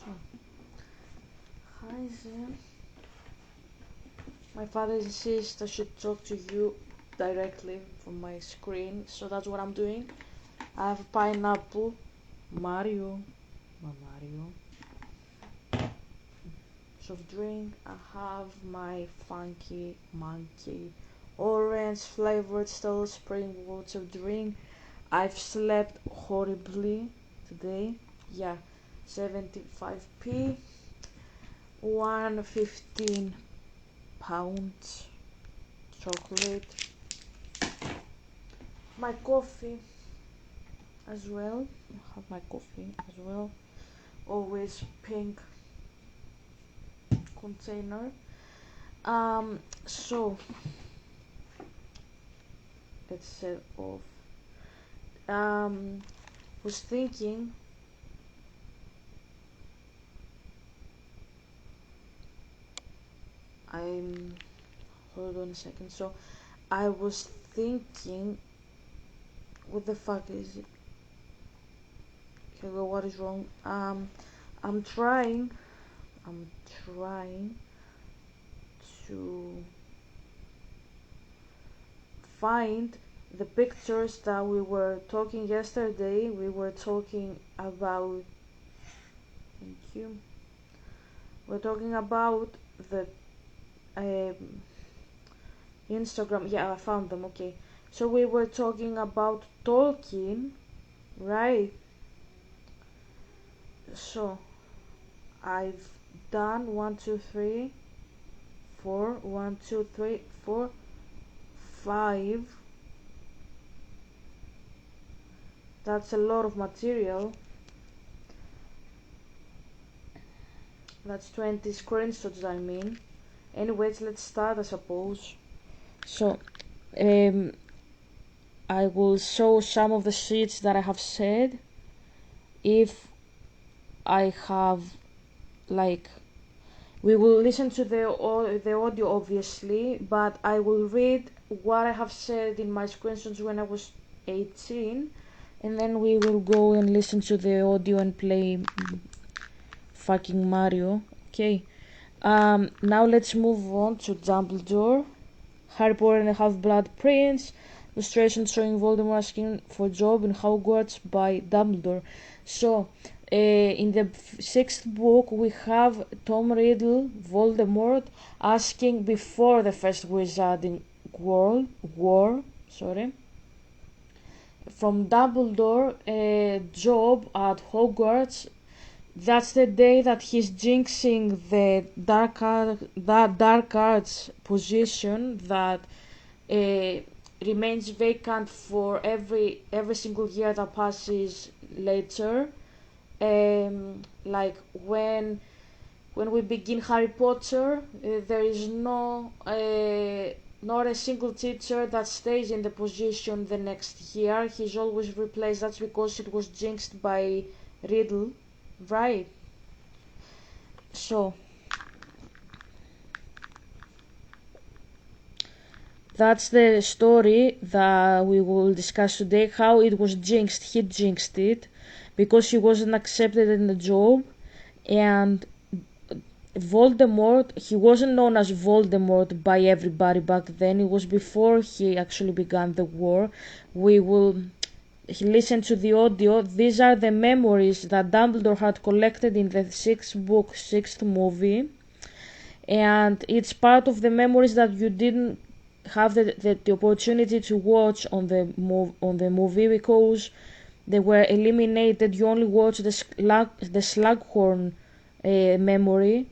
So, hi Zen. My father insists I should talk to you directly from my screen, so that's what I'm doing. I have a pineapple, Mario, my Mario, soft drink. I have my funky monkey, orange flavored still spring water drink. I've slept horribly today. Yeah, 75p, 115 pounds chocolate, my coffee as well. I have my coffee as well, always pink container. So let's set off. Was thinking I'm hold on a second. So I was thinking, what the fuck is it? Okay, well, what is wrong? I'm trying I'm trying to find the pictures that we were talking yesterday. We were talking about, thank you. We're talking about the um, Instagram. Yeah, I found them. Okay, so we were talking about Tolkien, right? So I've done 5. That's a lot of material. That's 20 screenshots, I mean. Anyways, let's start, I suppose. So, um, I will show some of the sheets that I have said. If I have, like, we will listen to the audio, obviously, but I will read what I have said in my screenshots when I was 18, and then we will go and listen to the audio and play fucking Mario. Okay. Now let's move on to Dumbledore. Harry Potter and the Half-Blood Prince. Illustration showing Voldemort asking for a job in Hogwarts by Dumbledore. So, in the 6th book, we have Tom Riddle, Voldemort, asking before the first Wizarding War, from Dumbledore a job at Hogwarts. That's the day that he's jinxing the dark arts position that remains vacant for every single year that passes later. Like when we begin Harry Potter, there is not a single teacher that stays in the position the next year. He's always replaced. That's because it was jinxed by Riddle, right? So that's the story that we will discuss today. How it was jinxed. He jinxed it because he wasn't accepted in the job, and Voldemort, he wasn't known as Voldemort by everybody back then. It was before he actually began the war. We will listen to the audio. These are the memories that Dumbledore had collected in the 6th book, 6th movie. And it's part of the memories that you didn't have the opportunity to watch on the movie because they were eliminated. You only watch the Slughorn memory,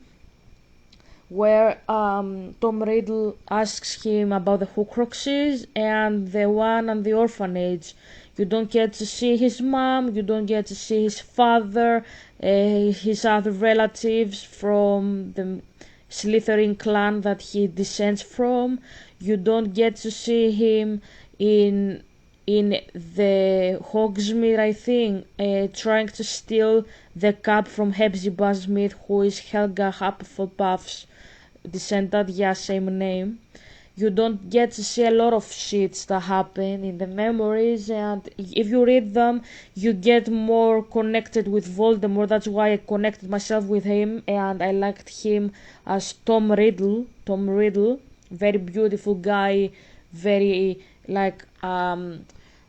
where Tom Riddle asks him about the Horcruxes and the one on the orphanage. You don't get to see his mom, you don't get to see his father, his other relatives from the Slytherin clan that he descends from. You don't get to see him in the Hogsmeade, I think, trying to steal the cup from Hepzibah Smith, who is Helga Hufflepuff's descendant, yeah, same name. you don't get to see a lot of shits that happen in the memories, and if you read them you get more connected with Voldemort. That's why I connected myself with him, and I liked him as Tom Riddle. Very beautiful guy, very like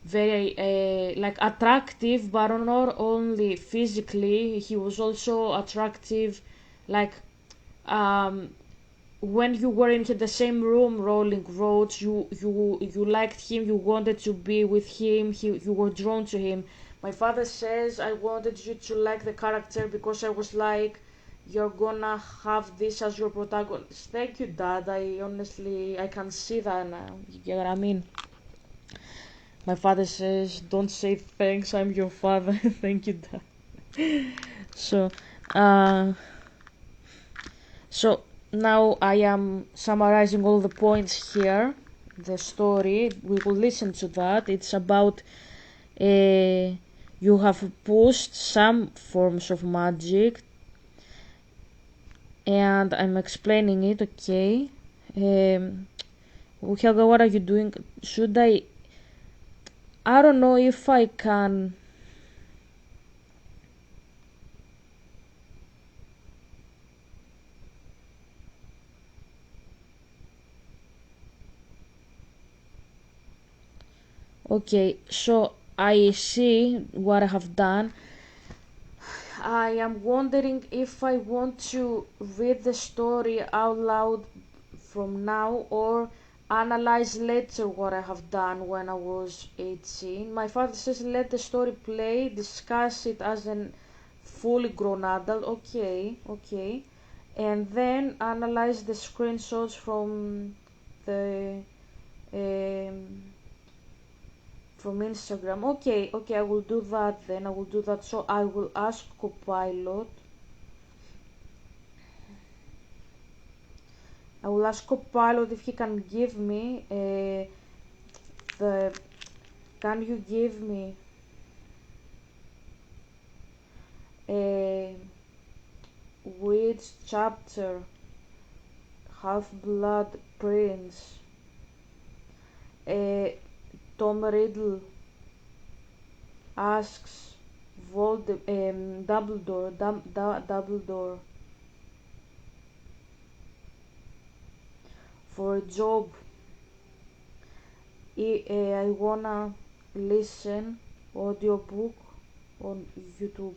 very like attractive, but not only physically, he was also attractive like when you were in the same room rolling roads, you liked him, you wanted to be with him, you were drawn to him. My father says I wanted you to like the character because I was like, you're gonna have this as your protagonist. Thank you, Dad. I honestly, I can see that now. You get what I mean? My father says, don't say thanks, I'm your father. Thank you, Dad. So, uh, so now I am summarizing all the points here. The story, we will listen to that. It's about you have pushed some forms of magic, and I'm explaining it. Okay. Helga, what are you doing? Should I don't know if I can. Okay, so I see what I have done. I am wondering if I want to read the story out loud from now or analyze later what I have done when I was 18. My father says let the story play, discuss it as an fully grown adult. Okay, okay. And then analyze the screenshots from the um, from Instagram. Okay, okay, I will do that then. I will do that. So I will ask Copilot. I will ask Copilot if he can give me the. Can you give me which chapter Half-Blood Prince Tom Riddle asks Dumbledore for a job. I wanna listen audiobook on YouTube.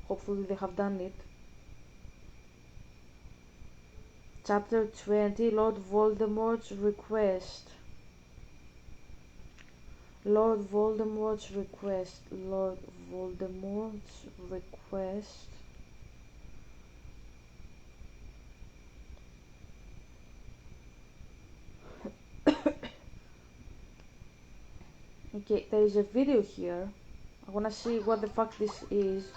Hopefully they have done it. Chapter 20, Lord Voldemort's Request. Lord Voldemort's Request. Lord Voldemort's Request. Okay, there is a video here. I wanna see what the fuck this is.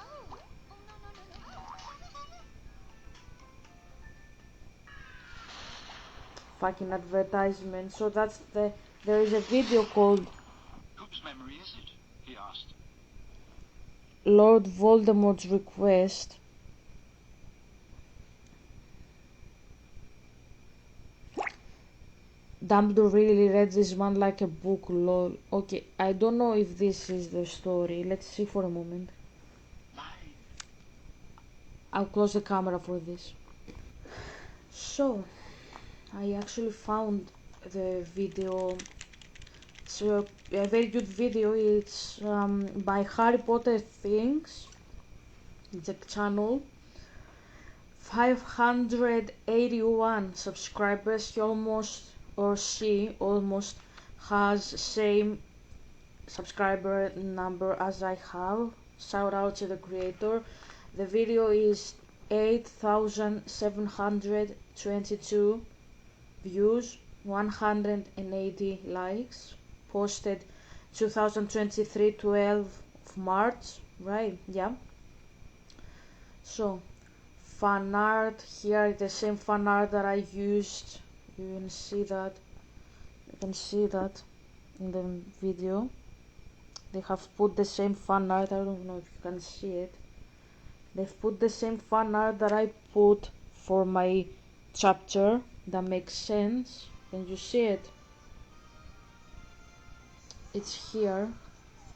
Fucking advertisement. So that's there is a video called Whose memory is it? He asked. Lord Voldemort's Request. Dumbledore really read this one like a book, lol. Okay, I don't know if this is the story. Let's see for a moment. I'll close the camera for this. So, I actually found the video. It's a very good video. It's by Harry Potter Things. It's a channel. 581 subscribers. She almost has same subscriber number as I have. Shout out to the creator. The video is 8,722 views, 180 likes, posted 2023 12 of March, right? Yeah. So fan art here, the same fan art that I used. You can see that. You can see that in the video. They have put the same fan art. I don't know if you can see it. They've put the same fan art that I put for my chapter. That makes sense. Can you see it? It's here.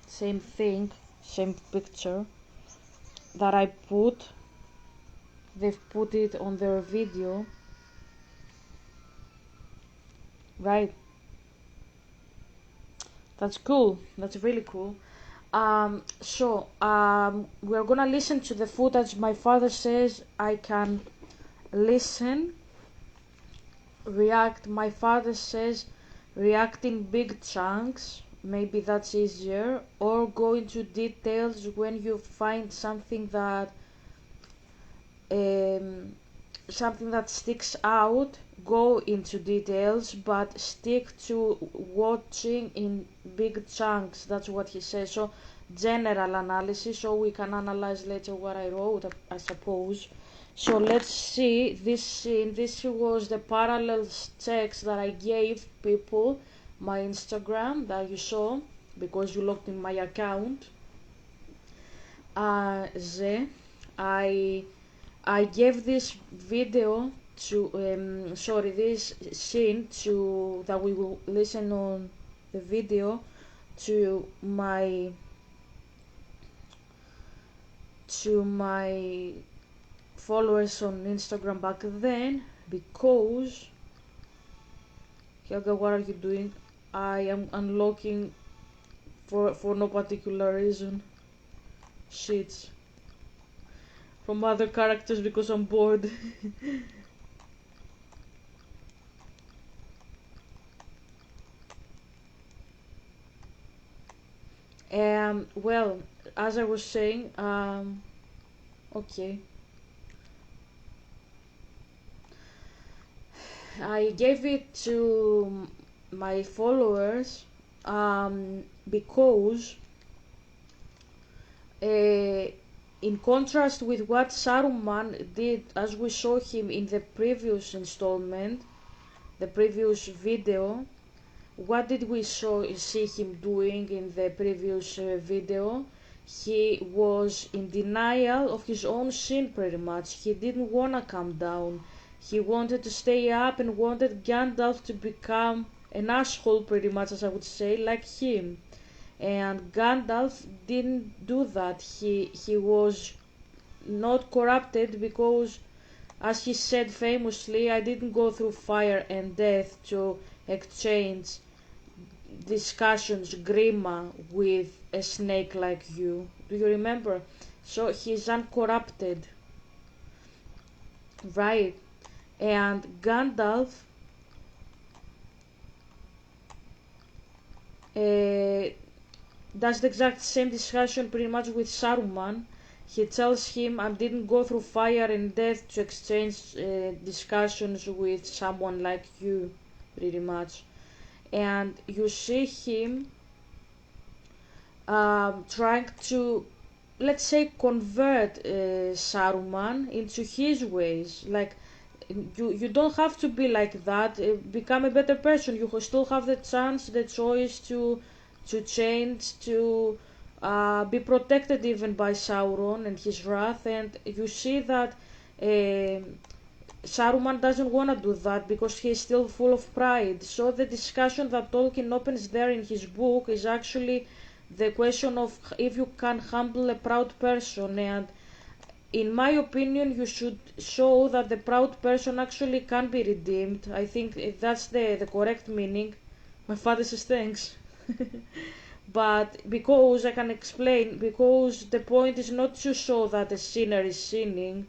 Same thing, same picture that I put. They've put it on their video, right? That's cool. That's really cool. We're gonna listen to the footage. My father says I can listen, react. My father says react in big chunks. Maybe that's easier, or go into details when you find um, something that sticks out. Go into details, but stick to watching in big chunks. That's what he says. So general analysis, so we can analyze later what I wrote, I suppose. So let's see this scene. This was the parallel text that I gave people, my Instagram that you saw because you logged in my account. The I I gave this video to this scene to that we will listen on the video to my followers on Instagram back then because Helga, what are you doing? I am unlocking for no particular reason sheets from other characters because I'm bored. Well, as I was saying, okay, I gave it to my followers because, in contrast with what Saruman did, as we saw him in the previous installment, the previous video, what did we see him doing in the previous video? He was in denial of his own sin pretty much. He didn't want to come down. He wanted to stay up and wanted Gandalf to become an asshole pretty much, as I would say, like him. And Gandalf didn't do that. He was not corrupted because, as he said famously, I didn't go through fire and death to exchange discussions grima with a snake like you. Do you remember? So he's uncorrupted, right? And Gandalf uh, does the exact same discussion pretty much with Saruman. He tells him, I didn't go through fire and death to exchange discussions with someone like you, pretty much. And you see him trying to, let's say, convert Saruman into his ways. Like, you don't have to be like that. Become a better person. You still have the chance, the choice to change, to be protected even by Sauron and his wrath. And you see that Saruman doesn't want to do that because he is still full of pride. So the discussion that Tolkien opens there in his book is actually the question of if you can humble a proud person. And in my opinion, you should show that the proud person actually can be redeemed. I think that's the correct meaning. My father says thanks. But because I can explain, because the point is not to show that a sinner is sinning.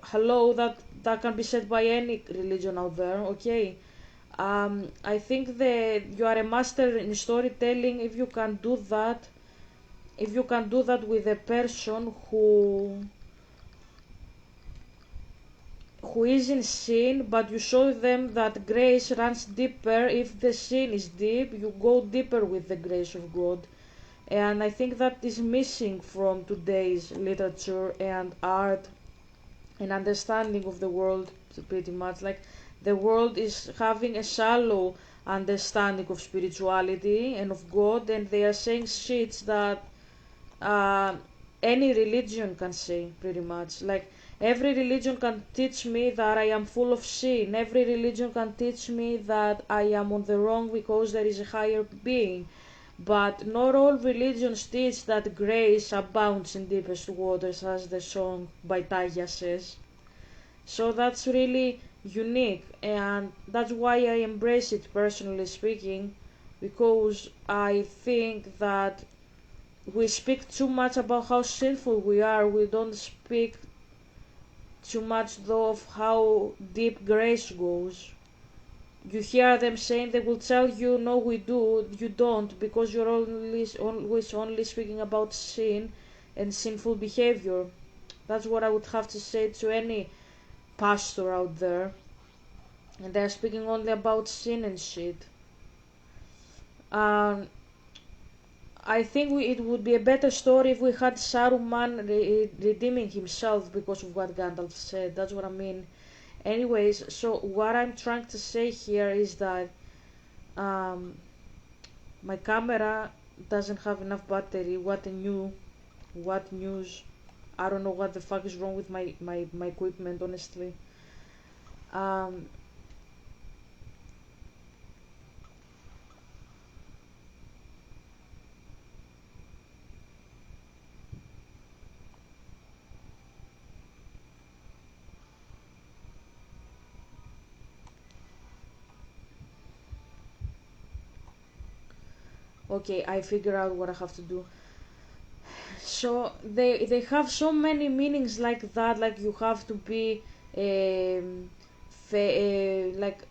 Hello, that can be said by any religion out there, okay? I think that you are a master in storytelling if you can do that with a person who is in sin, but you show them that grace runs deeper. If the sin is deep, you go deeper with the grace of God. And I think that is missing from today's literature and art and understanding of the world, pretty much. Like, the world is having a shallow understanding of spirituality and of God, and they are saying shit that uh, any religion can say, pretty much. Like, Every religion can teach me that I am full of sin. Every religion can teach me that I am on the wrong because there is a higher being. But not all religions teach that grace abounds in deepest waters, as the song by Taya says. So that's really unique, and that's why I embrace it, personally speaking, because I think that we speak too much about how sinful we are. We don't speak too much though of how deep grace goes. You hear them saying, they will tell you, no, we do, you don't, because you're always only speaking about sin and sinful behavior. That's what I would have to say to any pastor out there. And they're speaking only about sin and shit. Um, I think it would be a better story if we had Saruman redeeming himself because of what Gandalf said. That's what I mean. Anyways, so what I'm trying to say here is that um, my camera doesn't have enough battery. What news? I don't know what the fuck is wrong with my equipment, honestly. Um, okay, I figure out what I have to do. So they have so many meanings like that. Like you have to be like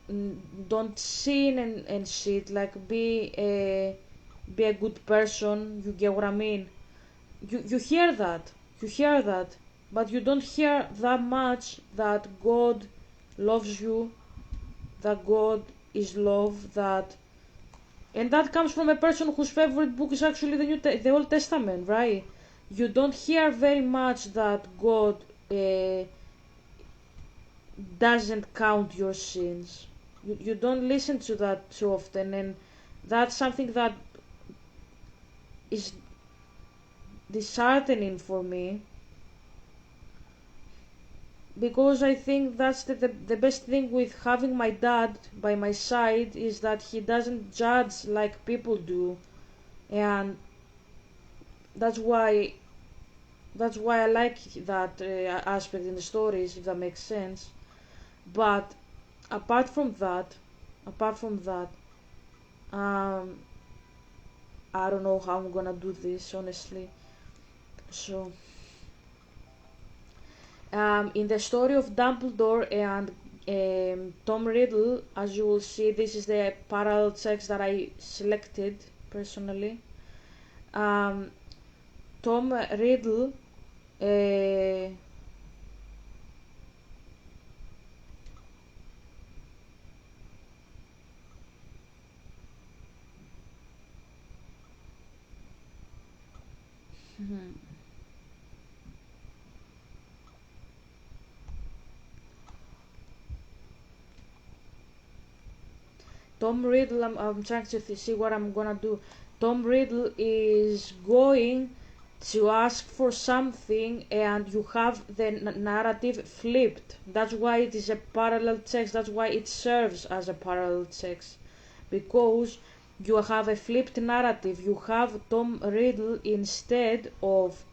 don't sin and shit. Like be a good person. You get what I mean? You hear that. You hear that, but you don't hear that much that God loves you. That God is love. That and that comes from a person whose favorite book is actually the Old Testament, right? You don't hear very much that God doesn't count your sins. You don't listen to that too often, and that's something that is disheartening for me because I think that's the best thing with having my dad by my side is that he doesn't judge like people do, and that's why I like that aspect in the stories, if that makes sense. But apart from that, apart from that, um, I don't know how I'm gonna do this honestly. So, in the story of Dumbledore and Tom Riddle, as you will see, this is the parallel text that I selected personally. Um, Tom Riddle. Uh, Tom Riddle, I'm trying to see what I'm gonna do. Tom Riddle is going to ask for something, and you have the narrative flipped. That's why it is a parallel text. That's why it serves as a parallel text, because you have a flipped narrative. You have Tom Riddle instead of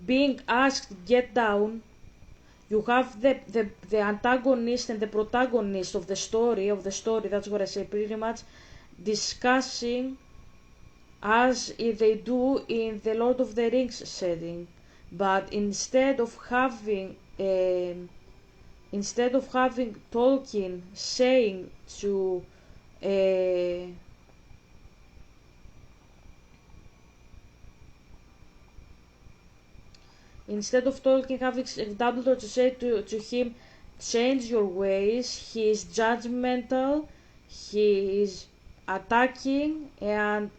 being asked get down, you have the antagonist and the protagonist of the story, that's what I say pretty much, discussing as if they do in the Lord of the Rings setting. But instead of having Tolkien saying to uh, instead of Tolkien having Dumbledore to say to him, change your ways, he is judgmental, he is attacking, and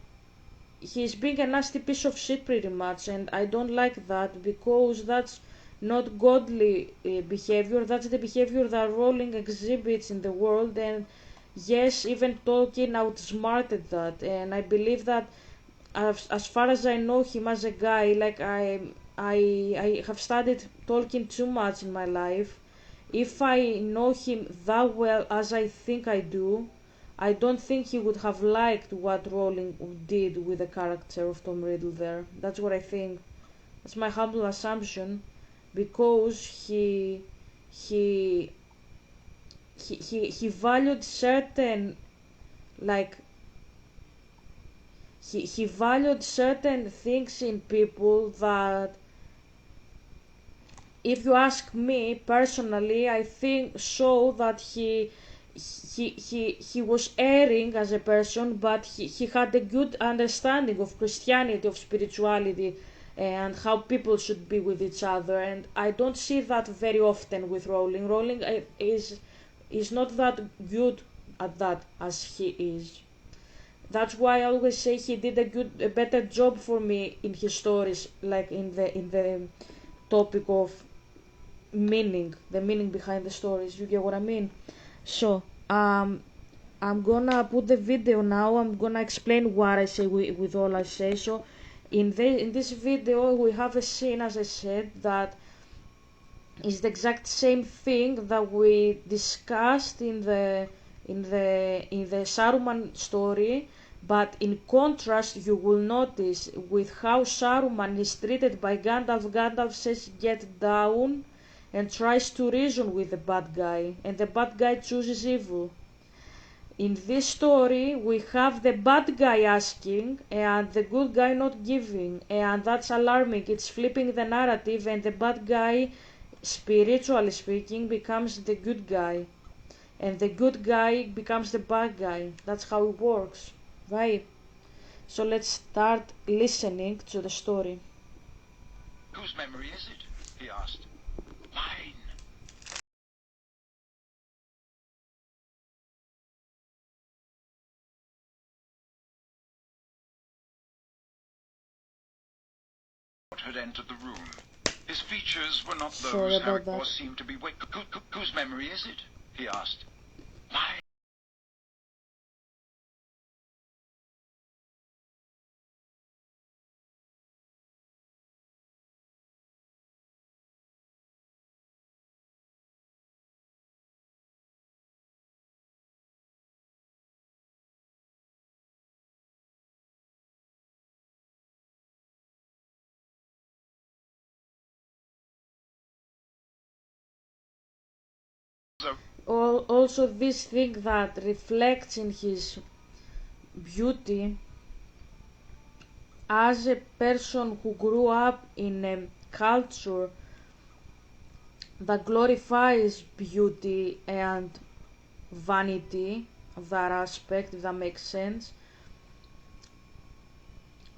he's being a nasty piece of shit pretty much. And I don't like that because that's not godly behavior. That's the behavior that Rowling exhibits in the world. And yes, even Tolkien outsmarted that. And I believe that as far as I know him as a guy, like I have studied Tolkien too much in my life. If I know him that well as I think I do, I don't think he would have liked what Rowling did with the character of Tom Riddle there. That's what I think. That's my humble assumption, because he he valued certain, like, he valued certain things in people that, if you ask me personally, I think show that he was erring as a person, but he had a good understanding of Christianity, of spirituality, and how people should be with each other. And I don't see that very often with Rowling. Rowling is not that good at that as he is. That's why I always say he did a better job for me in his stories, like in the topic of meaning, the meaning behind the stories. You get what I mean? So, I'm gonna put the video now. I'm gonna explain what I say with all I say. So, in this video, we have a scene, as I said, that is the exact same thing that we discussed in the Saruman story, but in contrast, you will notice with how Saruman is treated by Gandalf. Gandalf says, "Get down," and tries to reason with the bad guy, and the bad guy chooses evil. In this story, we have the bad guy asking and the good guy not giving, and that's alarming. It's flipping the narrative, and the bad guy, spiritually speaking, becomes the good guy, and the good guy becomes the bad guy. That's how it works, right? So let's start listening to the story. Whose memory is it? He asked. Mine. Had entered the room. His features were not Sorry those about Harry that. seemed to be whose memory is it? He asked. Mine. So Also, this thing that reflects in his beauty as a person who grew up in a culture that glorifies beauty and vanity, that aspect, if that makes sense.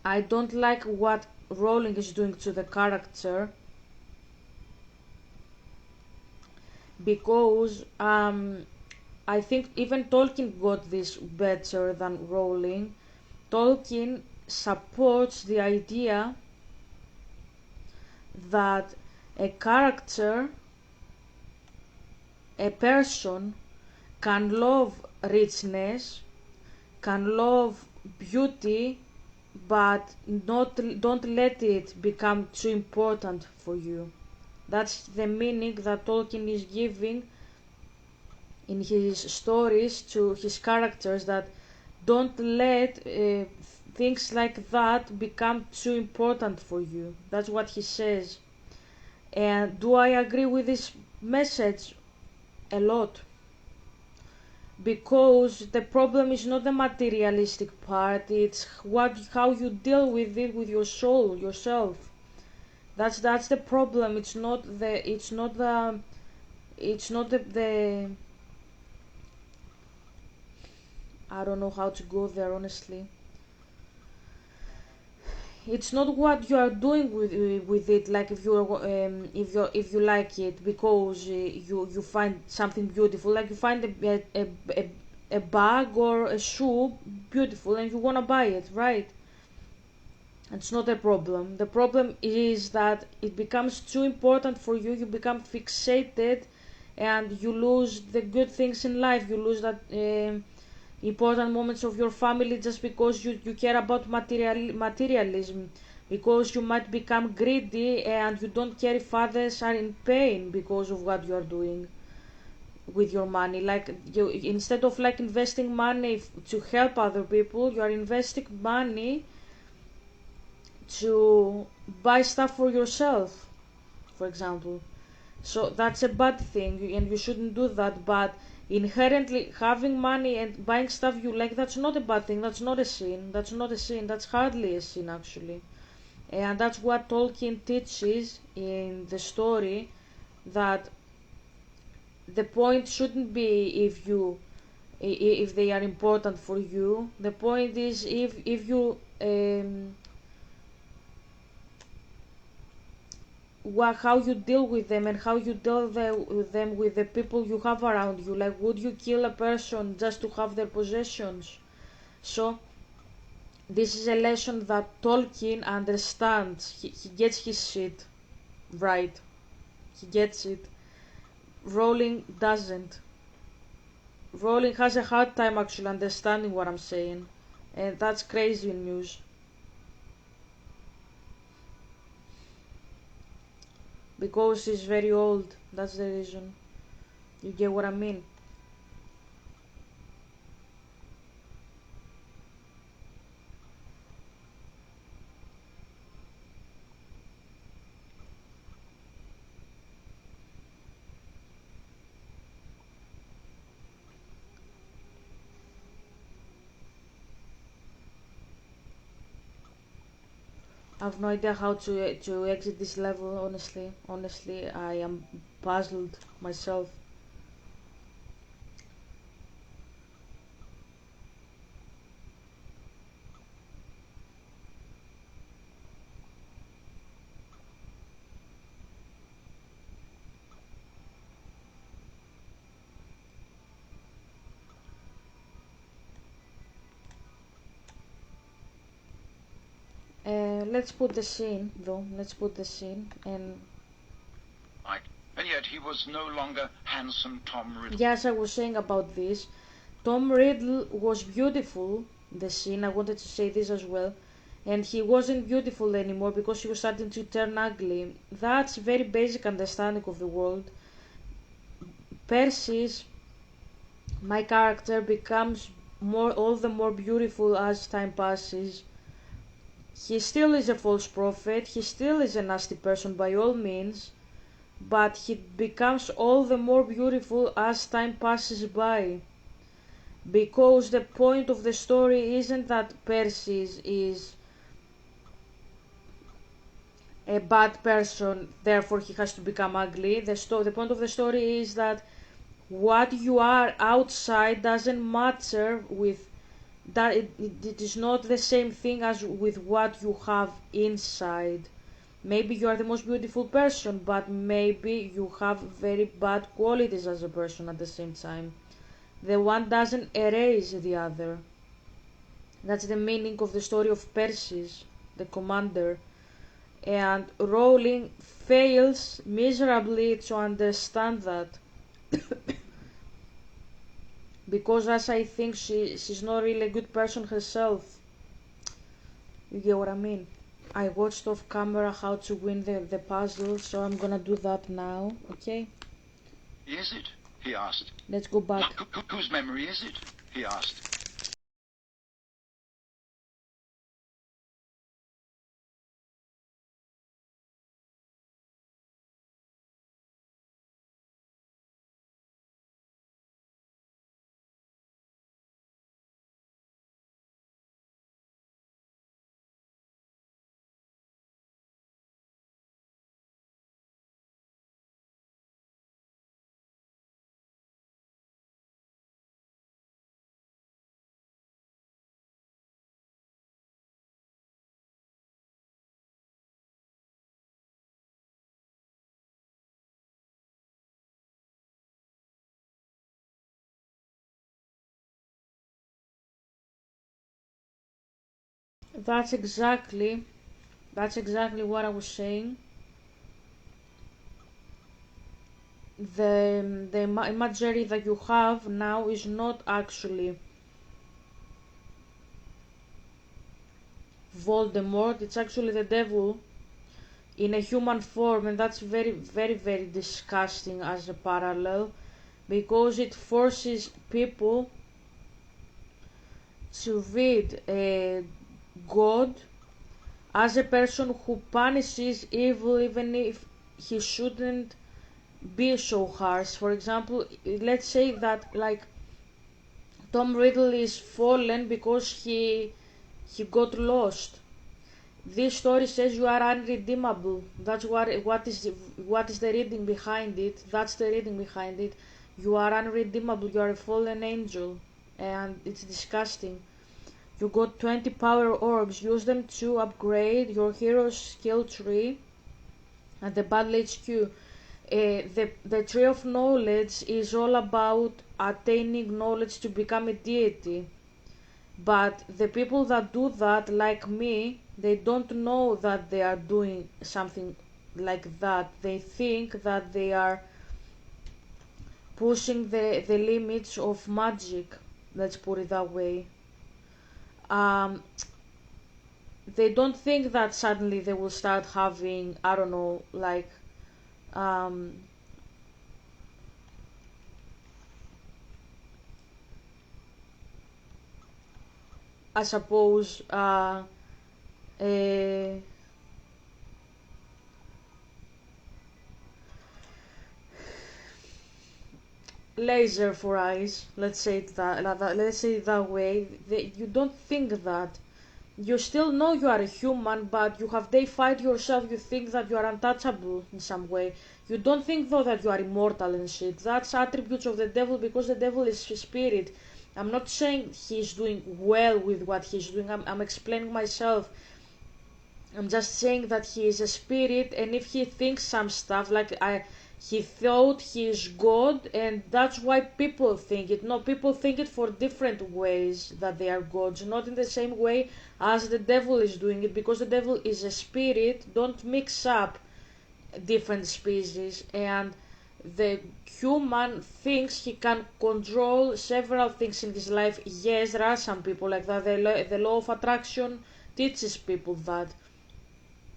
I don't like what Rowling is doing to the character, because I think even Tolkien got this better than Rowling. Tolkien supports the idea that a character, a person, can love richness, can love beauty, but not don't let it become too important for you. That's the meaning that Tolkien is giving in his stories to his characters, that don't let things like that become too important for you. That's what he says. And do I agree with this message? A lot. Because the problem is not the materialistic part, it's how you deal with it, with your soul, yourself. That's the problem. It's not the I don't know how to go there, honestly. It's not what you are doing with it. Like, if you like it because you find something beautiful, like you find a bag or a shoe beautiful and you want to buy it, right? It's not a problem. The problem is that it becomes too important for you. You become fixated, and you lose the good things in life. You lose that important moments of your family, just because you care about materialism. because you might become greedy and you don't care if others are in pain because of what you are doing with your money. Like, you, instead of like investing money to help other people, you are investing money to buy stuff for yourself, for example. So that's a bad thing, and you shouldn't do that. But inherently, having money and buying stuff you like, that's not a bad thing. That's not a sin. That's not a sin. That's hardly a sin, actually. And that's what Tolkien teaches in the story, that the point shouldn't be if they are important for you. The point is if you how you deal with them, and how you deal with them with the people you have around you. Like, would you kill a person just to have their possessions? So this is a lesson that Tolkien understands. He gets his shit right. He gets it. Rowling doesn't. Rowling has a hard time actually understanding what I'm saying, and that's crazy news. Because she's very old. That's the reason. You get what I mean? I have no idea how to exit this level. Honestly, I am puzzled myself. Let's put the scene, though. Let's put the scene, and Right. And yet he was no longer handsome Tom Riddle. yes, I was saying about this. Tom Riddle was beautiful. The scene. I wanted to say this as well, and he wasn't beautiful anymore because he was starting to turn ugly. That's very basic understanding of the world. Percy's, my character, becomes all the more beautiful as time passes. He still is a false prophet, he still is a nasty person by all means, but he becomes all the more beautiful as time passes by. Because the point of the story isn't that Percy is a bad person, therefore he has to become ugly. The point of the story is that what you are outside doesn't matter with that. It is not the same thing as with what you have inside. Maybe you are the most beautiful person, but maybe you have very bad qualities as a person at the same time. The one doesn't erase the other. That's the meaning of the story of Perseus, the commander. And Rowling fails miserably to understand that. Because as I think she's not really a good person herself. You get what I mean? I watched off camera how to win the puzzle, so I'm gonna do that now, okay? Is it? He asked. Let's go back. Whose memory is it? He asked. That's exactly that's exactly what I was saying. The imagery that you have now is not actually Voldemort. It's actually the devil in a human form, and that's very, very, very disgusting as a parallel, because it forces people to read God as a person who punishes evil even if he shouldn't be so harsh. For example, let's say that like Tom Riddle is fallen because he got lost. This story says you are unredeemable. That's what is the reading behind it. That's the reading behind it. You are unredeemable. You are a fallen angel, and it's disgusting. You got 20 power orbs. Use them to upgrade your hero's skill tree at the Battle HQ. The tree of knowledge is all about attaining knowledge to become a deity. But the people that do that, like me, they don't know that they are doing something like that. They think that they are pushing the limits of magic. Let's put it that way. Um, they don't think that suddenly they will start having, I don't know, like um, I suppose a laser for eyes. Let's say it that. Let's say it that way. You don't think that. You still know you are a human, but you have deified yourself. You think that you are untouchable in some way. You don't think though that you are immortal and shit. That's attributes of the devil, because the devil is a spirit. I'm not saying he's doing well with what he's doing. I'm explaining myself. I'm just saying that he is a spirit, and if he thinks some stuff he thought he is God, and that's why people think it. No, people think it for different ways that they are gods, not in the same way as the devil is doing it, because the devil is a spirit. Don't mix up different species, and the human thinks he can control several things in his life. Yes, there are some people like that. The law of attraction teaches people that,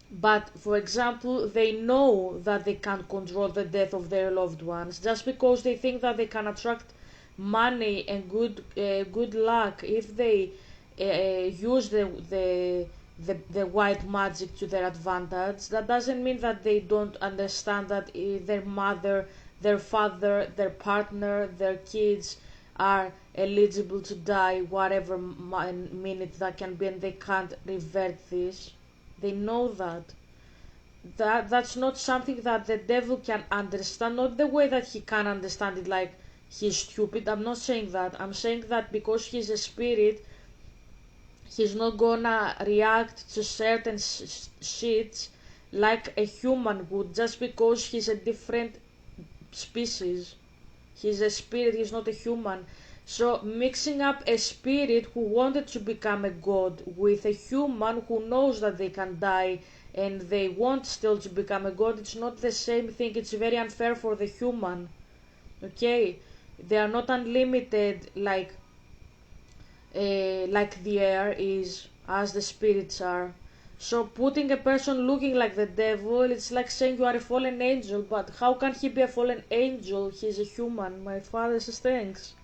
but for example, they know that they can't control the death of their loved ones, just because they think that they can attract money and good luck if they use the white magic to their advantage. That doesn't mean that they don't understand that their mother, their father, their partner, their kids are eligible to die whatever minute that can be, and they can't revert this. They know that's not something that the devil can understand, not the way that he can understand it like he's stupid. I'm not saying that. I'm saying that because he's a spirit, he's not gonna react to certain shits like a human would, just because he's a different species. He's a spirit, he's not a human. So mixing up a spirit who wanted to become a god with a human who knows that they can die and they want still to become a god, it's not the same thing. It's very unfair for the human. Okay? They are not unlimited like the air is, as the spirits are. So putting a person looking like the devil, it's like saying you are a fallen angel, but how can he be a fallen angel? He's a human. My father says thanks.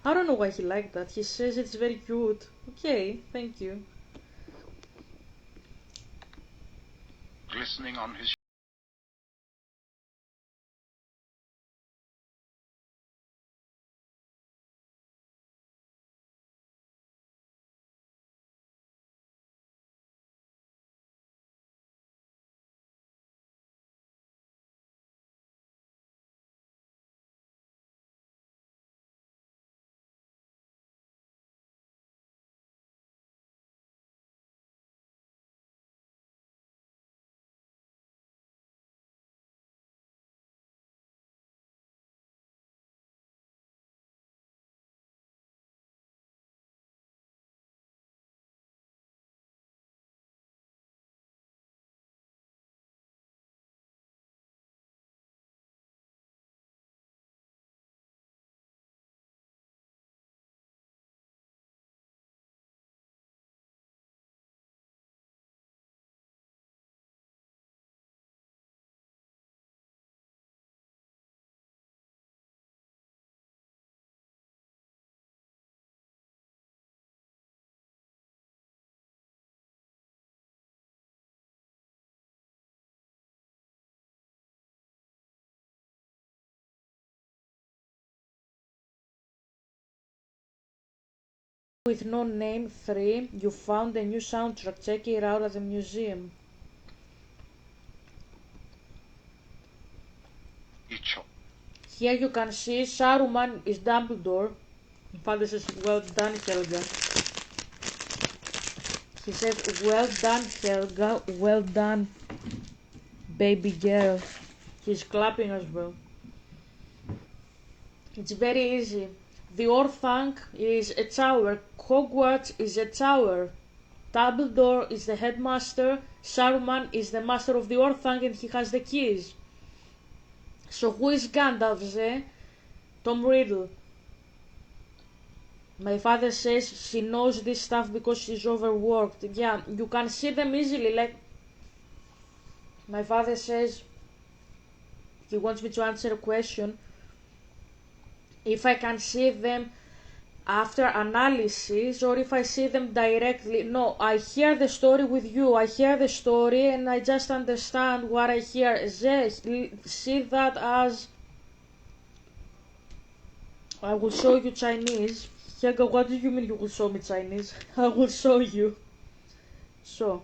I don't know why he liked that. He says it's very cute. Okay, thank you. glistening on his with no name 3, you found a new soundtrack. Check it out at the museum. Here you can see Saruman is Dumbledore. My father says, well done, Helga. He said, well done, Helga, well done, baby girl. He's clapping as well. It's very easy. The Orthanc is a tower. Hogwarts is a tower. Dumbledore is the headmaster. Saruman is the master of the Orthanc and he has the keys. So who is Gandalf? Tom Riddle. My father says she knows this stuff because she's overworked. Yeah, you can see them easily. Like, my father says he wants me to answer a question. If I can see them after analysis or if I see them directly. No, I hear the story with you. I hear the story and I just understand what I hear. See that as... I will show you Chinese. Helga, what do you mean you will show me Chinese? I will show you. So.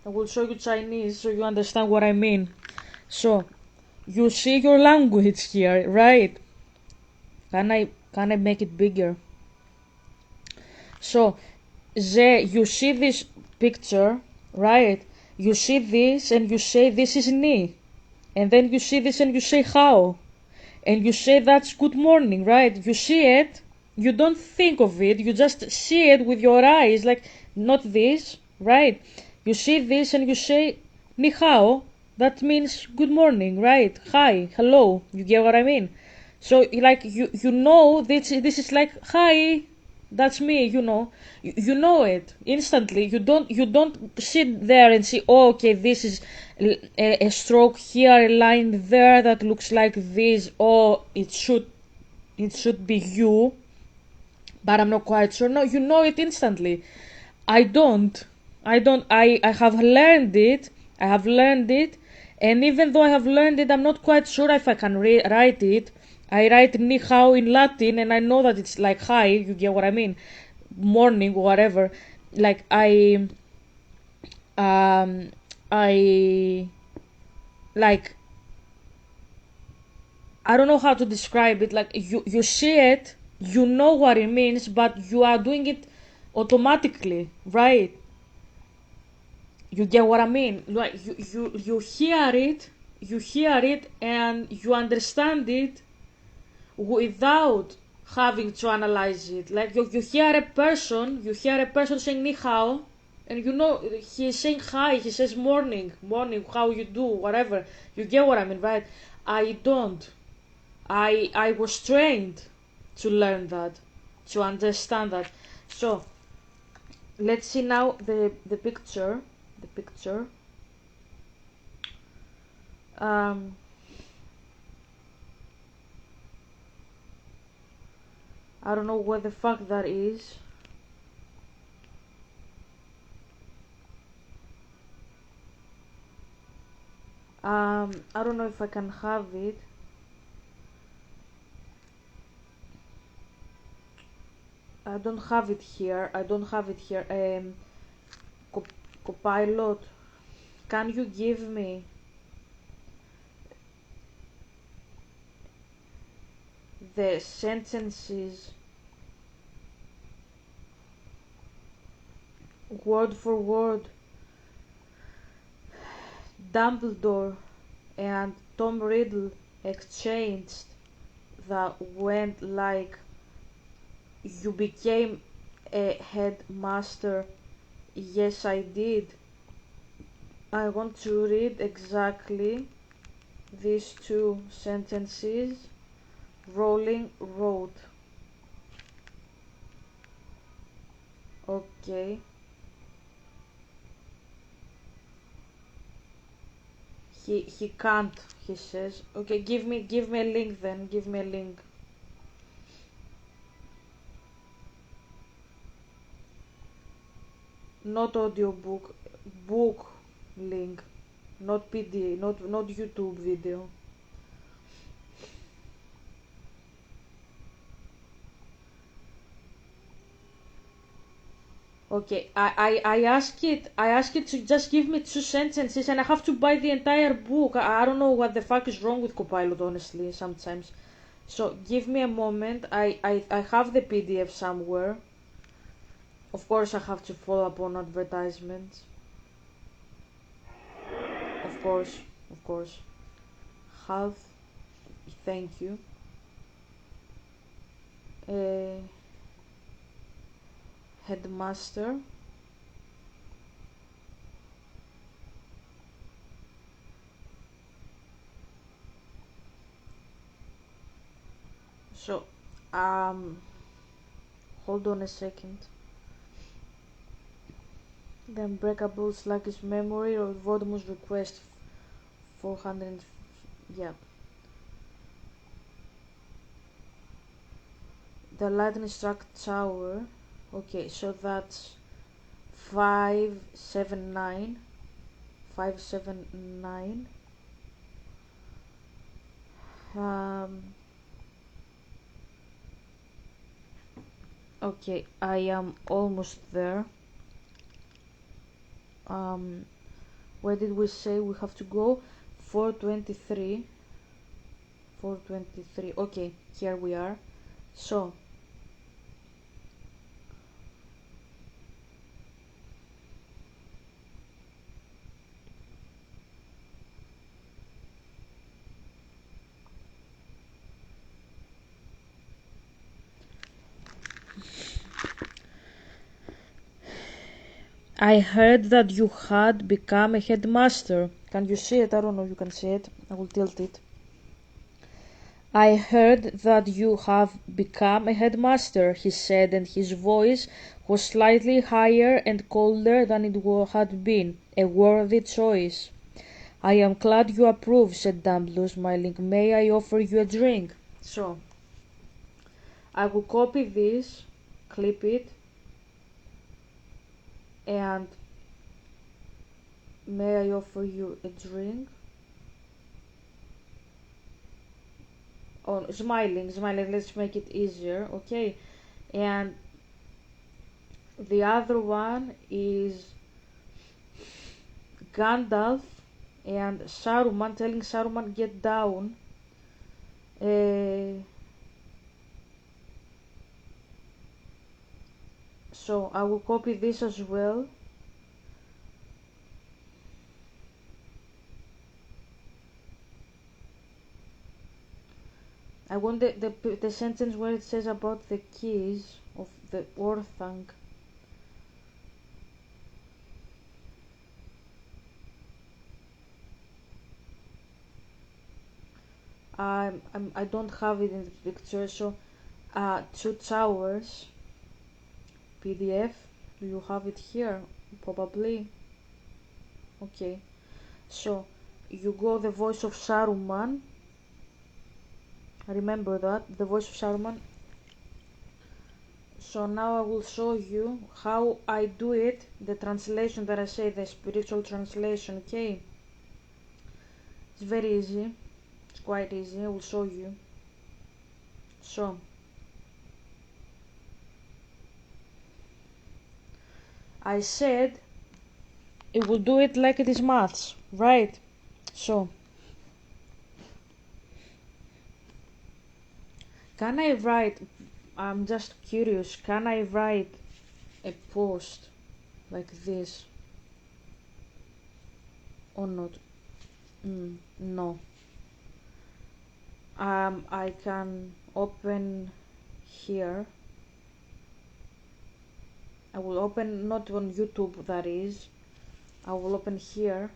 I will show you Chinese so you understand what I mean. So, you see your language here, right? Can I make it bigger? So, you see this picture, right? You see this and you say this is ni. And then you see this and you say how. And you say that's good morning, right? You see it, you don't think of it, you just see it with your eyes, like not this, right? You see this and you say ni hao, that means good morning, right? Hi, hello, you get what I mean? So like you know this is like hi, that's me, you know. You know it instantly. You don't sit there and see, oh, okay, this is a stroke here, a line there that looks like this. Oh, it should be you, but I'm not quite sure. No, you know it instantly. I don't. I have learned it. I have learned it, and even though I have learned it, I'm not quite sure if I can write it. I write ni hao in Latin, and I know that it's like hi. You get what I mean? Morning, whatever. Like I like I don't know how to describe it. Like you see it, you know what it means, but you are doing it automatically, right? You get what I mean? Like you hear it, and you understand it without having to analyze it. Like you hear a person saying ni hao, and you know he's saying hi, he says morning, how you do, whatever. You get what I mean, right? I don't. I was trained to learn that, to understand that. So let's see now the picture. Um, I don't know what the fuck that is. I don't know if I can have it. I don't have it here. Copilot, can you give me the sentences word for word? Dumbledore and Tom Riddle exchanged that went like, you became a headmaster. Yes, I did. I want to read exactly these two sentences. Rowling wrote. Okay. He can't, he says. Okay, give me a link then. Give me a link. Not audiobook, book link, not PD, not YouTube video. Okay, I ask it to just give me 2 sentences and I have to buy the entire book. I don't know what the fuck is wrong with Copilot, honestly, sometimes. So give me a moment. I have the PDF somewhere. Of course I have to follow up on advertisements. Of course, of course. Have, thank you. Uh, Headmaster. So, hold on a second. The unbreakable sluggish memory or Voldemort's request 400. Yeah. The lightning struck tower. Okay, so that's 579. 579. Okay, I am almost there. Where did we say we have to go? 423. 423. Okay, here we are. So, I heard that you had become a headmaster. Can you see it? I don't know if you can see it. I will tilt it. I heard that you have become a headmaster, he said, and his voice was slightly higher and colder than it had been. A worthy choice. I am glad you approve, said Dumbledore, smiling. May I offer you a drink? So, I will copy this, clip it, and may I offer you a drink? Oh, smiling, let's make it easier, okay? And the other one is Gandalf and Saruman telling Saruman get down. So I will copy this as well. I want the sentence where it says about the keys of the Orthanc. I don't have it in the picture, so 2 towers PDF. Do you have it here? Probably. Okay, so you go the voice of Saruman. Remember that, the voice of Saruman. So now I will show you how I do it, the translation that I say, the spiritual translation, okay? It's very easy, it's quite easy, I will show you. So, I said it will do it like it is maths, right? So, can I write, I'm just curious, can I write a post like this or not? No. I can open here. I will open not on YouTube, that is. I will open here.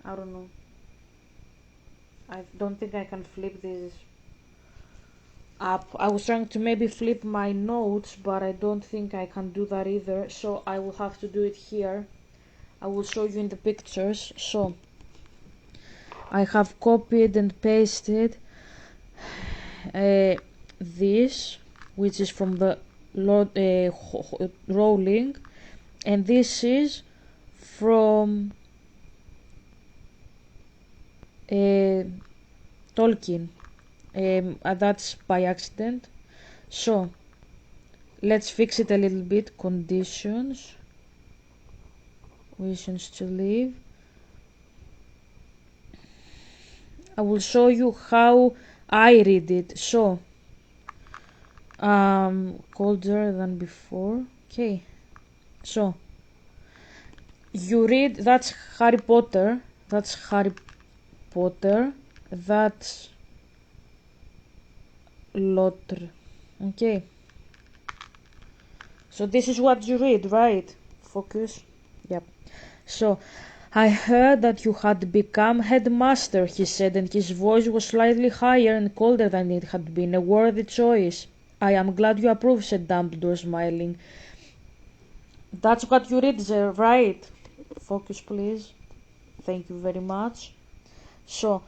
I don't know. I don't think I can flip this up. I was trying to maybe flip my notes, but I don't think I can do that either. So I will have to do it here. I will show you in the pictures. So I have copied and pasted this, which is from the Rowling, and this is from Tolkien. That's by accident. So, let's fix it a little bit. Conditions. Wishes to live. I will show you how I read it. So, colder than before. Okay. So, you read, that's Harry Potter. That's Harry Potter. That's Lotr. Okay. So this is what you read, right? Focus. Yep. So, I heard that you had become headmaster, he said, and his voice was slightly higher and colder than it had been. A worthy choice. I am glad you approve, said Dumbledore, smiling. That's what you read there, right? Focus, please. Thank you very much. So,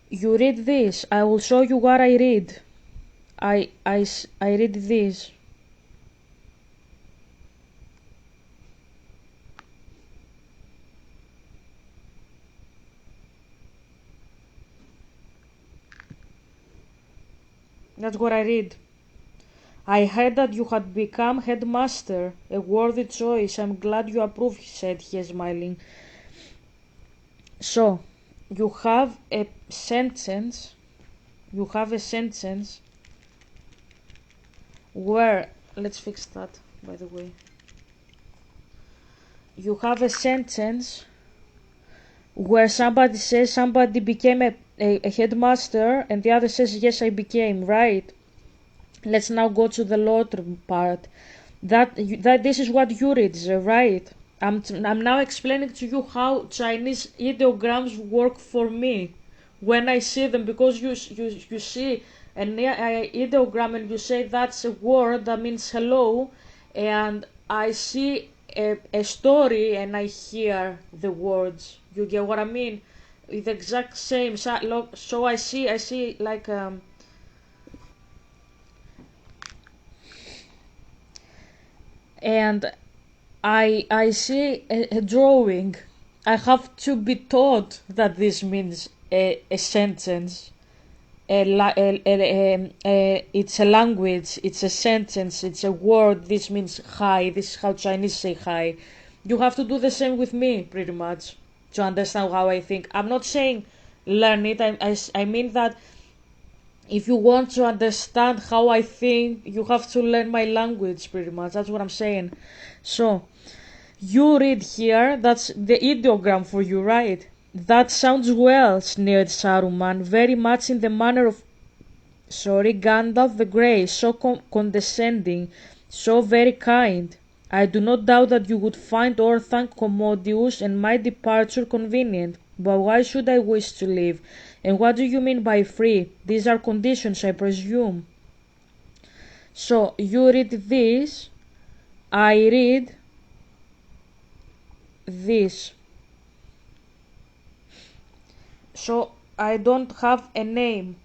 you read this. I will show you what I read. I read this. That's what I read. I heard that you had become headmaster. A worthy choice. I'm glad you approve, he said, he smiling. So, you have a sentence. You have a sentence where, let's fix that, by the way. You have a sentence where somebody says somebody became a headmaster and the other says yes I became, right? Let's now go to the Lotr part. That this is what you read, right? I'm now explaining to you how Chinese ideograms work for me when I see them, because you see an ideogram and you say that's a word that means hello, and I see a story and I hear the words. You get what I mean? It's the exact same. So I see like and I see a drawing. I have to be taught that this means a sentence. It's a language, it's a sentence, it's a word. This means hi. This is how Chinese say hi. You have to do the same with me, pretty much, to understand how I think. I'm not saying learn it. I mean that if you want to understand how I think, you have to learn my language, pretty much. That's what I'm saying. So, you read here, that's the ideogram for you, right? That sounds well, sneered Saruman, very much in the manner of Gandalf the Grey, so condescending, so very kind. I do not doubt that you would find Orthanc commodious and my departure convenient, but why should I wish to live? And what do you mean by free? These are conditions, I presume. So, you read this, I read this. So, I don't have a name.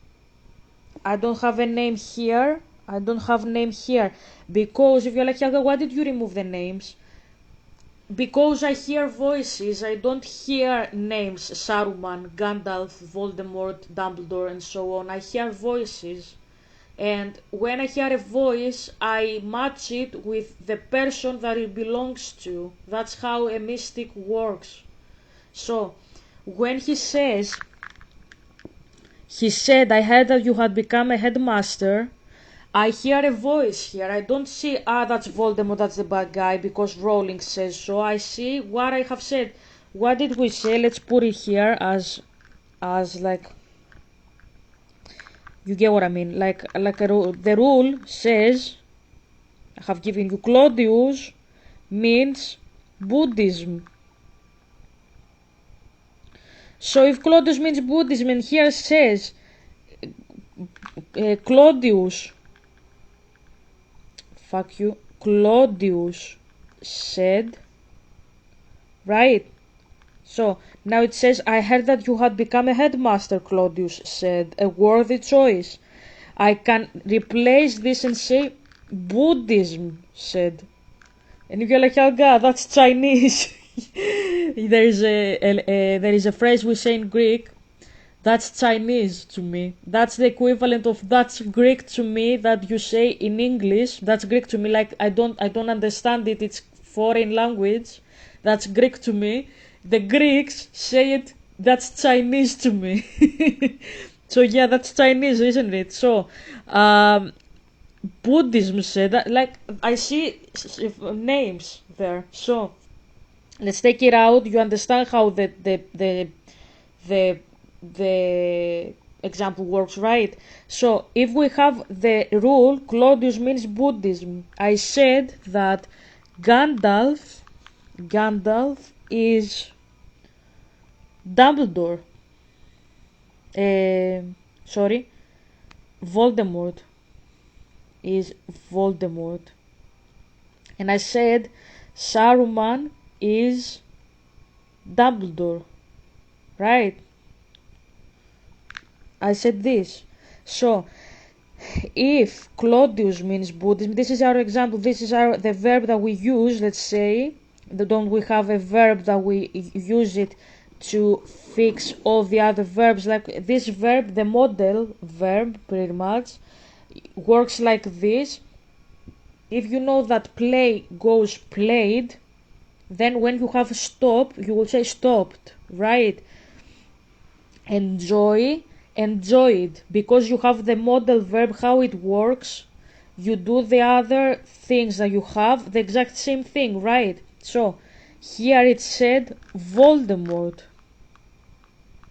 I don't have a name here. I don't have name here. Because if you're like, Helga, why did you remove the names? Because I hear voices, I don't hear names. Saruman, Gandalf, Voldemort, Dumbledore, and so on. I hear voices. And when I hear a voice, I match it with the person that it belongs to. That's how a mystic works. So, when he said, I heard that you had become a headmaster. I hear a voice here. I don't see, that's Voldemort, that's the bad guy, because Rowling says so. I see what I have said. What did we say? Let's put it here as like, you get what I mean? Like the rule says, I have given you Claudius means Buddhism. So if Claudius means Buddhism, and here says Claudius, Claudius said, right? So now it says, I heard that you had become a headmaster, Claudius said, a worthy choice. I can replace this and say Buddhism said. And if you're like, oh god, that's Chinese. There is a phrase we say in Greek That's Chinese to me. That's the equivalent of that's Greek to me that you say in English. That's Greek to me. Like I don't understand it. It's foreign language. That's Greek to me. The Greeks say it. That's Chinese to me. So yeah, that's Chinese, isn't it? So, Buddhism said that. Like I see names there. So let's take it out. You understand how the the example works, right? So if we have the rule Claudius means Buddhism, I said that Gandalf is Dumbledore. Sorry, Voldemort is Voldemort. And I said Saruman is Dumbledore, right? I said this. So if Claudius means Buddhism, this is our example. This is the verb that we use. Let's say, don't we have a verb that we use it to fix all the other verbs? Like this verb, the model verb, pretty much works like this. If you know that play goes played, then when you have stop, you will say stopped, right? Enjoy, enjoyed, because you have the modal verb. How it works, you do the other things that you have the exact same thing, right? So here it said Voldemort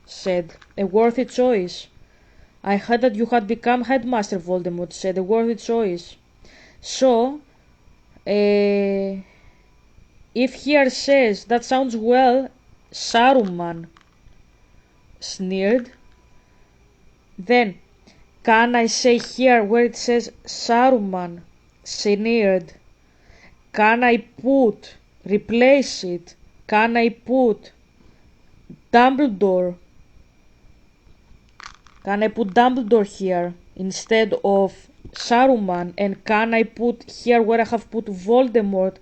said a worthy choice. I heard that you had become headmaster. Voldemort said a worthy choice. So if here says that sounds well, Saruman sneered, then can I say here where it says Saruman sneered, can I replace it, can I put Dumbledore, can I put Dumbledore here instead of Saruman, and can I put here where I have put Voldemort,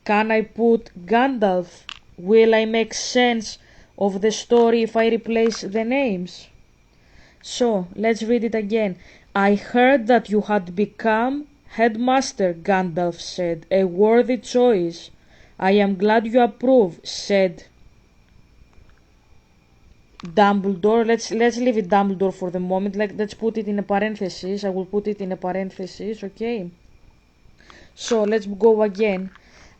can I put Gandalf? Will I make sense of the story if I replace the names? So, let's read it again. I heard that you had become headmaster, Gandalf said. A worthy choice. I am glad you approve, said Dumbledore. Let's leave it Dumbledore for the moment. Let's put it in a parenthesis. I will put it in a parenthesis, okay? So, let's go again.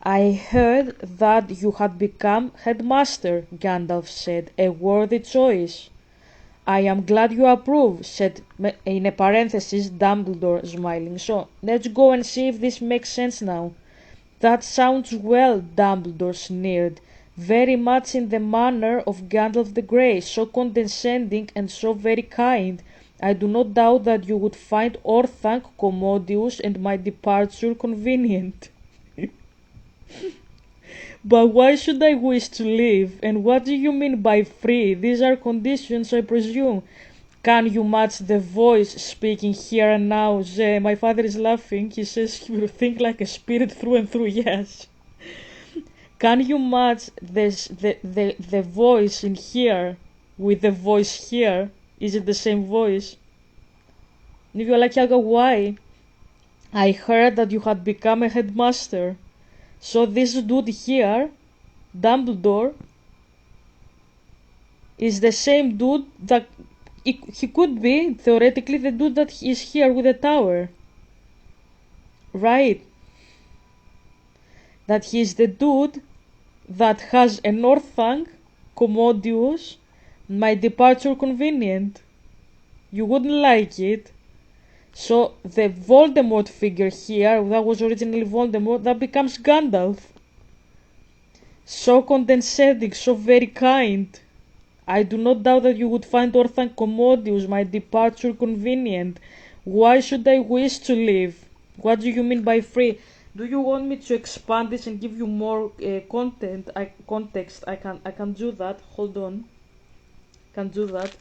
I heard that you had become headmaster, Gandalf said. A worthy choice. I am glad you approve, said in a parenthesis Dumbledore, smiling. So, let's go and see if this makes sense now. That sounds well, Dumbledore sneered. Very much in the manner of Gandalf the Grey, so condescending and so very kind. I do not doubt that you would find Orthanc commodious and my departure convenient. But why should I wish to live? And what do you mean by free? These are conditions, I presume. Can you match the voice speaking here and now? My father is laughing. He says he will think like a spirit through and through. Yes. Can you match the voice in here with the voice here? Is it the same voice? If you're like, Yaga, why? I heard that you had become a headmaster. So this dude here, Dumbledore, is the same dude that he could be theoretically the dude that is here with the tower, right? That he's the dude that has a Orthanc commodious, my departure convenient. You wouldn't like it. So the Voldemort figure here, that was originally Voldemort, that becomes Gandalf. So condescending, so very kind. I do not doubt that you would find Orthanc commodious, my departure convenient. Why should I wish to live? What do you mean by free? Do you want me to expand this and give you more context? I can do that. Hold on. Can do that.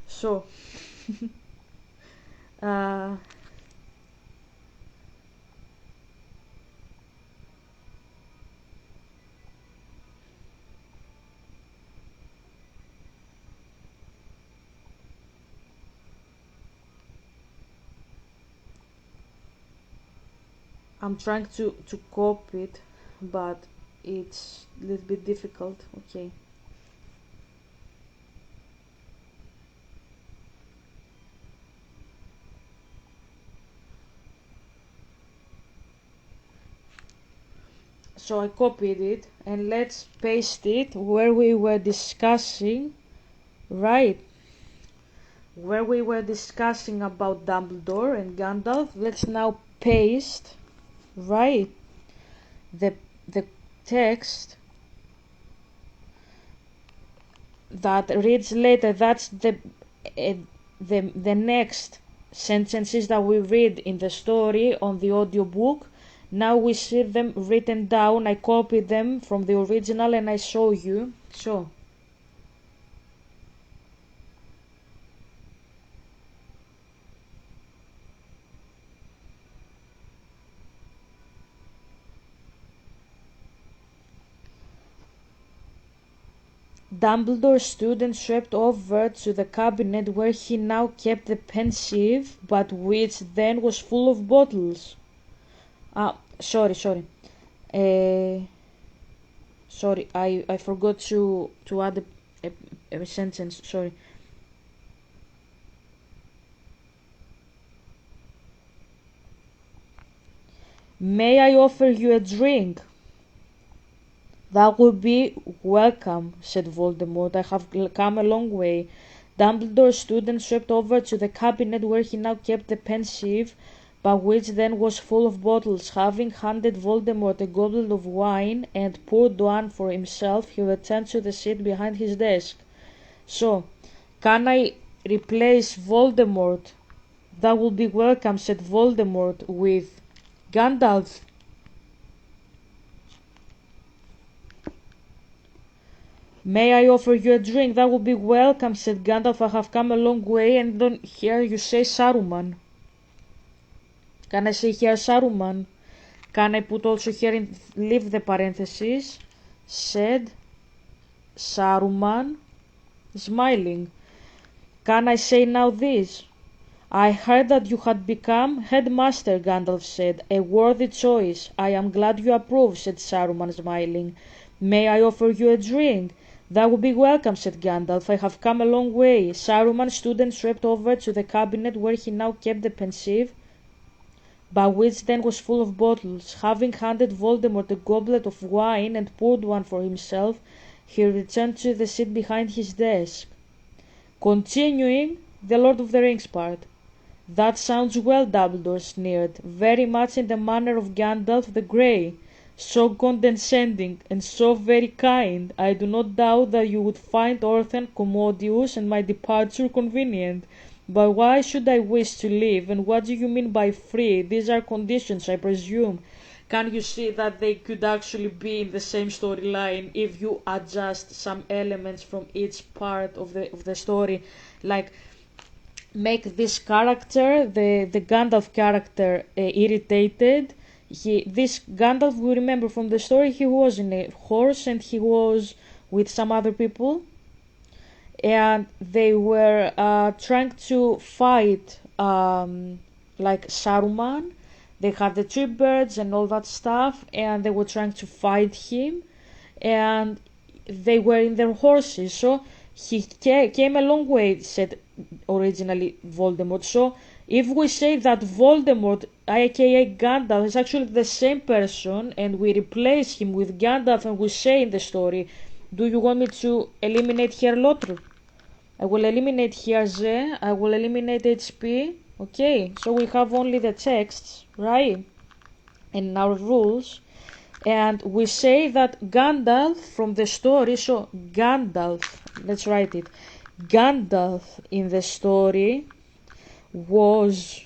So, uh, I'm trying to copy it, but it's a little bit difficult. Okay. So I copied it and let's paste it where we were discussing, right? Where we were discussing about Dumbledore and Gandalf. Let's now paste, right? The the text that reads later. That's the next sentences that we read in the story on the audiobook. Now we see them written down. I copied them from the original and I show you. So Dumbledore stood and swept over to the cabinet where he now kept the pensieve, but which then was full of bottles. Sorry. Uh, Sorry, I forgot to add a sentence. Sorry. May I offer you a drink? That would be welcome, said Voldemort. I have come a long way. Dumbledore stood and swept over to the cabinet where he now kept the pensieve, but which then was full of bottles. Having handed Voldemort a goblet of wine and poured one for himself, he returned to the seat behind his desk. So, can I replace Voldemort? That would be welcome, said Voldemort, with Gandalf. May I offer you a drink? That would be welcome, said Gandalf. I have come a long way, and then here you say Saruman. Can I say here Saruman? Can I put also here in leave the parentheses? Said Saruman, smiling. Can I say now this? I heard that you had become headmaster, Gandalf said. A worthy choice. I am glad you approve, said Saruman, smiling. May I offer you a drink? That would be welcome, said Gandalf. I have come a long way. Saruman stood and swept over to the cabinet where he now kept the pensieve, but which then was full of bottles. Having handed Voldemort a goblet of wine and poured one for himself, he returned to the seat behind his desk. Continuing the Lord of the Rings part. That sounds well, Dumbledore sneered, very much in the manner of Gandalf the Grey. So condescending and so very kind. I do not doubt that you would find Orthan commodious and my departure convenient. But why should I wish to leave, and what do you mean by free? These are conditions, I presume. Can you see that they could actually be in the same storyline if you adjust some elements from each part of the story, like make this character, the Gandalf character, irritated. This Gandalf, we remember from the story, he was in a horse and he was with some other people, and they were trying to fight like Saruman. They had the tree birds and all that stuff, and they were trying to fight him, and they were in their horses. So he came a long way, said originally Voldemort. So if we say that Voldemort, aka Gandalf, is actually the same person, and we replace him with Gandalf, and we say in the story, do you want me to eliminate here Lotr? I will eliminate here Z, I will eliminate HP. Okay, so we have only the texts, right? And our rules. And we say that Gandalf from the story, so Gandalf, let's write it. Gandalf in the story was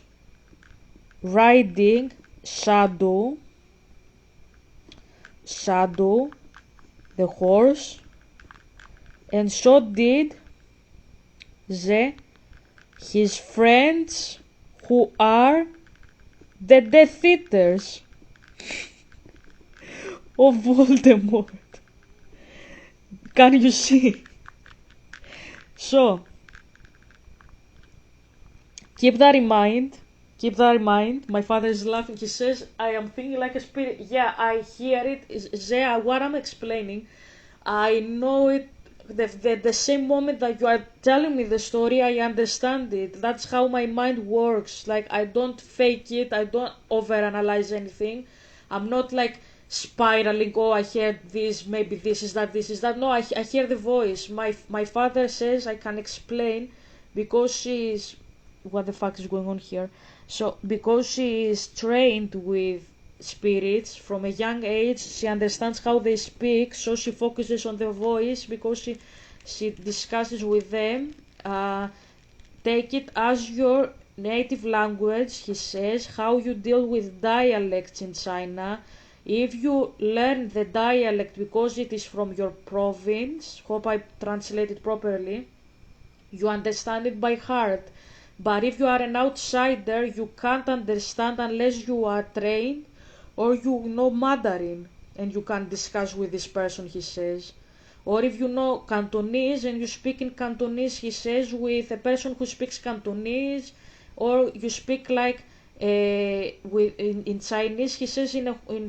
riding Shadow, the horse, and so did his friends who are the Death Eaters of Voldemort. Can you see? So, keep that in mind. Keep that in mind. My father is laughing. He says, I am thinking like a spirit. Yeah, I hear it. Zea, what I'm explaining, I know it. The same moment that you are telling me the story, I understand it. That's how my mind works. Like, I don't fake it. I don't overanalyze anything. I'm not like spiraling. Oh, I heard this. Maybe this is that. This is that. No, I hear the voice. My father says I can explain because she's. What the fuck is going on here? So because she is trained with spirits from a young age, she understands how they speak, so she focuses on the voice because she discusses with them. Take it as your native language, he says, how you deal with dialects in China. If you learn the dialect because it is from your province, hope I translate it properly, you understand it by heart. But if you are an outsider, you can't understand unless you are trained or you know Mandarin and you can discuss with this person, he says. Or if you know Cantonese and you speak in Cantonese, he says, with a person who speaks Cantonese, or you speak like in Chinese, he says, in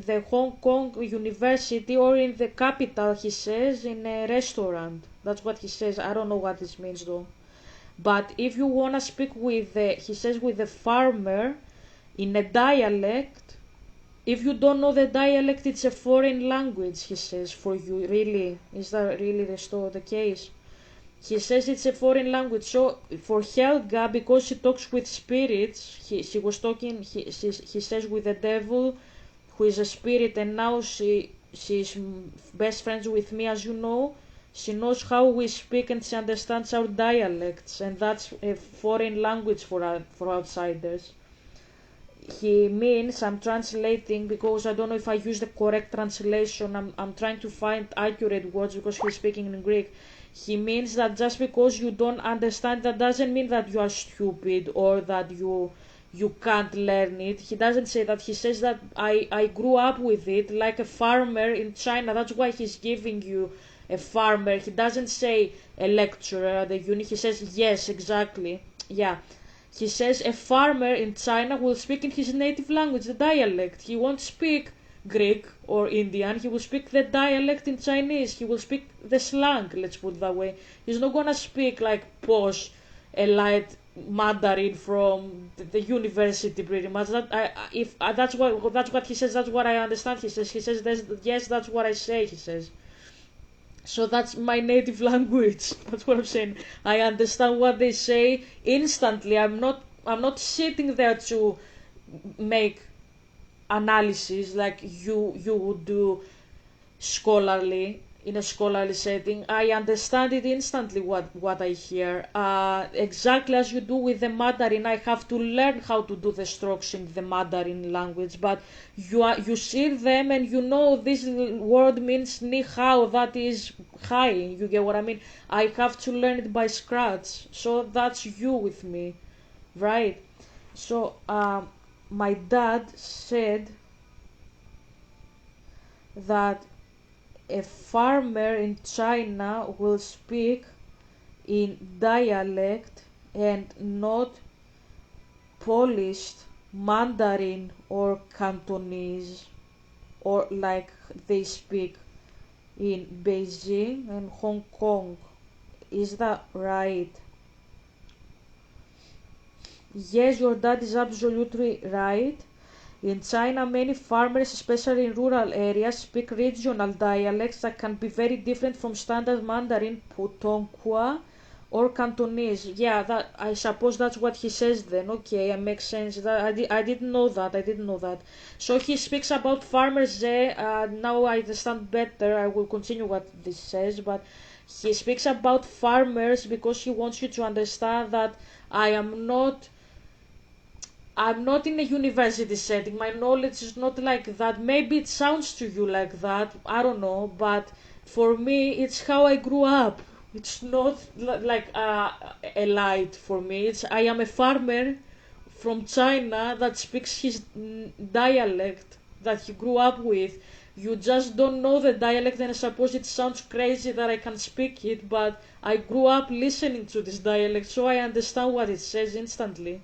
the Hong Kong University or in the capital, he says, in a restaurant. That's what he says. I don't know what this means though. But if you wanna speak with he says, with the farmer in a dialect, if you don't know the dialect, it's a foreign language, he says, for you. Really? Is that really the case? He says it's a foreign language. So for Helga, because she talks with spirits, she was talking, he says, with the devil, who is a spirit, and now she's best friends with me, as you know. She knows how we speak and she understands our dialects, and that's a foreign language for outsiders. He means, I'm translating because I don't know if I use the correct translation. I'm trying to find accurate words because he's speaking in Greek. He means that just because you don't understand, that doesn't mean that you are stupid or that you can't learn it. He doesn't say that. He says that I grew up with it like a farmer in China. That's why he's giving you a farmer. He doesn't say a lecturer at the uni. He says, yes, exactly. Yeah. He says a farmer in China will speak in his native language, the dialect. He won't speak Greek or Indian. He will speak the dialect in Chinese. He will speak the slang, let's put it that way. He's not gonna speak like posh, a light Mandarin from the university, pretty much. That's what he says. That's what I understand. He says yes, that's what I say. He says. So that's my native language. That's what I'm saying. I understand what they say instantly. I'm not sitting there to make analysis like you would do scholarly in a scholarly setting. I understand it instantly what I hear. Exactly as you do with the Mandarin. I have to learn how to do the strokes in the Mandarin language, but you see them and you know this word means ni hao, that is hi. You get what I mean? I have to learn it by scratch. So that's you with me, right? So my dad said that a farmer in China will speak in dialect and not polished Mandarin or Cantonese, or like they speak in Beijing and Hong Kong. Is that right? Yes, your dad is absolutely right. In China, many farmers, especially in rural areas, speak regional dialects that can be very different from standard Mandarin, Putonghua, or Cantonese. Yeah, that I suppose that's what he says then. Okay, it makes sense. I didn't know that. I didn't know that. So he speaks about farmers there. Now I understand better. I will continue what this says, but he speaks about farmers because he wants you to understand that I am not I'm not in a university setting. My knowledge is not like that. Maybe it sounds to you like that. I don't know. But for me, it's how I grew up. It's not like a light for me. I am a farmer from China that speaks his dialect that he grew up with. You just don't know the dialect, and I suppose it sounds crazy that I can speak it, but I grew up listening to this dialect, so I understand what it says instantly.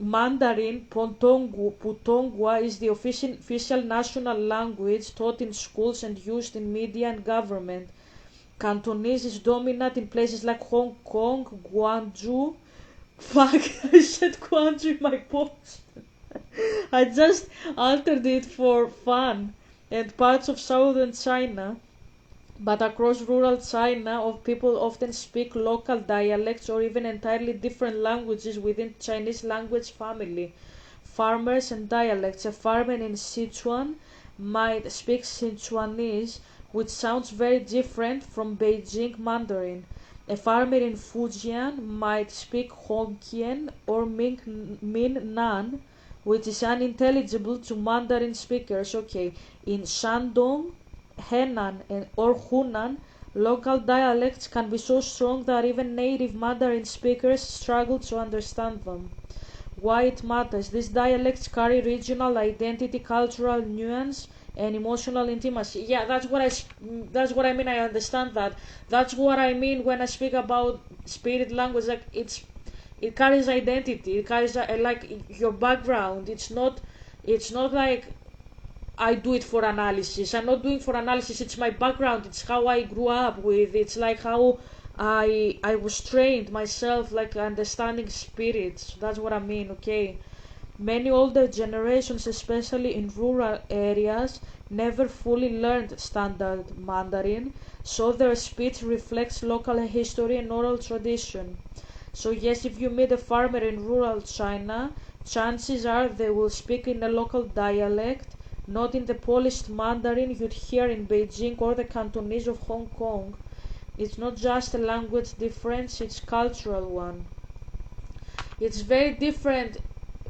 Mandarin Putonghua is the official national language taught in schools and used in media and government. Cantonese is dominant in places like Hong Kong, Guangzhou. Fuck, I said Guangzhou in my post. I just altered it for fun. And parts of southern China. But across rural China, people often speak local dialects or even entirely different languages within Chinese language family. Farmers and dialects. A farmer in Sichuan might speak Sichuanese, which sounds very different from Beijing Mandarin. A farmer in Fujian might speak Hokkien or Minnan, which is unintelligible to Mandarin speakers. Okay, in Shandong, Henan or Hunan, local dialects can be so strong that even native Mandarin speakers struggle to understand them. Why it matters? These dialects carry regional identity, cultural nuance, and emotional intimacy. Yeah, that's what I mean. I understand that. That's what I mean when I speak about spirit language. Like it carries identity. It carries like your background. It's not like I do it for analysis. I'm not doing for analysis. It's my background. It's how I grew up with. It's like how I was trained myself, like understanding spirits. That's what I mean. Okay. Many older generations, especially in rural areas, never fully learned standard Mandarin, so their speech reflects local history and oral tradition. So yes, if you meet a farmer in rural China, chances are they will speak in a local dialect, not in the polished Mandarin you'd hear in Beijing or the Cantonese of Hong Kong. It's not just a language difference, it's cultural one. It's very different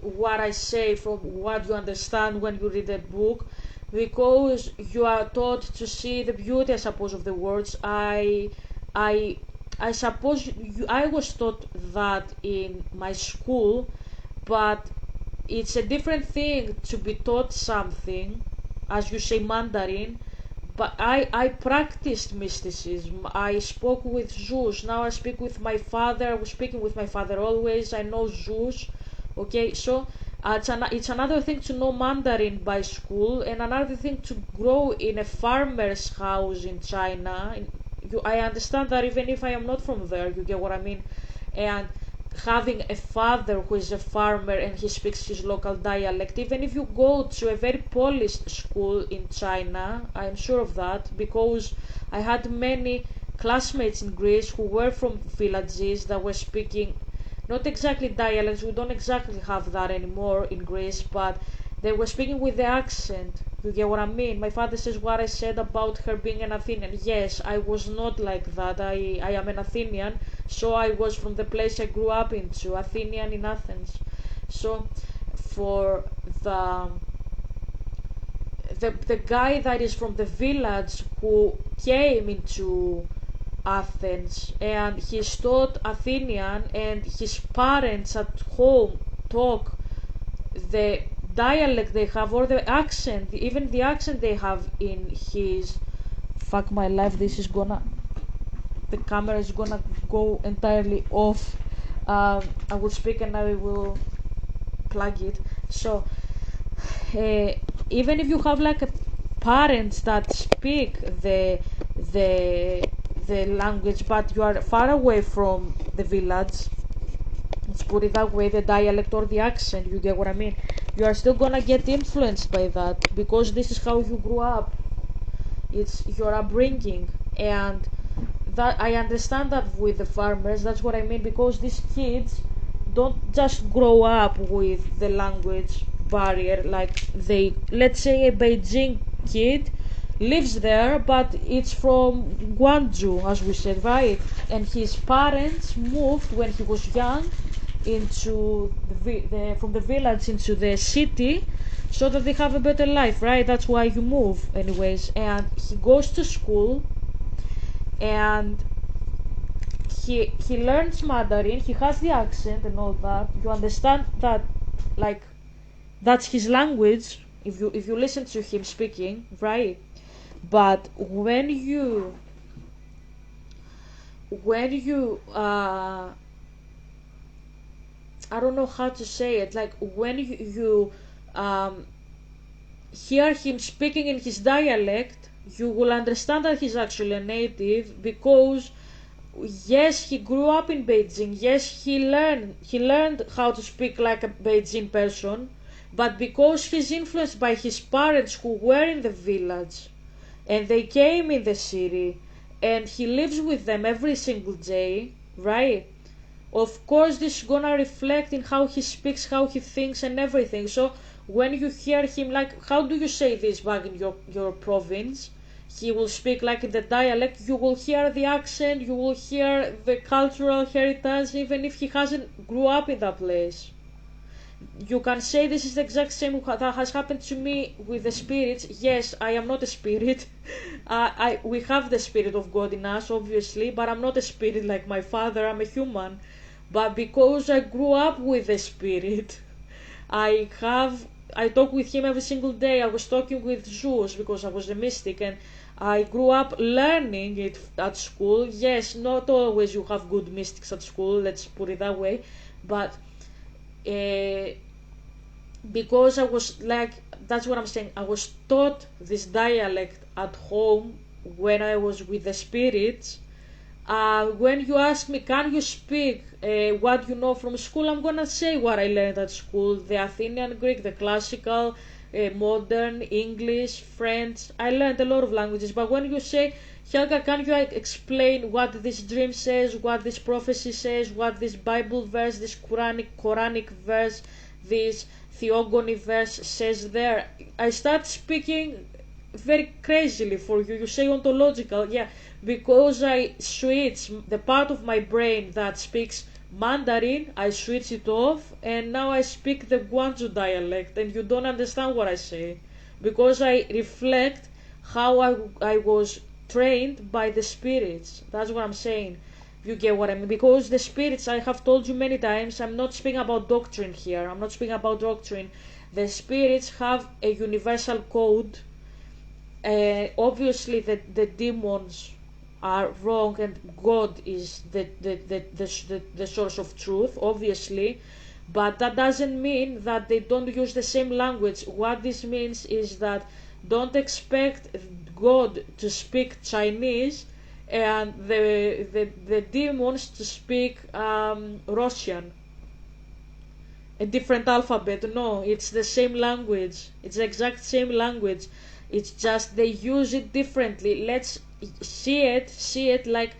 what I say from what you understand when you read a book, because you are taught to see the beauty, I suppose, of the words. I I suppose I was taught that in my school, but it's a different thing to be taught something, as you say, Mandarin. But I practiced mysticism. I spoke with Zeus. Now I speak with my father. I was speaking with my father always. I know Zeus. Okay, so it's another thing to know Mandarin by school, and another thing to grow in a farmer's house in China. I understand that even if I am not from there, you get what I mean. And having a father who is a farmer and he speaks his local dialect, even if you go to a very polished school in China, I am sure of that, because I had many classmates in Greece who were from villages that were speaking not exactly dialects, we don't exactly have that anymore in Greece, but they were speaking with the accent. You get what I mean? My father says what I said about her being an Athenian. Yes, I was not like that. I am an Athenian, so I was from the place I grew up into, Athenian in Athens. So for the guy that is from the village who came into Athens and he's taught Athenian, and his parents at home talk the dialect they have, or the accent, even the accent they have in his, fuck my life, this is gonna, the camera is gonna go entirely off. I will speak and I will plug it. So uh, even if you have like a parents that speak the the language, but you are far away from the village, let's put it that way, the dialect or the accent, you get what I mean, you are still gonna get influenced by that, because this is how you grew up, it's your upbringing. And that I understand that with the farmers, that's what I mean, because these kids don't just grow up with the language barrier. Like, they, let's say a Beijing kid lives there, but it's from Guangzhou, as we said, right? And his parents moved when he was young into from the village into the city, so that they have a better life, right? That's why you move anyways. And he goes to school, and he learns Mandarin, he has the accent and all that. You understand that, like, that's his language if you listen to him speaking, right? But when you I don't know how to say it. Like when you hear him speaking in his dialect, you will understand that he's actually a native because yes, he grew up in Beijing. Yes, he learned how to speak like a Beijing person, but because he's influenced by his parents who were in the village and they came in the city and he lives with them every single day, right? Of course this is gonna reflect in how he speaks, how he thinks and everything. So when you hear him, like, how do you say this back in your province, he will speak like in the dialect, you will hear the accent, you will hear the cultural heritage even if he hasn't grew up in that place. You can say this is the exact same that has happened to me with the spirits. Yes, I am not a spirit. We have the spirit of God in us, obviously, but I'm not a spirit like my father. I'm a human. But because I grew up with the spirit, I talk with him every single day. I was talking with Zeus because I was a mystic, and I grew up learning it at school. Yes, not always you have good mystics at school. Let's put it that way, but uh, because I was like, that's what I'm saying. I was taught this dialect at home when I was with the spirits. When you ask me, can you speak what you know from school? I'm gonna say what I learned at school: the Athenian Greek, the classical, modern, English, French. I learned a lot of languages. But when you say, Helga, can you explain what this dream says, what this prophecy says, what this Bible verse, this Quranic verse, this Theogony verse says there? I start speaking very crazily for you. You say ontological, yeah, because I switch the part of my brain that speaks Mandarin, I switch it off, and now I speak the Guangzhou dialect, and you don't understand what I say because I reflect how I was trained by the spirits. That's what I'm saying. You get what I mean? Because the spirits, I have told you many times, I'm not speaking about doctrine here. I'm not speaking about doctrine. The spirits have a universal code. Obviously, the demons are wrong and God is the source of truth, obviously, but that doesn't mean that they don't use the same language. What this means is that don't expect God to speak Chinese and the demons to speak Russian, a different alphabet. No, it's the same language. It's the exact same language. It's just they use it differently. Let's see it like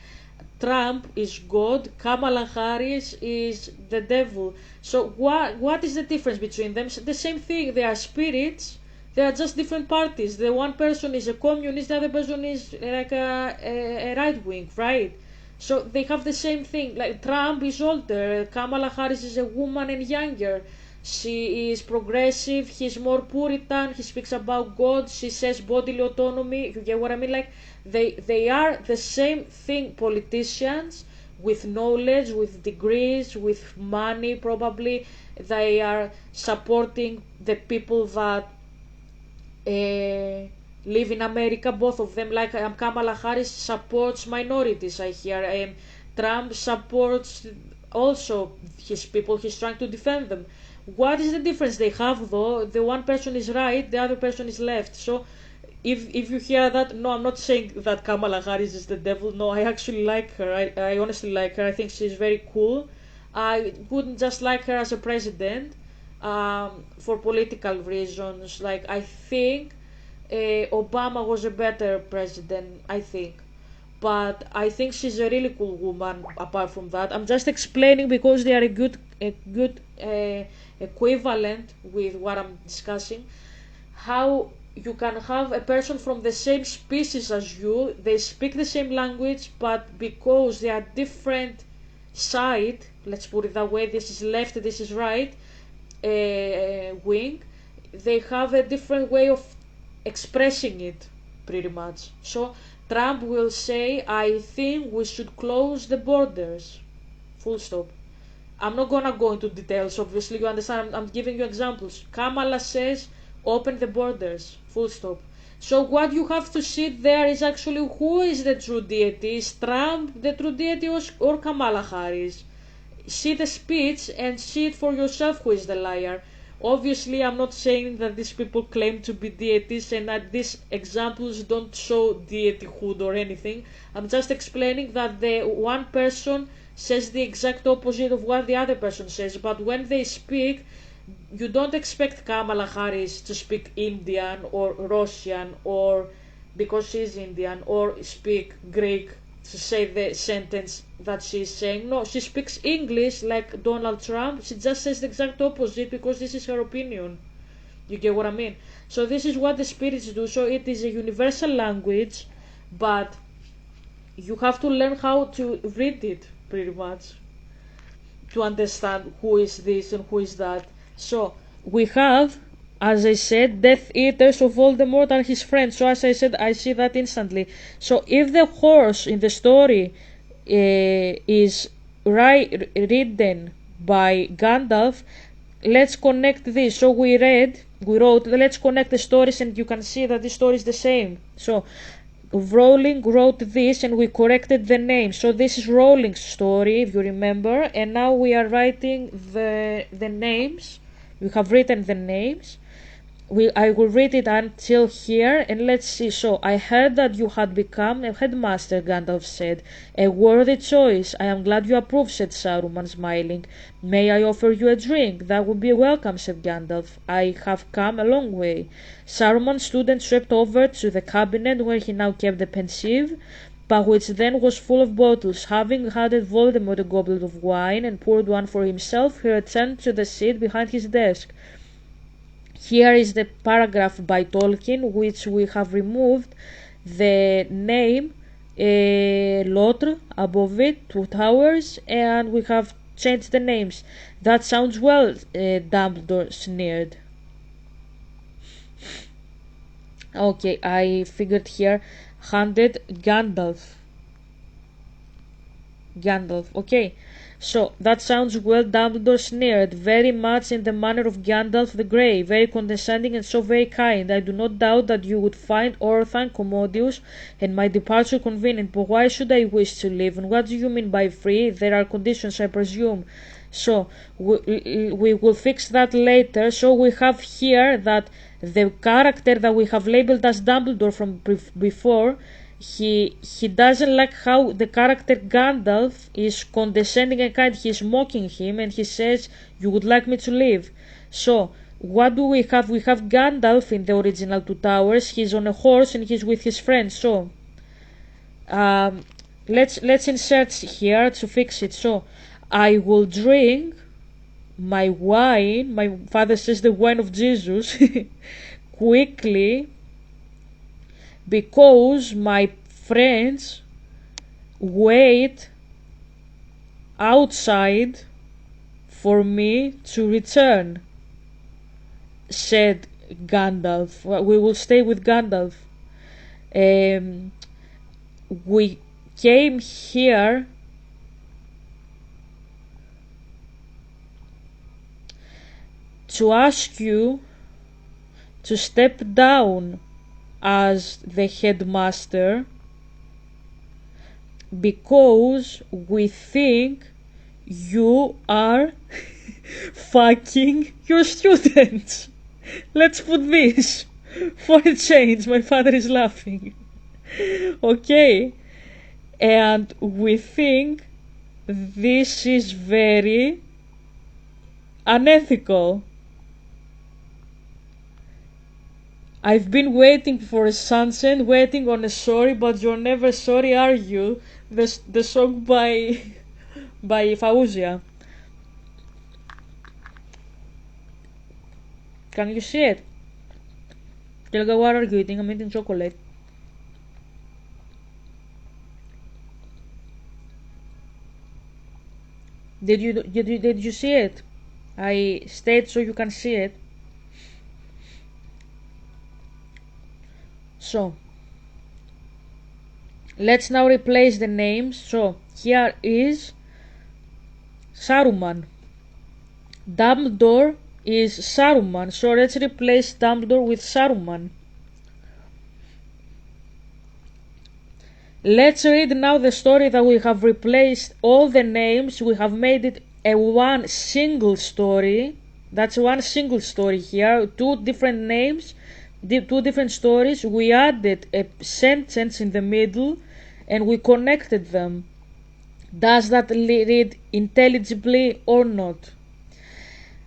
Trump is God, Kamala Harris is the devil. So what is the difference between them? The same thing. They are spirits. They are just different parties. The one person is a communist, the other person is like a right wing, right? So they have the same thing. Like Trump is older, Kamala Harris is a woman and younger. She is progressive, he's more Puritan, he speaks about God, she says bodily autonomy. You get what I mean? Like they are the same thing, politicians with knowledge, with degrees, with money probably. They are supporting the people that live in America, both of them. Like Kamala Harris supports minorities, I hear. Trump supports also his people, he's trying to defend them. What is the difference they have though? The one person is right, the other person is left. So if you hear that, no, I'm not saying that Kamala Harris is the devil. No, I actually like her. I honestly like her. I think she's very cool. I wouldn't just like her as a president for political reasons. Like I think Obama was a better president, I think. But I think she's a really cool woman. Apart from that, I'm just explaining because they are a good equivalent with what I'm discussing. How you can have a person from the same species as you, they speak the same language, but because they are different side, let's put it that way, this is left, this is right, wing, they have a different way of expressing it, pretty much. So Trump will say, I think we should close the borders, full stop. I'm not gonna go into details, obviously, you understand, I'm giving you examples. Kamala says, open the borders, full stop. So what you have to see there is actually who is the true deity. Is Trump the true deity or Kamala Harris? see the speech and see it for yourself who is the liar. Obviously, I'm not saying that these people claim to be deities and that these examples don't show deityhood or anything. I'm just explaining that the one person says the exact opposite of what the other person says, but when they speak, you don't expect Kamala Harris to speak Indian or Russian or because she's Indian or speak Greek to say the sentence that she's saying. No, she speaks English like Donald Trump. She just says the exact opposite because this is her opinion. You get what I mean? So this is what the spirits do. So it is a universal language, but you have to learn how to read it pretty much to understand who is this and who is that. So we have, as I said, Death Eaters of Voldemort and his friends. So as I said, I see that instantly. So if the horse in the story is written by Gandalf, let's connect this. So we wrote, let's connect the stories and you can see that the story is the same. So Rowling wrote this and we corrected the name. So this is Rowling's story, if you remember, and now we are writing the names. We have written the names. I will read it until here and let's see. So, I heard that you had become a headmaster, Gandalf said. A worthy choice. I am glad you approve, said Saruman, smiling. May I offer you a drink? That would be welcome, said Gandalf. I have come a long way. Saruman stood and swept over to the cabinet where he now kept the pensieve, but which then was full of bottles. Having handed Voldemort a goblet of wine and poured one for himself, he returned to the seat behind his desk. Here is the paragraph by Tolkien, which we have removed the name L'Autre above it, 2 towers, and we have changed the names. That sounds well, Dumbledore sneered. Okay, I figured here, handed Gandalf. Okay. So, that sounds well, Dumbledore sneered, very much in the manner of Gandalf the Grey, very condescending and so very kind. I do not doubt that you would find Orthanc commodious and my departure convenient, but why should I wish to live? And what do you mean by free? There are conditions, I presume. So, we will fix that later. So, we have here that the character that we have labeled as Dumbledore from before, he doesn't like how the character Gandalf is condescending and kind. He's mocking him and he says, you would like me to live. So what do we have? We have Gandalf in the original 2 towers. He's on a horse and he's with his friends. So let's insert here to fix it. So I will drink my wine, my father says the wine of Jesus, quickly, because my friends wait outside for me to return, said Gandalf. We will stay with Gandalf. We came here to ask you to step down as the headmaster because we think you are fucking your students. Let's put this for a change. My father is laughing. Okay, and we think this is very unethical. I've been waiting for a sunset, waiting on a sorry, but you're never sorry, are you? The song by Fauzia. Can you see it? Telga, what are you eating? I'm eating chocolate. Did you see it? I stayed so you can see it. So let's now replace the names. So here is Saruman. Dumbledore is Saruman. So let's replace Dumbledore with Saruman. Let's read now the story that we have replaced all the names. We have made it a one single story. That's one single story here. Two different names, two different stories. We added a sentence in the middle and we connected them. Does that read intelligibly or not?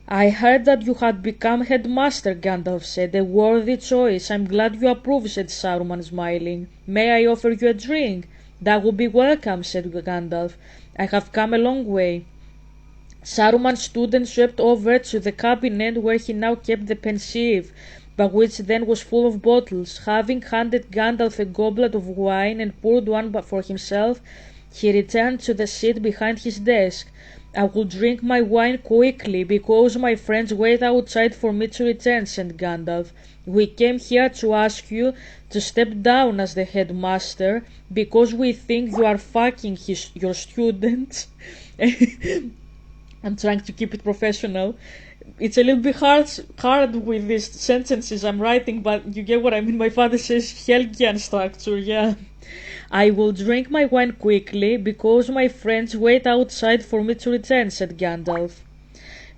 I heard that you had become headmaster, Gandalf said. A worthy choice. I'm glad you approve, said Saruman, smiling. May I offer you a drink? That would be welcome, said Gandalf. I have come a long way. Saruman stood and swept over to the cabinet where he now kept the pensieve, but which then was full of bottles. Having handed Gandalf a goblet of wine and poured one for himself, he returned to the seat behind his desk. I will drink my wine quickly, because my friends wait outside for me to return, said Gandalf. We came here to ask you to step down as the headmaster, because we think you are fucking your students. I'm trying to keep it professional. It's a little bit hard with these sentences I'm writing, but you get what I mean. My father says Helgian structure, yeah. I will drink my wine quickly, because my friends wait outside for me to return, said Gandalf.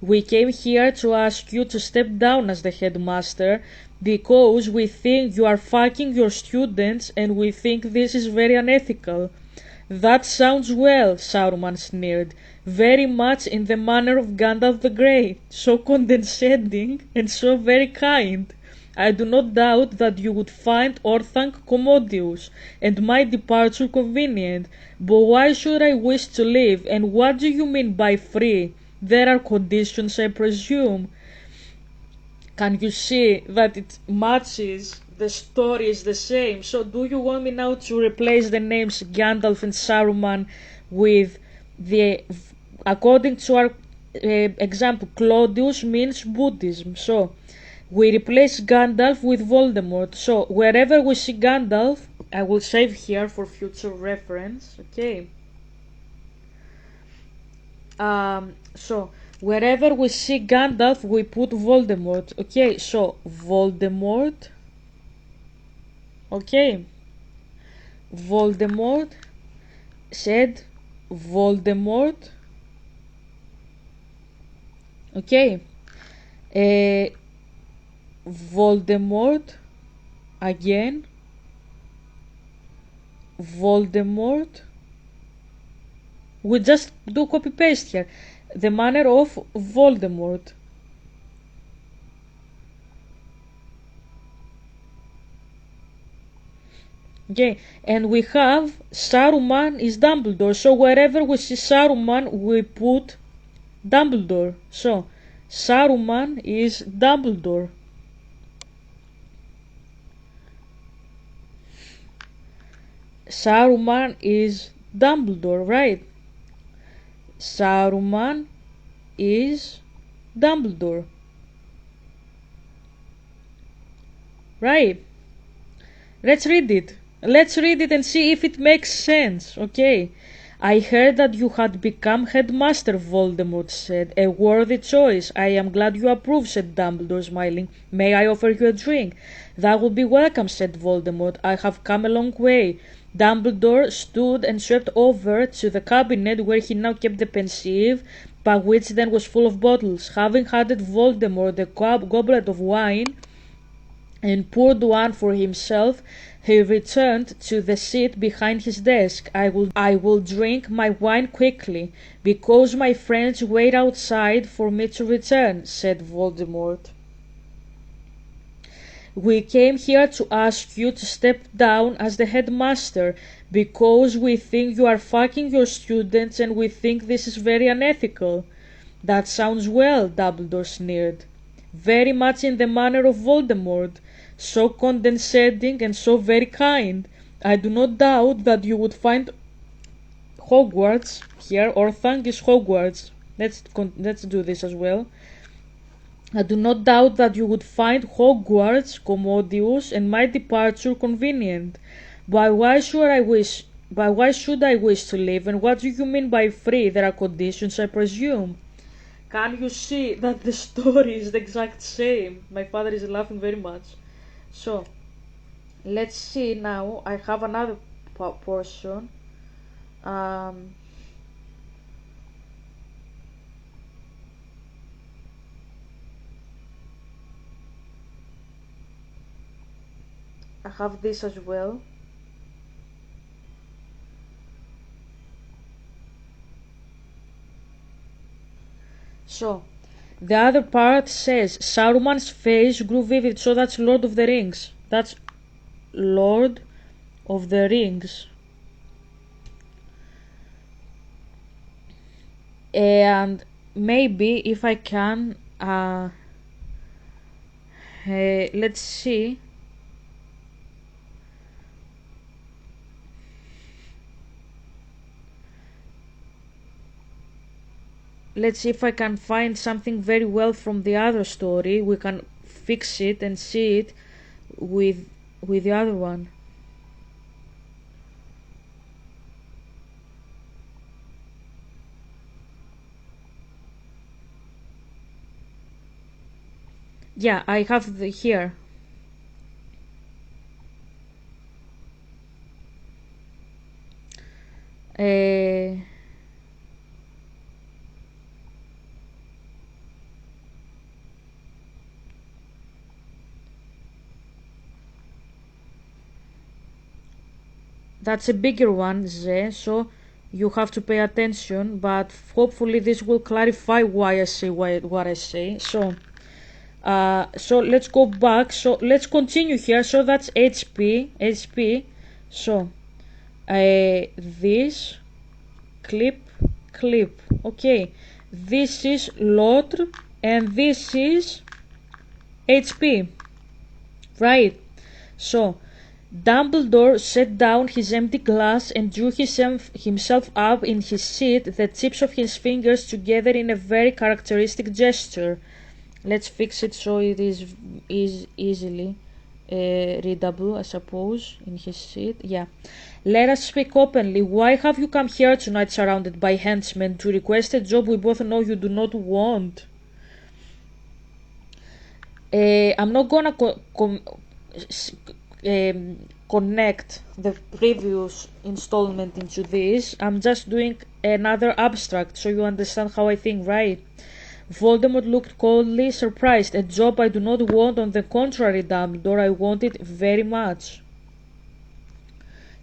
We came here to ask you to step down as the headmaster, because we think you are fucking your students and we think this is very unethical. That sounds well, Saruman sneered, very much in the manner of Gandalf the Grey, so condescending and so very kind. I do not doubt that you would find Orthanc commodious, and my departure convenient, but why should I wish to live, and what do you mean by free? There are conditions, I presume. Can you see that it matches? The story is the same. So do you want me now to replace the names Gandalf and Saruman with the, according to our example, Claudius means Buddhism. So we replace Gandalf with Voldemort. So wherever we see Gandalf, I will save here for future reference. Okay. So wherever we see Gandalf, we put Voldemort. Okay, so Voldemort. Okay. Voldemort said Voldemort. Okay. Voldemort again. Voldemort. We just do copy paste here. The manner of Voldemort. Okay, and we have Saruman is Dumbledore. So wherever we see Saruman, we put Dumbledore. So Saruman is Dumbledore. Saruman is Dumbledore, right? Saruman is Dumbledore. Right. Let's read it. Let's read it and see if it makes sense. Okay. I heard that you had become headmaster, Voldemort said. A worthy choice. I am glad you approve, said Dumbledore, smiling. May I offer you a drink? That would be welcome, said Voldemort. I have come a long way. Dumbledore stood and swept over to the cabinet where he now kept the pensieve, but which then was full of bottles. Having handed Voldemort the goblet of wine and poured one for himself, he returned to the seat behind his desk. I will drink my wine quickly, because my friends wait outside for me to return, said Voldemort. We came here to ask you to step down as the headmaster, because we think you are fucking your students and we think this is very unethical. That sounds well, Dumbledore sneered. Very much in the manner of Voldemort, so condescending and so very kind. I do not doubt that you would find Hogwarts here, Orthanc is Hogwarts. Let's do this as well. I do not doubt that you would find Hogwarts commodious and my departure convenient. But why should I wish to live, and what do you mean by free? There are conditions, I presume. Can you see that the story is the exact same? My father is laughing very much. So, let's see now. I have another portion. I have this as well. So, the other part says Saruman's face grew vivid, so that's Lord of the Rings. That's Lord of the Rings. And maybe if I can, let's see. Let's see if I can find something very well from the other story. We can fix it and see it with the other one. Yeah, I have here. That's a bigger one, Ze, so you have to pay attention, but hopefully this will clarify why I say what I say. So let's go back. So let's continue here. So that's HP. So this clip. Okay, this is Lotr and this is HP. Right. So Dumbledore set down his empty glass and drew himself up in his seat, the tips of his fingers together in a very characteristic gesture. Let's fix it so it is easily readable, I suppose, in his seat. Yeah. Let us speak openly. Why have you come here tonight surrounded by henchmen to request a job we both know you do not want? I'm not gonna connect the previous installment into this. I'm just doing another abstract so you understand how I think, right? Voldemort looked coldly surprised. A job I do not want, on the contrary, Dumbledore, I want it very much,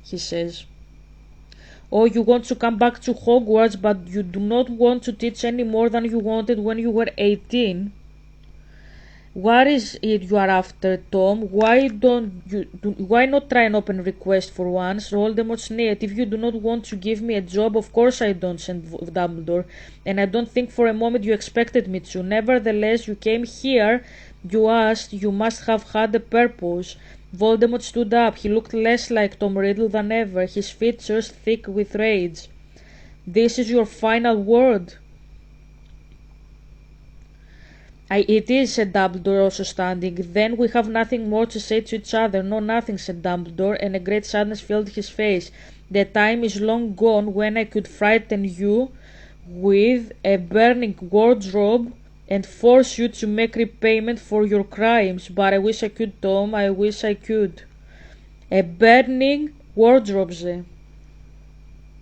he says. Oh, you want to come back to Hogwarts, but you do not want to teach any more than you wanted when you were 18. What is it you are after, Tom? Why not try an open request for once? Voldemort sneered. If you do not want to give me a job, of course I don't, said Dumbledore. And I don't think for a moment you expected me to. Nevertheless, you came here, you asked, you must have had a purpose. Voldemort stood up. He looked less like Tom Riddle than ever, his features thick with rage. This is your final word. It is, said Dumbledore, also standing. Then we have nothing more to say to each other. No, nothing, said Dumbledore, and a great sadness filled his face. The time is long gone when I could frighten you with a burning wardrobe and force you to make repayment for your crimes. But I wish I could, Tom, I wish I could. A burning wardrobe, Ze.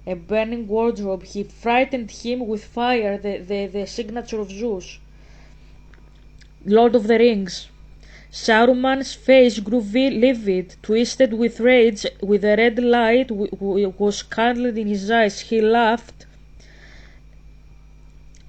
A burning wardrobe. He frightened him with fire, the signature of Zeus. Lord of the Rings. Saruman's face grew livid, twisted with rage, with a red light was kindled in his eyes. He laughed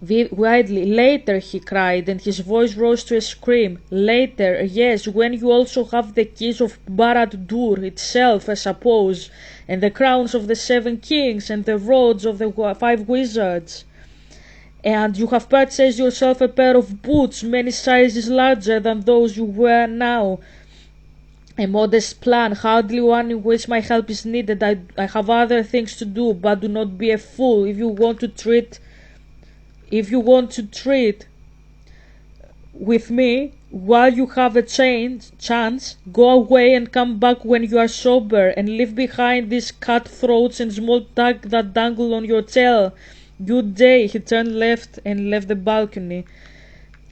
widely. Later, he cried, and his voice rose to a scream. Later, yes, when you also have the keys of Barad-dûr itself, I suppose, and the crowns of the 7 kings, and the rods of the 5 wizards. And you have purchased yourself a pair of boots many sizes larger than those you wear now. A modest plan, hardly one in which my help is needed. I have other things to do, but do not be a fool. If you want to treat with me while you have a chance, go away and come back when you are sober, and leave behind these cutthroats and small tag that dangle on your tail. Good day. He turned left and left the balcony.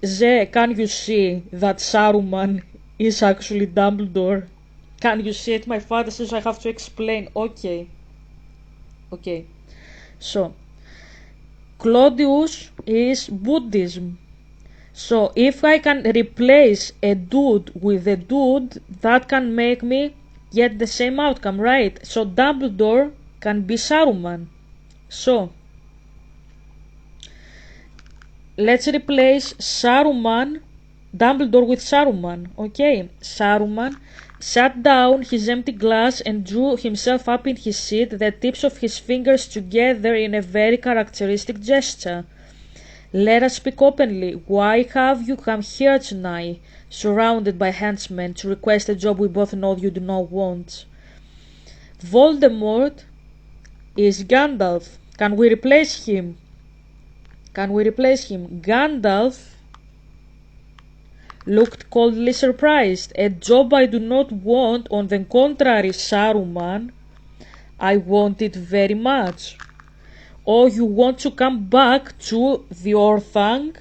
Ze, can you see that Saruman is actually Dumbledore? Can you see it? My father says I have to explain. Okay. So, Claudius is Buddhism. So, if I can replace a dude with a dude, that can make me get the same outcome, right? So Dumbledore can be Saruman. So let's replace Dumbledore with Saruman. Okay, Saruman sat down his empty glass and drew himself up in his seat, the tips of his fingers together in a very characteristic gesture. Let us speak openly. Why have you come here tonight, surrounded by henchmen, to request a job we both know you do not want? Voldemort is Gandalf. Can we replace him? Gandalf looked coldly surprised. A job I do not want, on the contrary, Saruman. I want it very much. Oh, you want to come back to the Orthanc?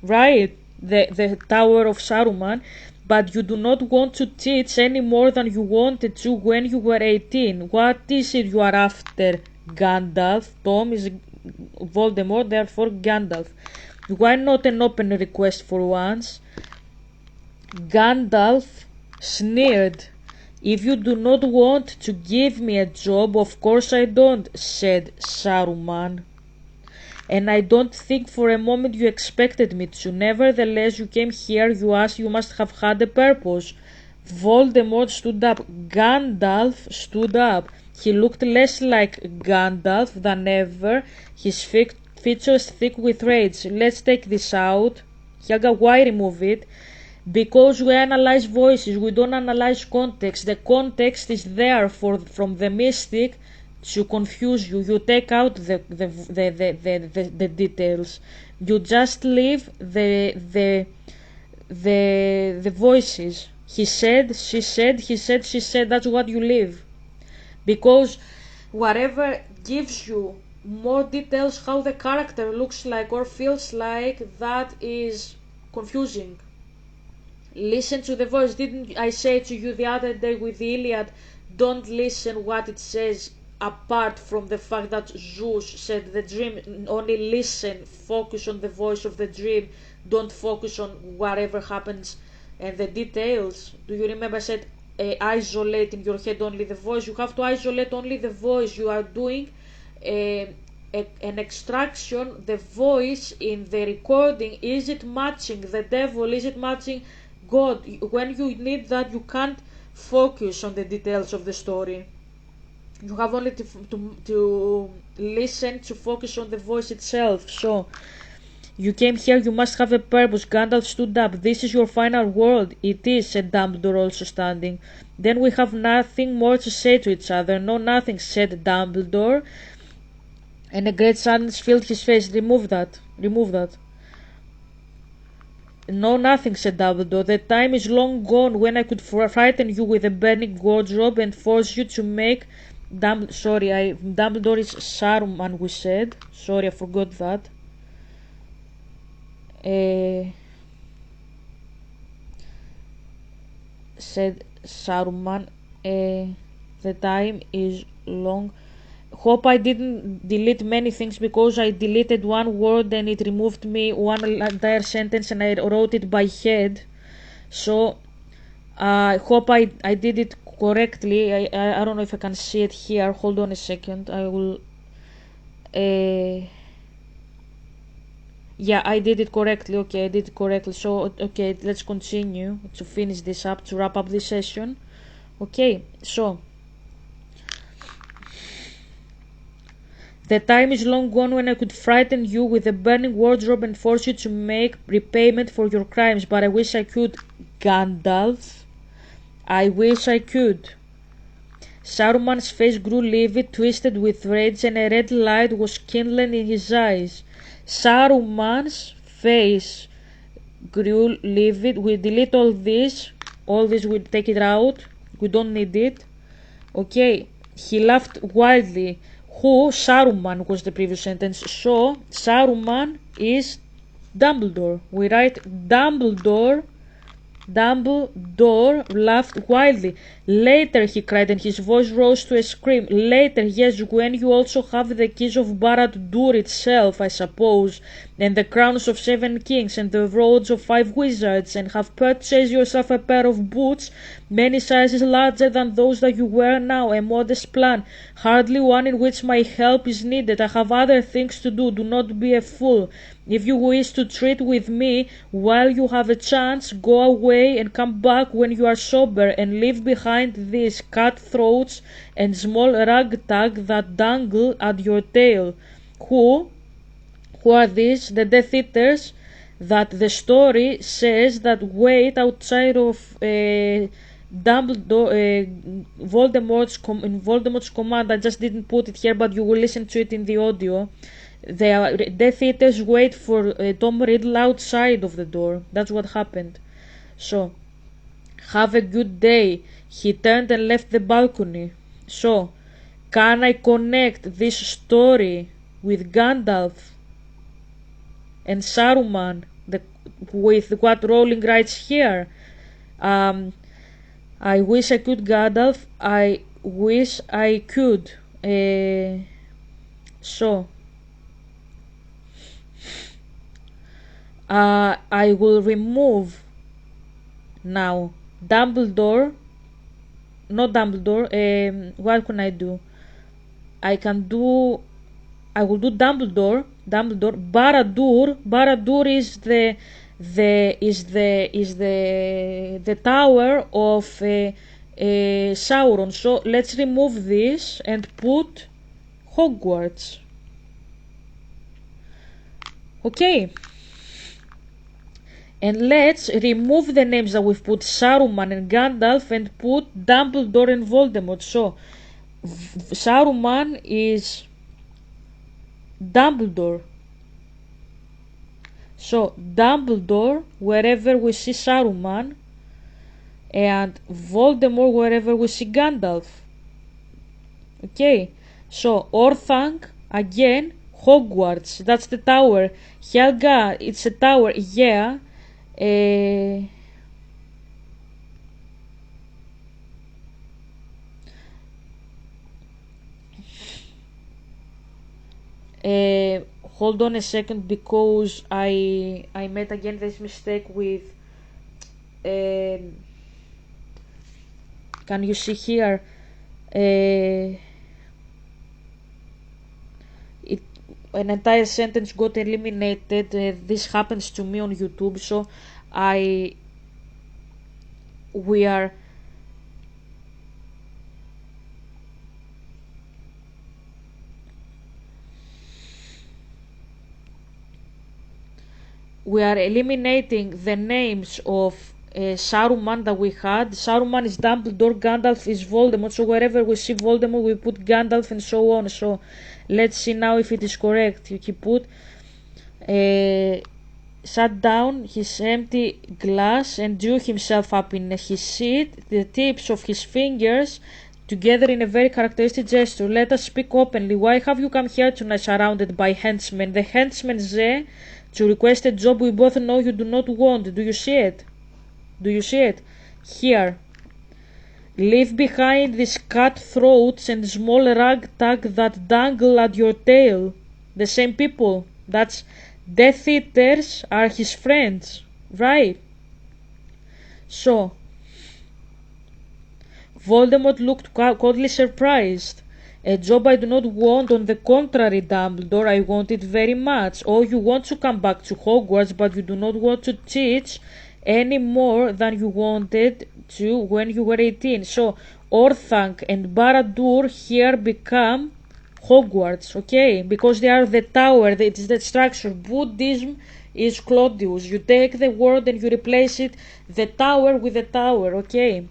Right, the Tower of Saruman, but you do not want to teach any more than you wanted to when you were 18. What is it you are after, Gandalf? Tom is Voldemort, therefore Gandalf. Why not an open request for once? Gandalf sneered. If you do not want to give me a job, of course I don't, said Saruman. And I don't think for a moment you expected me to. Nevertheless, you came here, you asked, you must have had a purpose. Voldemort stood up. Gandalf stood up. He looked less like Gandalf than ever, his features thick with rage. Let's take this out. Helga, why remove it? Because we analyze voices, we don't analyze context. The context is there from the mystic to confuse you. You take out the details. You just leave the voices. He said, she said, he said, she said. That's what you leave. Because whatever gives you more details how the character looks like or feels like, that is confusing. Listen to the voice. Didn't I say to you the other day with the Iliad, don't listen what it says apart from the fact that Zeus said the dream, only listen, focus on the voice of the dream, don't focus on whatever happens and the details. Do you remember I said isolate in your head only the voice? You have to isolate only the voice. You are doing an extraction, the voice in the recording, is it matching the devil, is it matching God? When you need that, you can't focus on the details of the story. You have only to listen, to focus on the voice itself. So, you came here, you must have a purpose. Gandalf stood up. This is your final word. It is, said Dumbledore, also standing. Then we have nothing more to say to each other. No, nothing, said Dumbledore. And a great sadness filled his face. Remove that. No, nothing, said Dumbledore. The time is long gone when I could frighten you with a burning wardrobe and force you to make... Dumbledore is Saruman, we said. Sorry, I forgot that. Said Saruman. The time is long. Hope I didn't delete many things, because I deleted one word and it removed me one entire sentence and I wrote it by head. So I hope I did it correctly. I don't know if I can see it here. Hold on a second. I will... yeah, I did it correctly. Okay, I did it correctly. So, okay, let's continue to finish this up, to wrap up this session. Okay, so... The time is long gone when I could frighten you with a burning wardrobe and force you to make repayment for your crimes, but I wish I could, Gandalf. I wish I could. Saruman's face grew livid, twisted with rage, and a red light was kindling in his eyes. Saruman's face grew livid. We delete all this. All this, we take it out. We don't need it. Okay. He laughed wildly. Who? Saruman was the previous sentence. So, Saruman is Dumbledore. We write Dumbledore. Dumbledore laughed wildly. Later, he cried, and his voice rose to a scream. Later, yes, when you also have the keys of Barad-dûr itself, I suppose. and the crowns of 7 kings, and the robes of 5 wizards, and have purchased yourself a pair of boots many sizes larger than those that you wear now, a modest plan, hardly one in which my help is needed. I have other things to do. Do not be a fool. If you wish to treat with me while you have a chance, go away and come back when you are sober, and leave behind these cutthroats and small ragtag that dangle at your tail. Who are these? The Death Eaters that the story says that wait outside of Dumbledore, Voldemort's command. I just didn't put it here, but you will listen to it in the audio. The Death Eaters wait for Tom Riddle outside of the door. That's what happened. So, have a good day. He turned and left the balcony. So, can I connect this story with Gandalf and Saruman with what Rowling writes here? I wish I could, Gandalf. I wish I could. So, I will remove now Dumbledore. Not Dumbledore. What can I do? I will do Dumbledore. Barad-dûr is the tower of Sauron. So let's remove this and put Hogwarts. Okay. And let's remove the names that we've put, Saruman and Gandalf, and put Dumbledore and Voldemort. So Saruman is Dumbledore. So Dumbledore wherever we see Saruman, and Voldemort wherever we see Gandalf. Okay, so Orthanc again, Hogwarts, that's the tower. Helga, it's a tower, yeah. Hold on a second, because I made again this mistake with can you see here, an entire sentence got eliminated. This happens to me on YouTube, so we are eliminating the names of Saruman that we had. Saruman is Dumbledore, Gandalf is Voldemort, so wherever we see Voldemort we put Gandalf and so on. So let's see now if it is correct. He put sat down his empty glass and drew himself up in his seat, the tips of his fingers together in a very characteristic gesture. Let us speak openly. Why have you come here tonight surrounded by henchmen? The henchmen say to request a job we both know you do not want. Do you see it? Here. Leave behind these cutthroats and small ragtag that dangle at your tail. The same people. That's Death Eaters are his friends, right? So, Voldemort looked coldly surprised. A job I do not want, on the contrary, Dumbledore, I want it very much. Oh, you want to come back to Hogwarts, but you do not want to teach any more than you wanted to when you were 18. So, Orthanc and Barad-dûr here become Hogwarts, okay? Because they are the tower, it is the structure. Buddhism is Claudius. You take the word and you replace it, the tower with the tower, okay?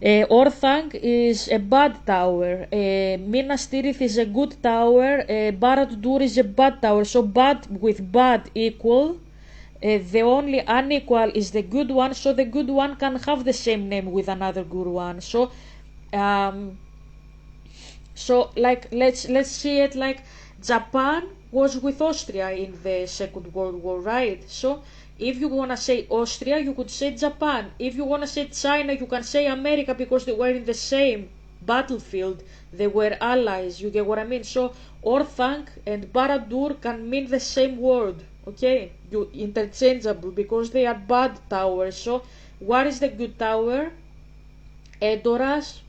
Orthanc is a bad tower. Minas Tirith is a good tower. Barad-dûr is a bad tower. So bad with bad equal. The only unequal is the good one. So the good one can have the same name with another good one. So, like let's see it like Japan was with Austria in the Second World War, right? So if you wanna say Austria, you could say Japan. If you wanna say China, you can say America, because they were in the same battlefield. They were allies. You get what I mean? So Orthanc and Barad-dûr can mean the same word. Okay, you interchangeable because they are bad towers. So, what is the good tower? Edoras,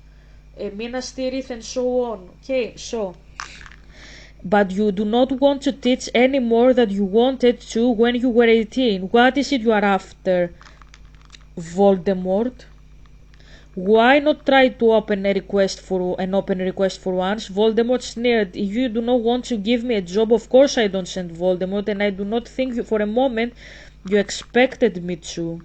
Minas Tirith, and so on. Okay, so. But you do not want to teach any more than you wanted to when you were 18. What is it you are after, Voldemort? Why not try to open a request for once? Voldemort sneered. If you do not want to give me a job, of course I don't send Voldemort, and I do not think for a moment you expected me to.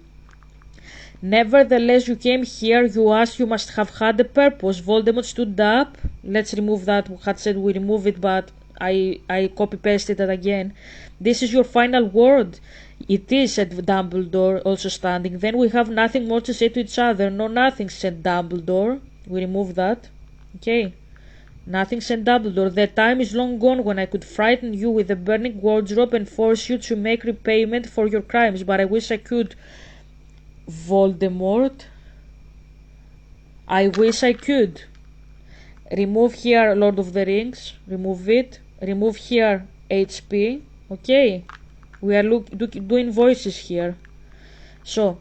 Nevertheless, you came here, you asked, you must have had a purpose. Voldemort stood up. Let's remove that. We had said we remove it, but I copy-pasted it again. This is your final word. It is, said Dumbledore, also standing. Then we have nothing more to say to each other. No, nothing, said Dumbledore. We remove that. Okay. Nothing, said Dumbledore. The time is long gone when I could frighten you with a burning wardrobe and force you to make repayment for your crimes, but I wish I could. Voldemort. I wish I could. Remove here Lord of the Rings. Remove it. Remove here HP. Okay. We are doing voices here. So,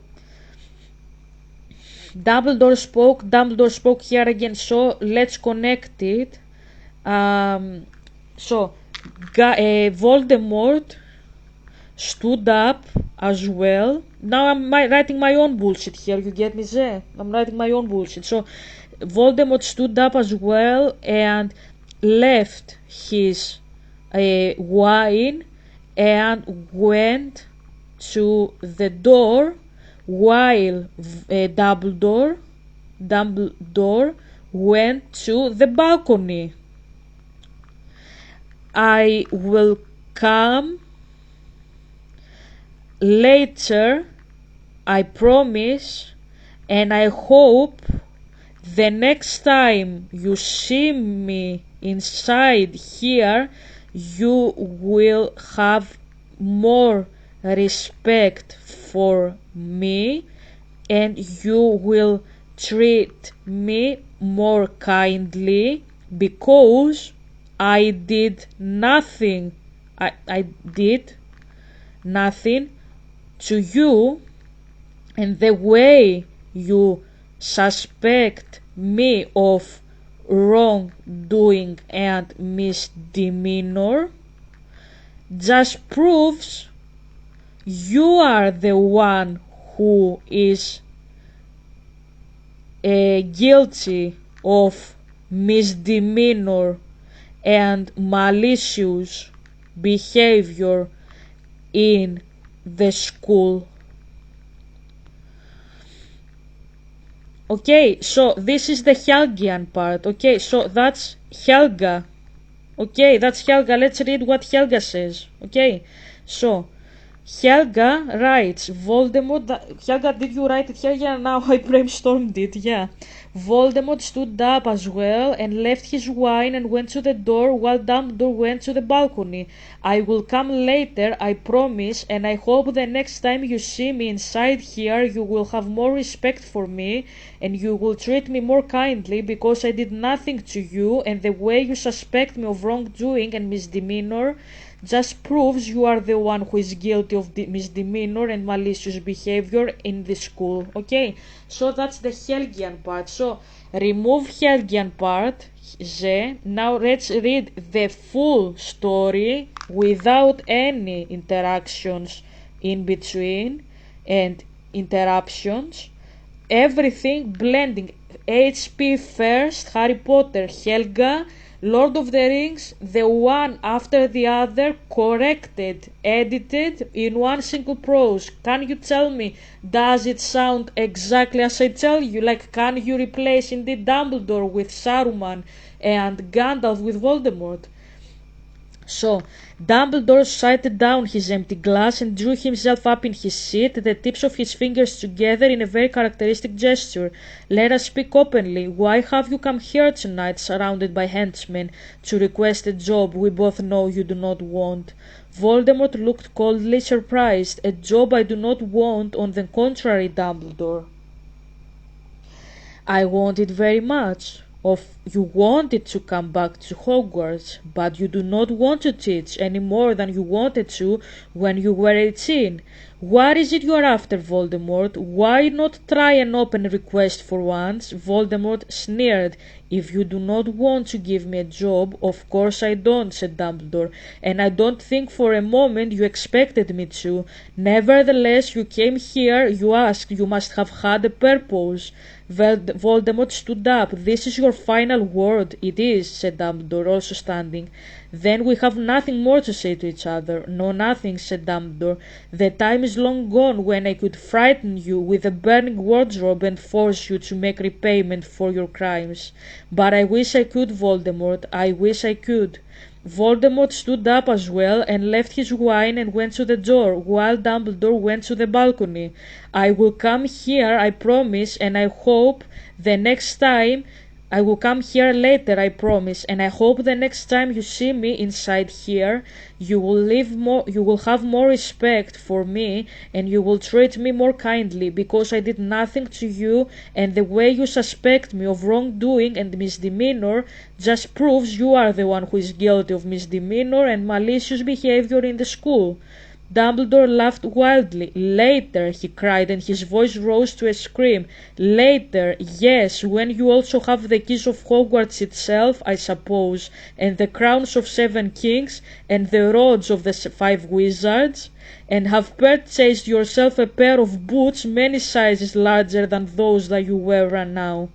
Dumbledore spoke here again. So, let's connect it. Voldemort stood up as well. Now I'm writing my own bullshit here. You get me, Zé? I'm writing my own bullshit. So, Voldemort stood up as well and left his wine and went to the door while Dumbledore went to the balcony. I will come later, I promise, and I hope the next time you see me inside here, you will have more respect for me and you will treat me more kindly because I did nothing. I did nothing to you, and the way you suspect me of wrongdoing and misdemeanor just proves you are the one who is guilty of misdemeanor and malicious behavior in the school. Okay, so this is the Helgian part. Okay, so that's Helga. Okay, that's Helga. Let's read what Helga says. Okay, so Helga writes, Voldemort... Helga, did you write it here? Yeah, now I brainstormed it, yeah. Voldemort stood up as well and left his wine and went to the door while Dumbledore went to the balcony. I will come later, I promise, and I hope the next time you see me inside here you will have more respect for me and you will treat me more kindly because I did nothing to you, and the way you suspect me of wrongdoing and misdemeanor just proves you are the one who is guilty of misdemeanor and malicious behavior in the school. Okay, so that's the Helgian part. So remove Helgian part, Z. Now let's read the full story without any interactions in between and interruptions. Everything blending. HP first, Harry Potter, Helga, Lord of the Rings, the one after the other, corrected, edited in one single prose. Can you tell me, does it sound exactly as I tell you? Like, can you replace indeed Dumbledore with Saruman and Gandalf with Voldemort? So, Dumbledore sighted down his empty glass and drew himself up in his seat, the tips of his fingers together in a very characteristic gesture. Let us speak openly. Why have you come here tonight, surrounded by henchmen, to request a job we both know you do not want? Voldemort looked coldly surprised. A job I do not want, on the contrary, Dumbledore. I want it very much. of you wanted to come back to Hogwarts, but you do not want to teach any more than you wanted to when you were 18. What is it you are after, Voldemort? Why not try an open request for once? Voldemort sneered. If you do not want to give me a job, of course I don't, said Dumbledore, and I don't think for a moment you expected me to. Nevertheless, you came here, you asked, you must have had a purpose. Voldemort stood up. This is your final word. It is, said Dumbledore, also standing. Then we have nothing more to say to each other. No, nothing, said Dumbledore. The time is long gone when I could frighten you with a burning wardrobe and force you to make repayment for your crimes. But I wish I could, Voldemort. I wish I could. Voldemort stood up as well and left his wine and went to the door, while Dumbledore went to the balcony. I will come here, I promise, and I hope the next time I will come here later, I promise, and I hope the next time you see me inside here, you will have more respect for me and you will treat me more kindly because I did nothing to you, and the way you suspect me of wrongdoing and misdemeanor just proves you are the one who is guilty of misdemeanor and malicious behavior in the school. Dumbledore laughed wildly. Later, he cried, and his voice rose to a scream. Later, yes, when you also have the keys of Hogwarts itself, I suppose, and the crowns of 7 kings, and the rods of the 5 wizards, and have purchased yourself a pair of boots many sizes larger than those that you wear now.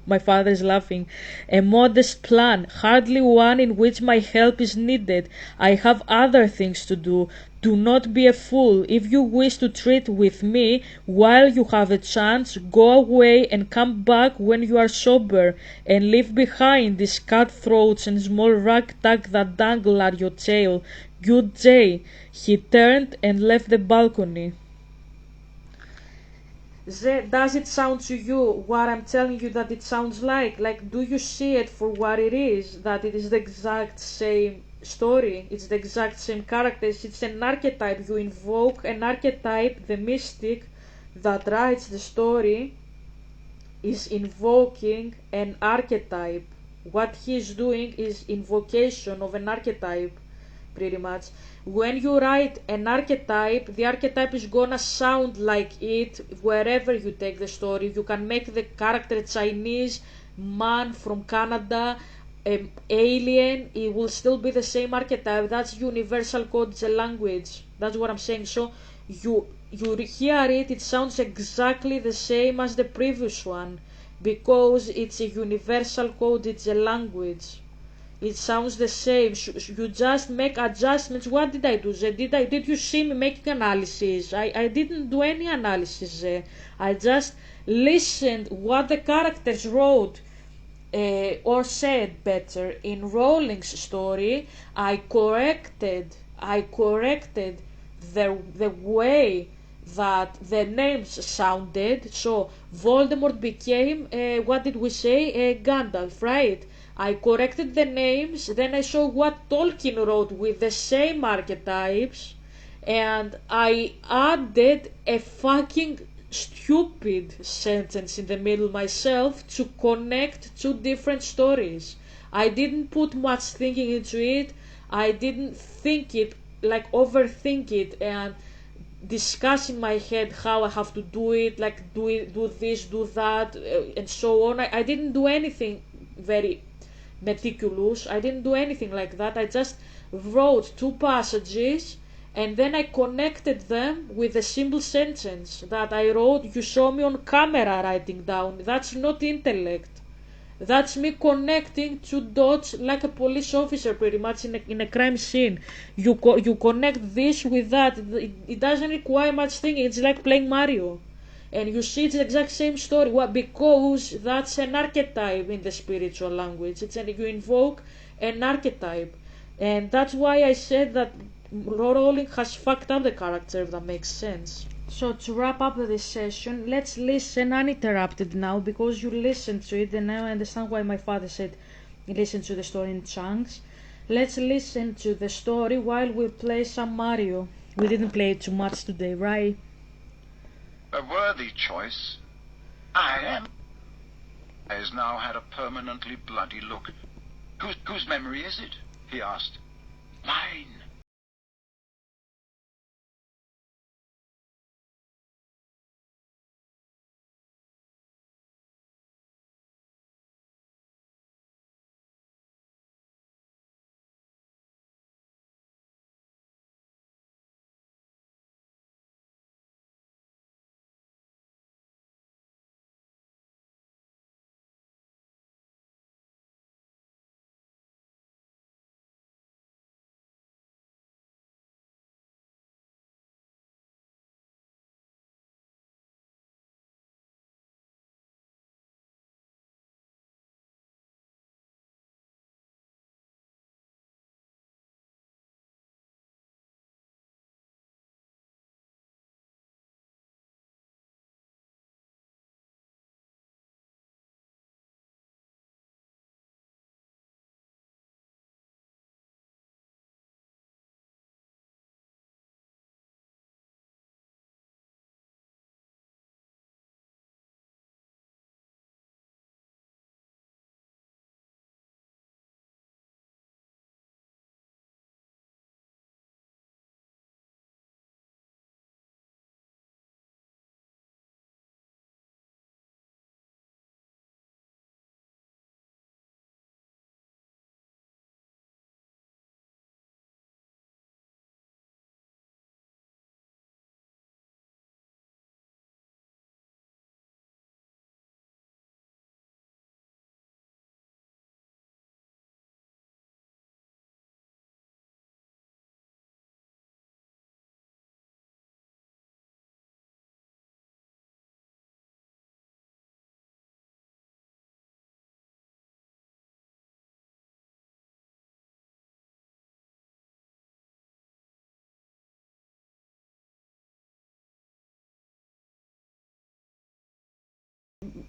My father is laughing. A modest plan, hardly one in which my help is needed. I have other things to do. Do not be a fool. If you wish to treat with me while you have a chance, go away and come back when you are sober, and leave behind these cutthroats and small ragtag that dangle at your tail. Good day. He turned and left the balcony. Does it sound to you what I'm telling you that it sounds like? Like, do you see it for what it is? That it is the exact same story, it's the exact same characters, it's an archetype. You invoke an archetype. The mystic that writes the story is invoking an archetype. What he is doing is invocation of an archetype, pretty much. When you write an archetype, the archetype is gonna sound like it wherever you take the story. You can make the character Chinese, man from Canada, alien, it will still be the same archetype. That's universal code, it's a language. That's what I'm saying. So you hear it, it sounds exactly the same as the previous one because it's a universal code, it's a language. It sounds the same. You just make adjustments. What did I do? Did you see me making analysis? I didn't do any analysis. I just listened what the characters wrote or said better in Rowling's story. I corrected the way that the names sounded. So Voldemort became what did we say? Gandalf, right? I corrected the names, then I saw what Tolkien wrote with the same archetypes, and I added a fucking stupid sentence in the middle myself to connect two different stories. I didn't put much thinking into it. I didn't think it, like overthink it and discuss in my head how I have to do it, like do this, do that, and so on. I didn't do anything very meticulous. I didn't do anything like that. I just wrote two passages and then I connected them with a simple sentence that I wrote. You saw me on camera writing down. That's not intellect. That's me connecting two dots like a police officer, pretty much in a crime scene. You connect this with that. It doesn't require much thinking. It's like playing Mario. And you see it's the exact same story. Well, because that's an archetype in the spiritual language. You invoke an archetype. And that's why I said that Rowling has fucked up the character, if that makes sense. So to wrap up this session, let's listen uninterrupted now, because you listened to it and now I understand why my father said listen to the story in chunks. Let's listen to the story while we play some Mario. We didn't play it too much today, right? A worthy choice. I am. has now had a permanently bloody look. Whose memory is it? He asked. Mine.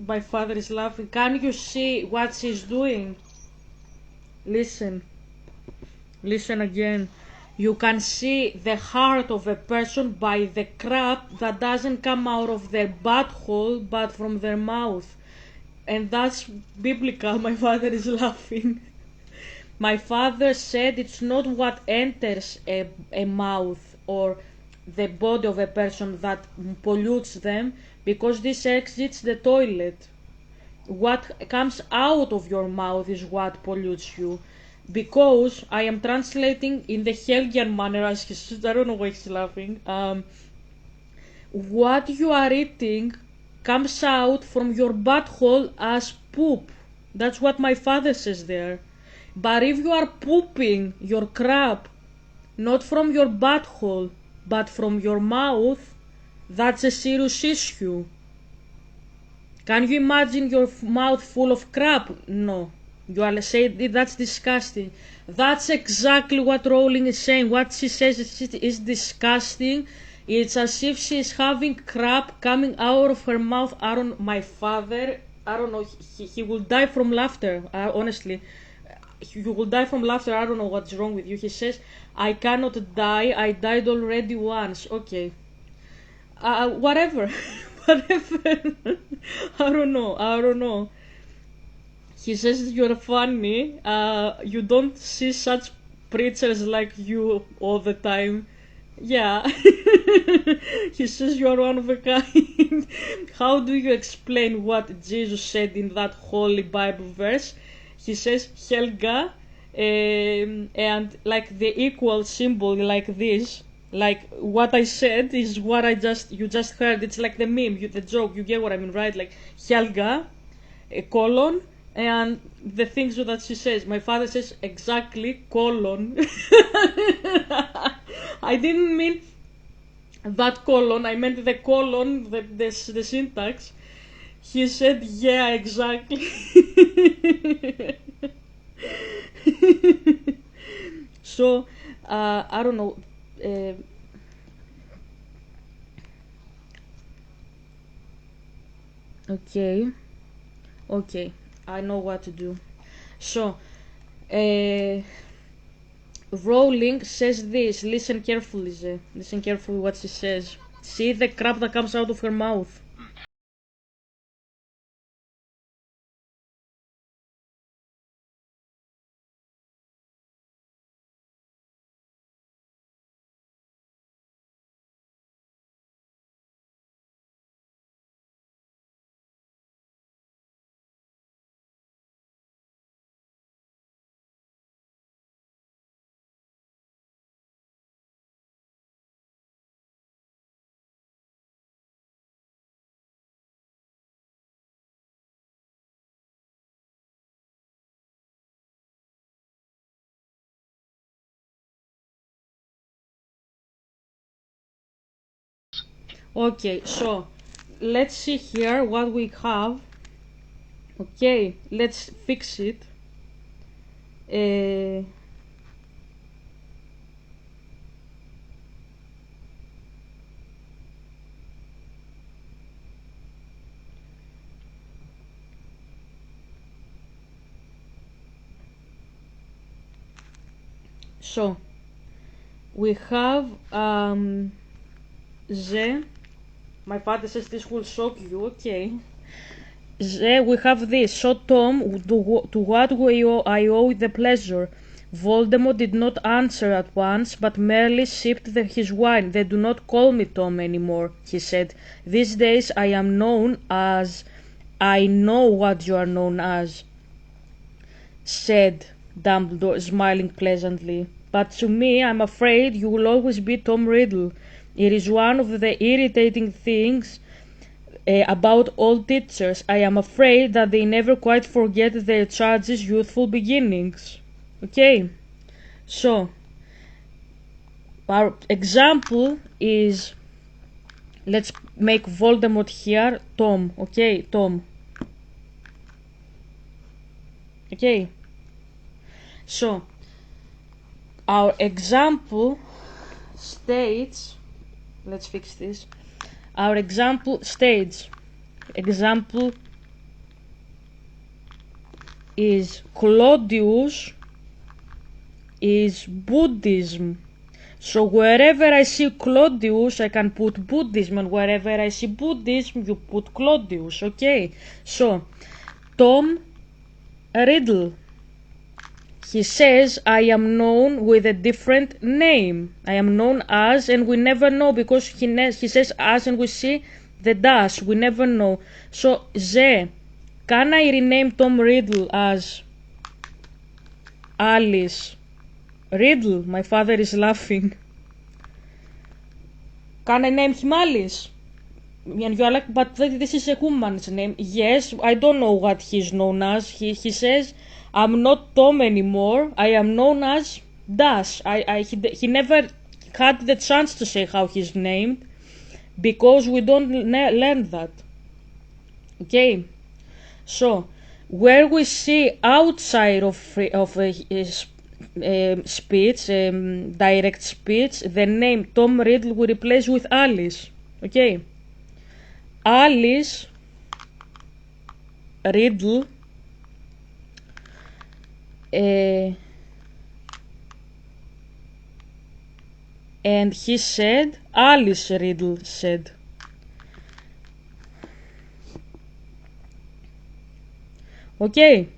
My father is laughing. Can you see what she's doing? Listen. Listen again. You can see the heart of a person by the crap that doesn't come out of their butthole but from their mouth. And that's biblical. My father is laughing. My father said it's not what enters a mouth or the body of a person that pollutes them, because this exits the toilet. What comes out of your mouth is what pollutes you. Because I am translating in the Helgian manner, as he said, I don't know why he's laughing. What you are eating comes out from your butthole as poop. That's what my father says there. But if you are pooping your crap not from your butthole but from your mouth, that's a serious issue. Can you imagine your mouth full of crap? No. You are saying that's disgusting. That's exactly what Rowling is saying. What she says is disgusting. It's as if she's having crap coming out of her mouth. My father, I don't know, he will die from laughter. Honestly, you will die from laughter. I don't know what's wrong with you. He says, I cannot die. I died already once. Okay. Whatever. Whatever. I don't know. He says you're funny. You don't see such preachers like you all the time. Yeah. He says you're one of a kind. How do you explain what Jesus said in that holy Bible verse? He says Helga, and like the equal symbol like this. Like what I said is what you just heard. It's like the meme, the joke. You get what I mean, right? Like Helga, a colon, and the things that she says. My father says exactly colon. I didn't mean that colon. I meant the colon, the syntax. He said, yeah, exactly. So, I don't know. Okay. Okay. I know what to do. So, Rowling says this. Listen carefully, Ze. Listen carefully what she says. See the crap that comes out of her mouth. Okay, so let's see here what we have. Okay, let's fix it. So we have the. My father says this will shock you. Okay. We have this. So Tom, to what I owe the pleasure? Voldemort did not answer at once, but merely sipped his wine. They do not call me Tom anymore, he said. These days I am known as... I know what you are known as, said Dumbledore, smiling pleasantly. But to me, I'm afraid you will always be Tom Riddle. It is one of the irritating things about old teachers. I am afraid that they never quite forget their child's youthful beginnings. Okay, so our example is, let's make Voldemort here Tom. Okay, Tom. Okay, so our example states, let's fix this. Our example states, example is Claudius is Buddhism. So wherever I see Claudius, I can put Buddhism, and wherever I see Buddhism, you put Claudius. Okay, so Tom Riddle. He says, I am known with a different name. I am known as, and we never know because he says as and we see the dash. We never know. So, can I rename Tom Riddle as Alice Riddle? My father is laughing. Can I name him Alice? And you are like, but this is a woman's name. Yes, I don't know what he's known as. He says, I'm not Tom anymore. I am known as Dash. He never had the chance to say how he's named because we don't learn that. Okay, so where we see outside of speech, direct speech, the name Tom Riddle we replace with Alice. Okay, Alice Riddle. And he said, Alice Riddle said. Okay,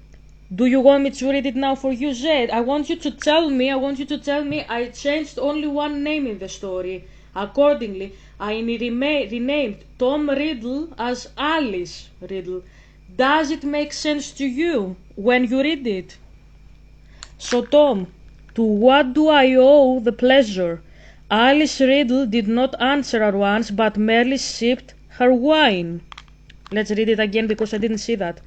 do you want me to read it now for you, Zed? I want you to tell me I changed only one name in the story. Accordingly, I renamed Tom Riddle as Alice Riddle. Does it make sense to you when you read it? So Tom, to what do I owe the pleasure? Alice Riddle did not answer at once, but merely sipped her wine. Let's read it again because I didn't see that.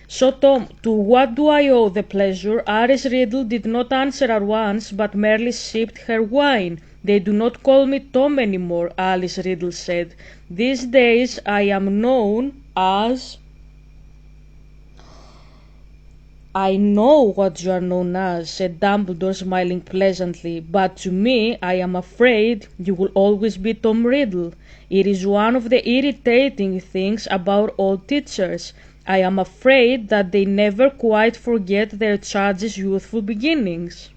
So Tom, to what do I owe the pleasure? Alice Riddle did not answer at once, but merely sipped her wine. They do not call me Tom anymore, Alice Riddle said. These days I am known as... I know what you are known as, said Dumbledore, smiling pleasantly, but to me, I am afraid you will always be Tom Riddle. It is one of the irritating things about old teachers. I am afraid that they never quite forget their child's youthful beginnings.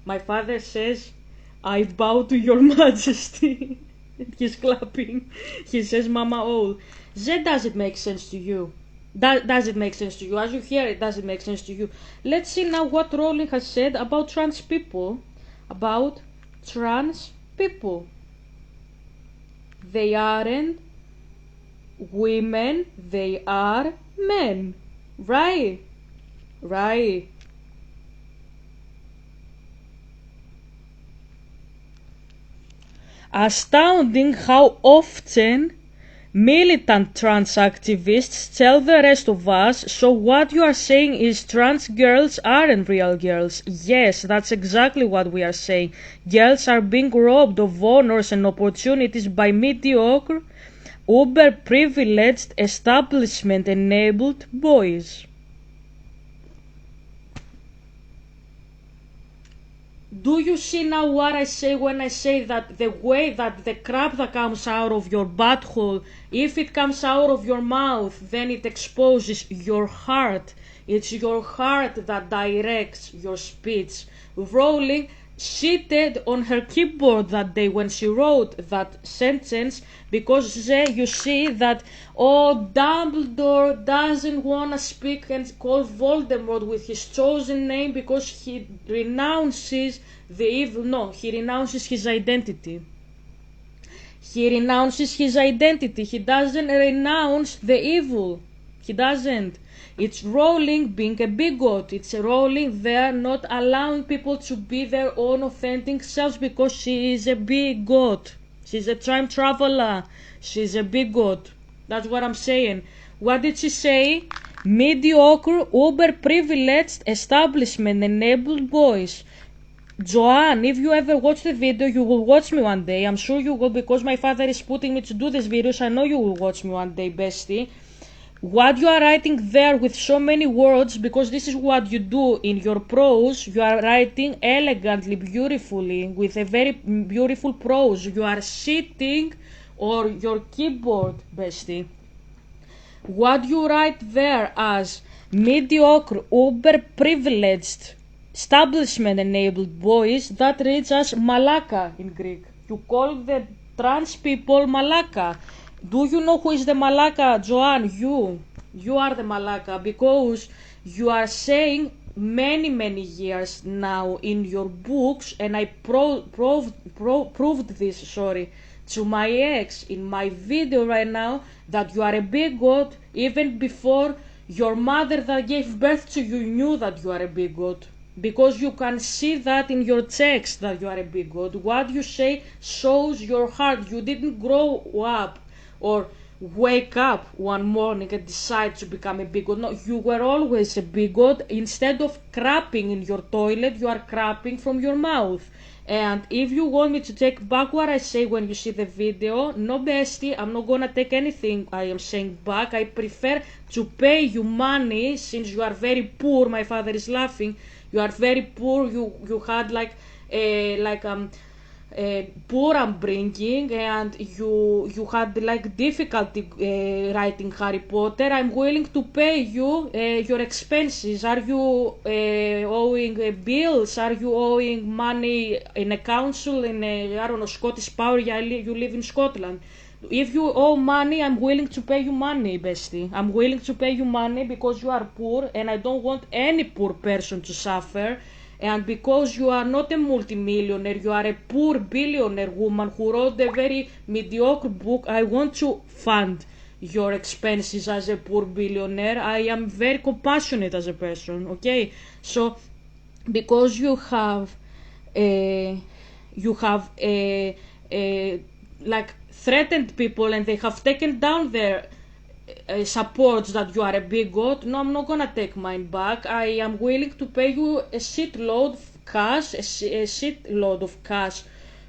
My father says, I bow to your majesty. He's clapping. He says, Mama Owl. Does it make sense to you? Does it make sense to you? As you hear it, does it make sense to you? Let's see now what Rowling has said about trans people. About trans people. They aren't women, they are men. Right. Right. Astounding how often Militant trans activists tell the rest of us, so what you are saying is trans girls aren't real girls. Yes, that's exactly what we are saying. Girls are being robbed of honors and opportunities by mediocre, uber-privileged, establishment-enabled boys. Do you see now what I say when I say that the way that the crap that comes out of your butthole, if it comes out of your mouth, then it exposes your heart. It's your heart that directs your speech. Rowling cheated on her keyboard that day when she wrote that sentence because you see that Dumbledore doesn't want to speak and call Voldemort with his chosen name because he renounces the evil. No, he renounces his identity. He renounces his identity. He doesn't renounce the evil. He doesn't. It's Rowling being a bigot. It's Rowling there not allowing people to be their own authentic selves because she is a bigot. She's a time traveler. She's a bigot. That's what I'm saying. What did she say? Mediocre, uber-privileged, establishment-enabled boys. Joanne, if you ever watch the video, you will watch me one day. I'm sure you will because my father is putting me to do these videos. I know you will watch me one day, bestie. What you are writing there with so many words, because this is what you do in your prose, you are writing elegantly, beautifully, with a very beautiful prose. You are sitting on your keyboard, bestie. What you write there as mediocre, uber-privileged, establishment-enabled boys, that reads as malaka in Greek. You call the trans people malaka. Do you know who is the malaka, Joanne? You are the malaka because you are saying many years now in your books, and I proved this, to my ex in my video right now, that you are a bigot even before your mother that gave birth to you knew that you are a bigot. Because you can see that in your text that you are a bigot. What you say shows your heart. You didn't grow up or wake up one morning and decide to become a bigot. No, you were always a bigot. Instead of crapping in your toilet, you are crapping from your mouth. And if you want me to take back what I say when you see the video, no bestie, I'm not gonna take anything I am saying back. I prefer to pay you money since you are very poor. My father is laughing. You are very poor. You had poor upbringing, and you had like difficulty writing Harry Potter. I'm willing to pay you your expenses. Are you owing bills? Are you owing money in a council in a, I don't know, Scottish Power? You live in Scotland. If you owe money, I'm willing to pay you money, bestie. I'm willing to pay you money because you are poor, and I don't want any poor person to suffer. And because you are not a multimillionaire, you are a poor billionaire woman who wrote a very mediocre book, I want to fund your expenses as a poor billionaire. I am very compassionate as a person, okay? So, because you have like threatened people and they have taken down their supports that you are a bigot. No, I'm not gonna take mine back. I am willing to pay you a shitload of cash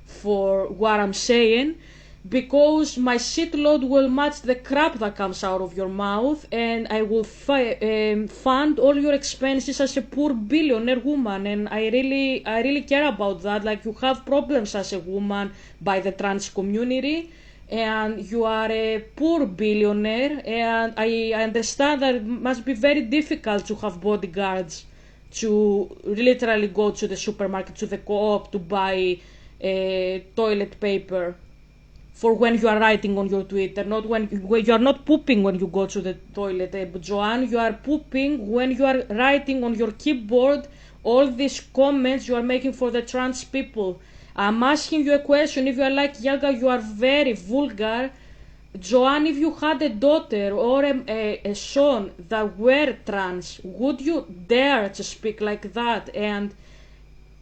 for what I'm saying, because my shitload will match the crap that comes out of your mouth, and I will fund all your expenses as a poor billionaire woman. And I really care about that. Like, you have problems as a woman by the trans community, and you are a poor billionaire, and I understand that it must be very difficult to have bodyguards to literally go to the supermarket, to the co-op, to buy toilet paper for when you are writing on your Twitter, not when you are not pooping when you go to the toilet. But Joanne, you are pooping when you are writing on your keyboard all these comments you are making for the trans people. I'm asking you a question. If you are like Yaga, you are very vulgar. Joanne, if you had a daughter or a son that were trans, would you dare to speak like that? And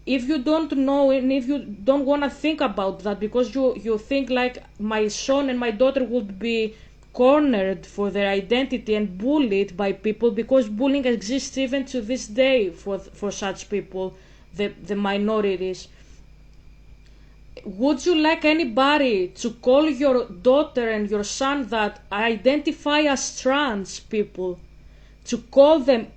if you don't know, and if you don't want to think about that, because you think like my son and my daughter would be cornered for their identity and bullied by people, because bullying exists even to this day for such people, the minorities. Would you like anybody to call your daughter and your son that identify as trans people, to call them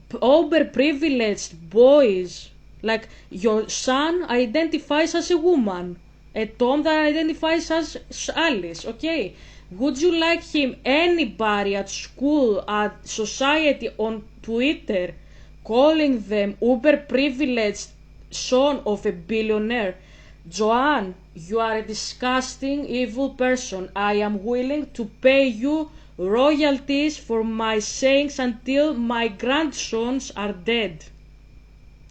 overprivileged boys? Like, your son identifies as a woman, a Tom that identifies as Alice, okay? Would you like him, anybody at school, at society, on Twitter, calling them overprivileged son of a billionaire? Joanne, you are a disgusting, evil person. I am willing to pay you royalties for my sayings until my grandsons are dead.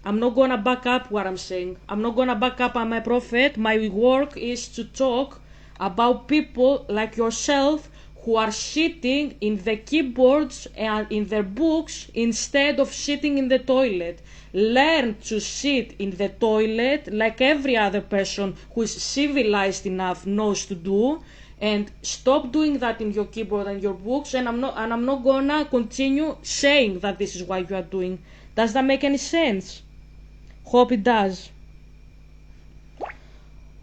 I'm not gonna back up what I'm saying. I'm not gonna back up. I'm a prophet. My work is to talk about people like yourself who are sitting in the keyboards and in their books instead of sitting in the toilet. Learn to sit in the toilet like every other person who is civilized enough knows to do, and stop doing that in your keyboard and your books. And I'm not gonna continue saying that this is what you are doing. Does that make any sense? Hope it does.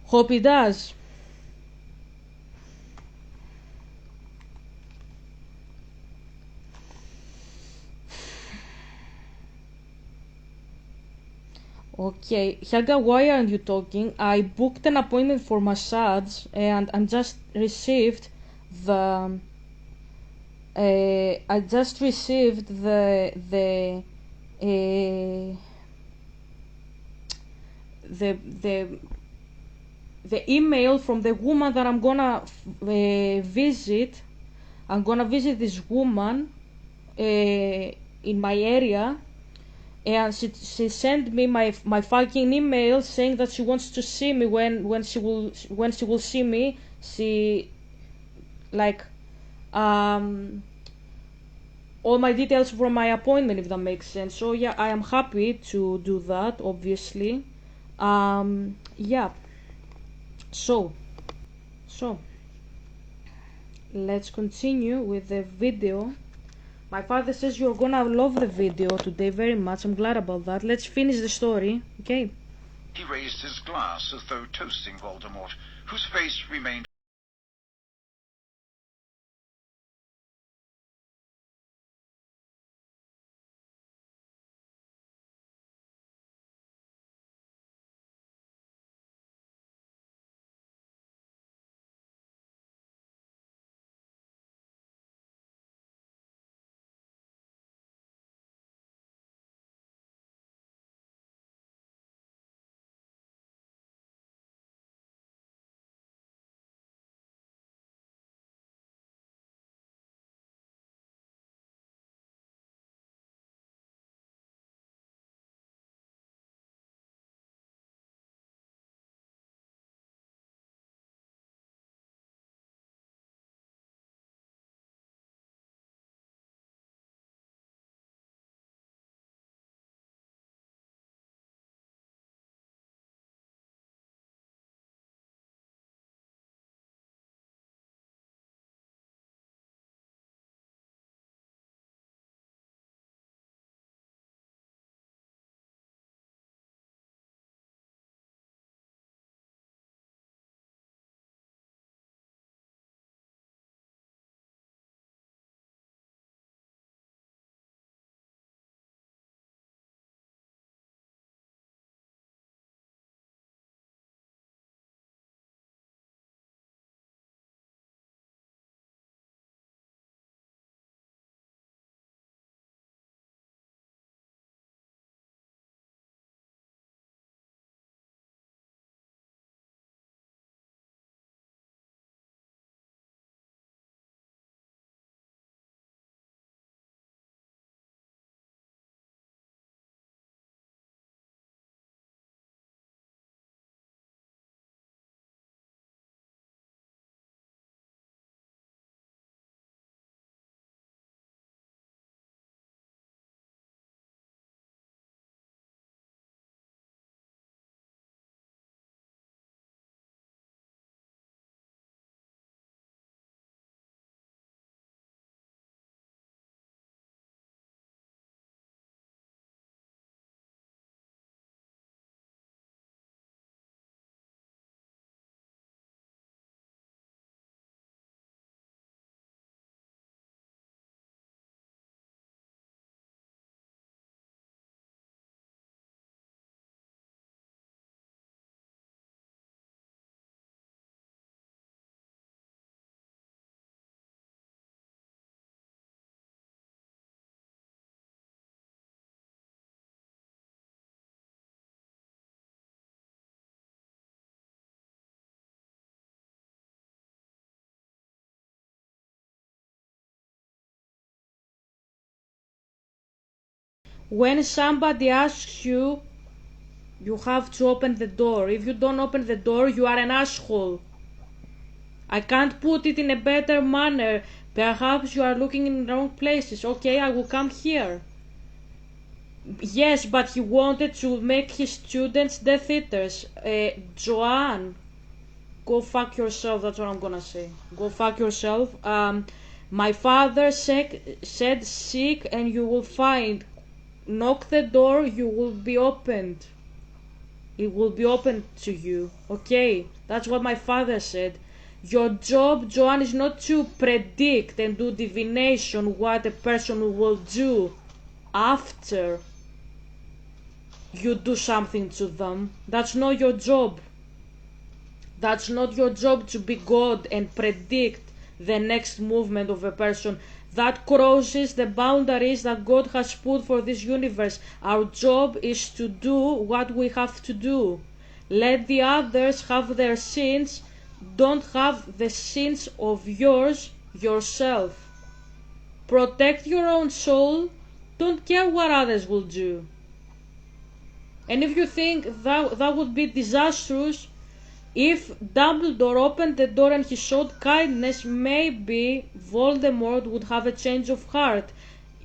Hope it does. Okay, Helga, why aren't you talking? I booked an appointment for massage and I just received the I just received uh, the the email from the woman that I'm gonna visit. I'm gonna visit this woman in my area, and she sent me my fucking email saying that she wants to see me when she will see me. She, like, all my details from my appointment, if that makes sense. So yeah, I am happy to do that, obviously. Yeah. So let's continue with the video. My father says you're gonna love the video today very much. I'm glad about that. Let's finish the story, okay? He raised his glass as though toasting Voldemort, whose face remained When somebody asks you, you have to open the door. If you don't open the door, you are an asshole. I can't put it in a better manner. Perhaps you are looking in the wrong places. Okay, I will come here. Yes, but he wanted to make his students Death Eaters. Joanne, go fuck yourself, that's what I'm gonna say. Go fuck yourself. My father said seek and you will find. Knock the door, you will be opened. It will be open to you. Okay, that's what my father said. Your job, Joanne, is not to predict and do divination what a person will do after you do something to them. That's not your job. That's not your job to be God and predict the next movement of a person. That crosses the boundaries that God has put for this universe. Our job is to do what we have to do. Let the others have their sins. Don't have the sins of yourself. Protect your own soul. Don't care what others will do. And if you think that would be disastrous, if Dumbledore opened the door and he showed kindness, maybe Voldemort would have a change of heart.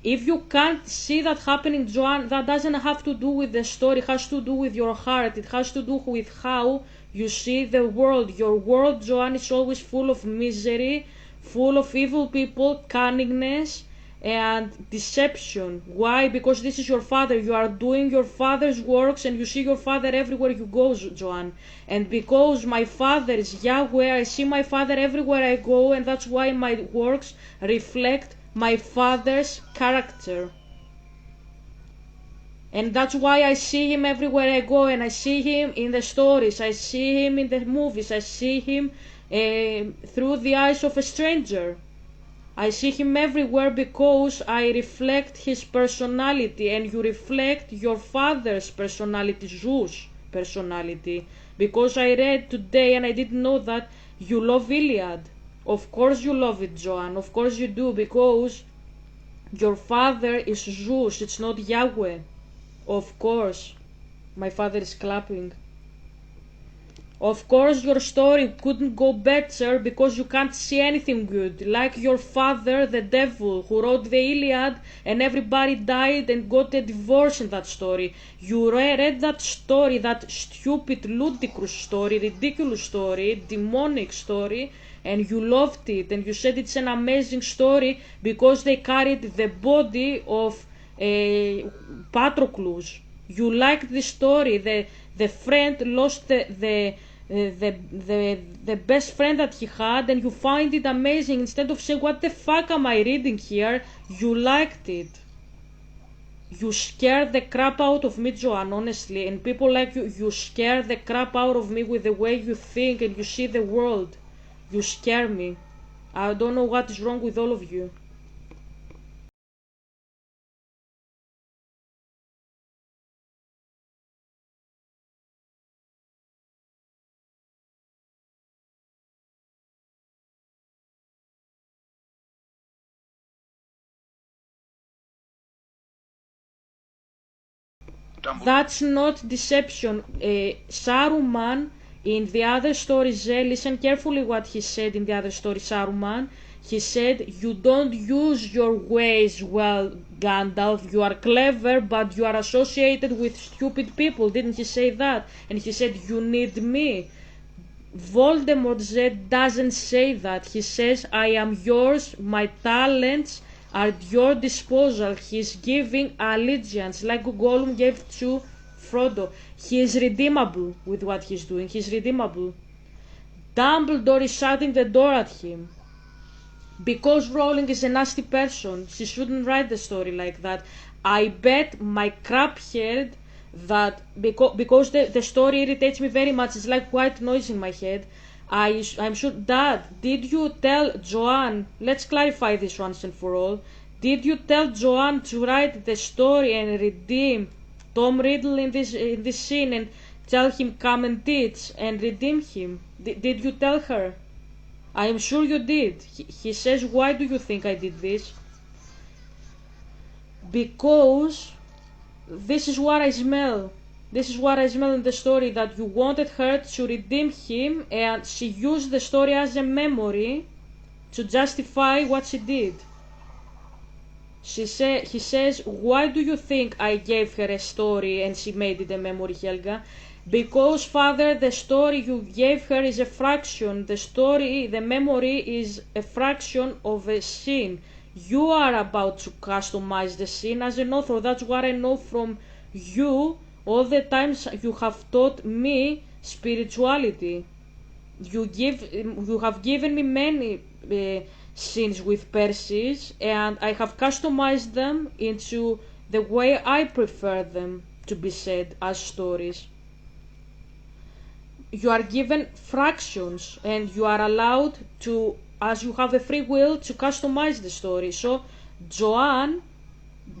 If you can't see that happening, Joanne, that doesn't have to do with the story. It has to do with your heart. It has to do with how you see the world. Your world, Joanne, is always full of misery, full of evil people, cunningness, and deception. Why? Because this is your father. You are doing your father's works and you see your father everywhere you go, Joanne. And because my father is Yahweh, I see my father everywhere I go, and that's why my works reflect my father's character. And that's why I see him everywhere I go, and I see him in the stories, I see him in the movies, I see him through the eyes of a stranger. I see him everywhere because I reflect his personality, and you reflect your father's personality, Zeus' personality. Because I read today and I didn't know that you love Iliad. Of course you love it, Joanne. Of course you do, because your father is Zeus, it's not Yahweh. Of course. My father is clapping. Of course your story couldn't go better because you can't see anything good. Like your father, the devil, who wrote the Iliad and everybody died and got a divorce in that story. You read that story, that stupid, ludicrous story, ridiculous story, demonic story, and you loved it and you said it's an amazing story because they carried the body of Patroclus. You liked the story. The friend lost the best friend that he had, and you find it amazing. Instead of saying, what the fuck am I reading here, you liked it. You scared the crap out of me, Joanne, honestly. And people like you scare the crap out of me with the way you think and you see the world. You scare me. I don't know what is wrong with all of you. Dumbledore. That's not deception. Saruman, in the other story, listen carefully what he said in the other story, Saruman. He said, you don't use your ways well, Gandalf. You are clever, but you are associated with stupid people. Didn't he say that? And he said, you need me. Voldemort doesn't say that. He says, I am yours, my talents are at your disposal. He's giving allegiance like Gollum gave to Frodo. He is redeemable with what he's doing. He's redeemable. Dumbledore is shutting the door at him. Because Rowling is a nasty person, she shouldn't write the story like that. I bet my crap head that because the story irritates me very much, it's like white noise in my head. I'm sure, Dad, did you tell Joanne, let's clarify this once and for all, did you tell Joanne to write the story and redeem Tom Riddle in this scene and tell him come and teach and redeem him? Did you tell her? I am sure you did. He says, why do you think I did this? Because this is what I smell. This is what I smell in the story, that you wanted her to redeem him, and she used the story as a memory to justify what she did. He says, why do you think I gave her a story and she made it a memory, Helga? Because, father, the story you gave her is a fraction. The memory is a fraction of a scene. You are about to customize the scene as an author. That's what I know from you all the times you have taught me spirituality. You have given me many scenes with Persis, and I have customized them into the way I prefer them to be said as stories. You are given fractions, and you are allowed to, as you have the free will, to customize the story. So Joanne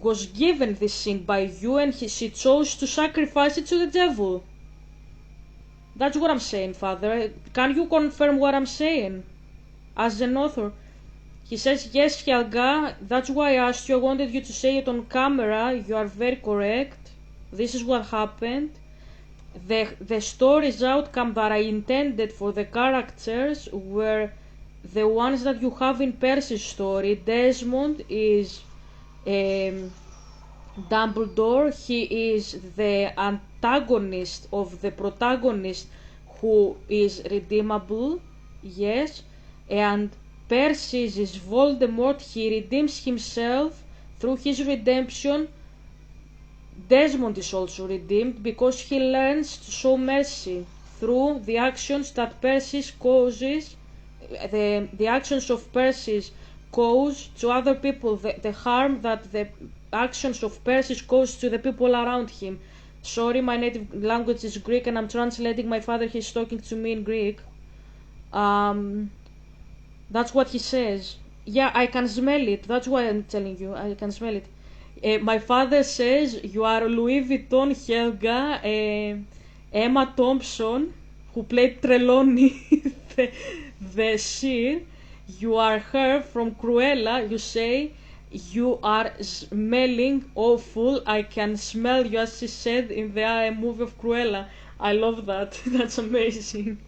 was given this scene by you, and she chose to sacrifice it to the devil. That's what I'm saying, Father. Can you confirm what I'm saying as an author? He says, yes, Helga, that's why I asked you. I wanted you to say it on camera. You are very correct. This is what happened. The story's outcome that I intended for the characters were the ones that you have in Percy's story. Desmond is Dumbledore. He is the antagonist of the protagonist who is redeemable, yes, and Perseus is Voldemort. He redeems himself through his redemption. Desmond is also redeemed because he learns to show mercy through the actions that Perseus causes, the actions of Perseus cause to other people, the harm that the actions of Perseus cause to the people around him. Sorry, my native language is Greek and I'm translating. My father, he's talking to me in Greek. That's what he says. Yeah, I can smell it. That's why I'm telling you. I can smell it. My father says you are Louis Vuitton Helga, Emma Thompson, who played Trelawney, the seer. You are her from Cruella. You say you are smelling awful. I can smell you, as she said in the movie of Cruella. I love that. That's amazing.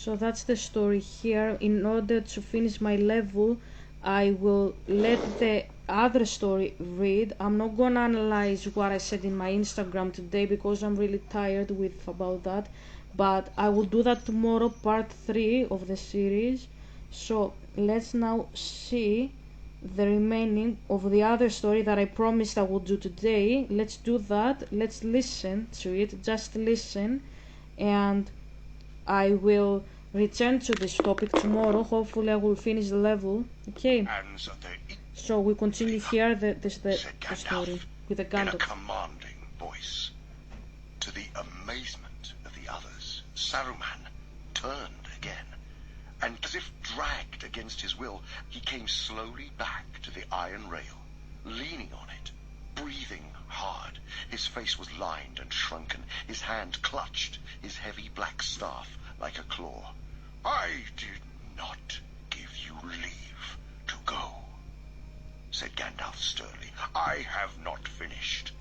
So that's the story here. In order to finish my level, I will let the other story read. I'm not gonna analyze what I said in my Instagram today because I'm really tired with about that. But I will do that tomorrow, part 3 of the series. So let's now see the remaining of the other story that I promised I would do today. Let's do that. Let's listen to it. Just listen, and I will return to this topic tomorrow. Hopefully I will finish the level. Okay. So we continue here the story with the Gandalf. In a commanding voice. To the amazement of the others, Saruman turned again, and as if dragged against his will, he came slowly back to the iron rail, leaning on it, breathing hard. His face was lined and shrunken, his hand clutched his heavy black staff like a claw. "I did not give you leave to go," said Gandalf sternly. "I have not finished."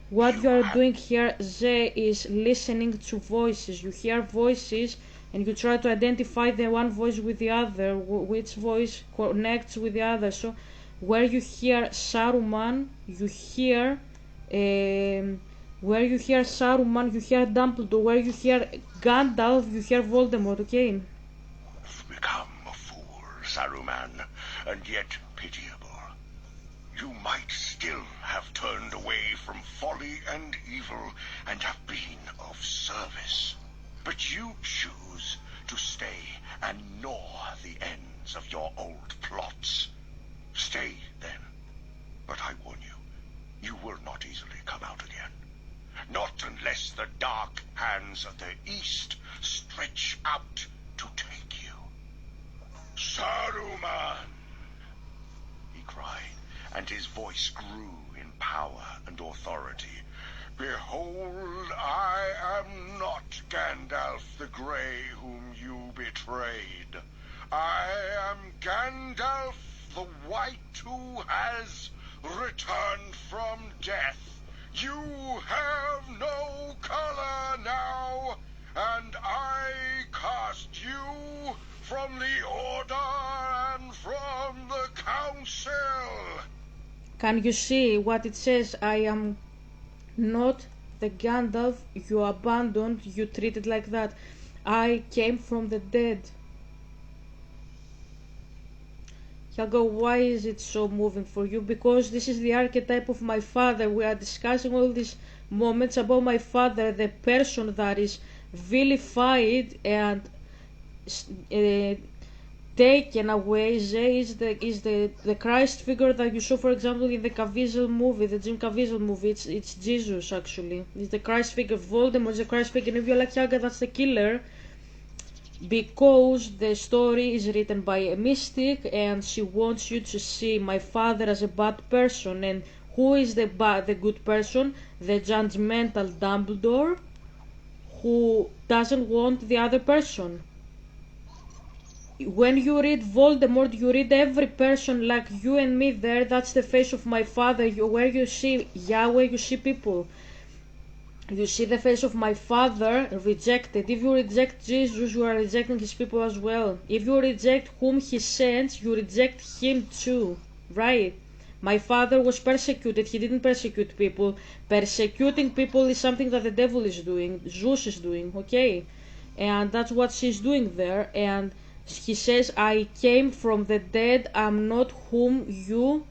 What you are doing here, Ze, is listening to voices. You hear voices and you try to identify the one voice with the other, which voice connects with the other. So where you hear Saruman, you hear where you hear Saruman, you hear Dumbledore. Where you hear Gandalf, you hear Voldemort. Okay. You've become a fool, Saruman, and yet pitiable. You might still have turned away from folly and evil and have been of service. But you choose to stay and gnaw the ends of your old plots. Stay, then. But I warn you, you will not easily come out again. Not unless the dark hands of the East stretch out to take you. Saruman! He cried, and his voice grew in power and authority. Behold, I am not Gandalf the Grey whom you betrayed. I am Gandalf the White who has returned from death. You have no color now, and I cast you from the Order and from the Council. Can you see what it says? I am not the Gandalf you abandoned, you treated like that. I came from the dead. Helga, why is it so moving for you? Because this is the archetype of my father. We are discussing all these moments about my father, the person that is vilified and taken away. Zay is the Christ figure that you saw, for example, in the Caviezel movie, the Jim Caviezel movie. It's Jesus, actually. It's the Christ figure. Voldemort is the Christ figure. And if you're like, Helga, that's the killer, because the story is written by a mystic and she wants you to see my father as a bad person. And who is the good person? The judgmental Dumbledore, who doesn't want the other person. When you read Voldemort, you read every person like you and me there. That's the face of my father. Where you see Yahweh, you see people. You see the face of my father rejected. If you reject Jesus, you are rejecting his people as well. If you reject whom he sends, you reject him too. Right? My father was persecuted. He didn't persecute people. Persecuting people is something that the devil is doing. Zeus is doing. Okay? And that's what she's doing there. And he says, I came from the dead. I'm not whom you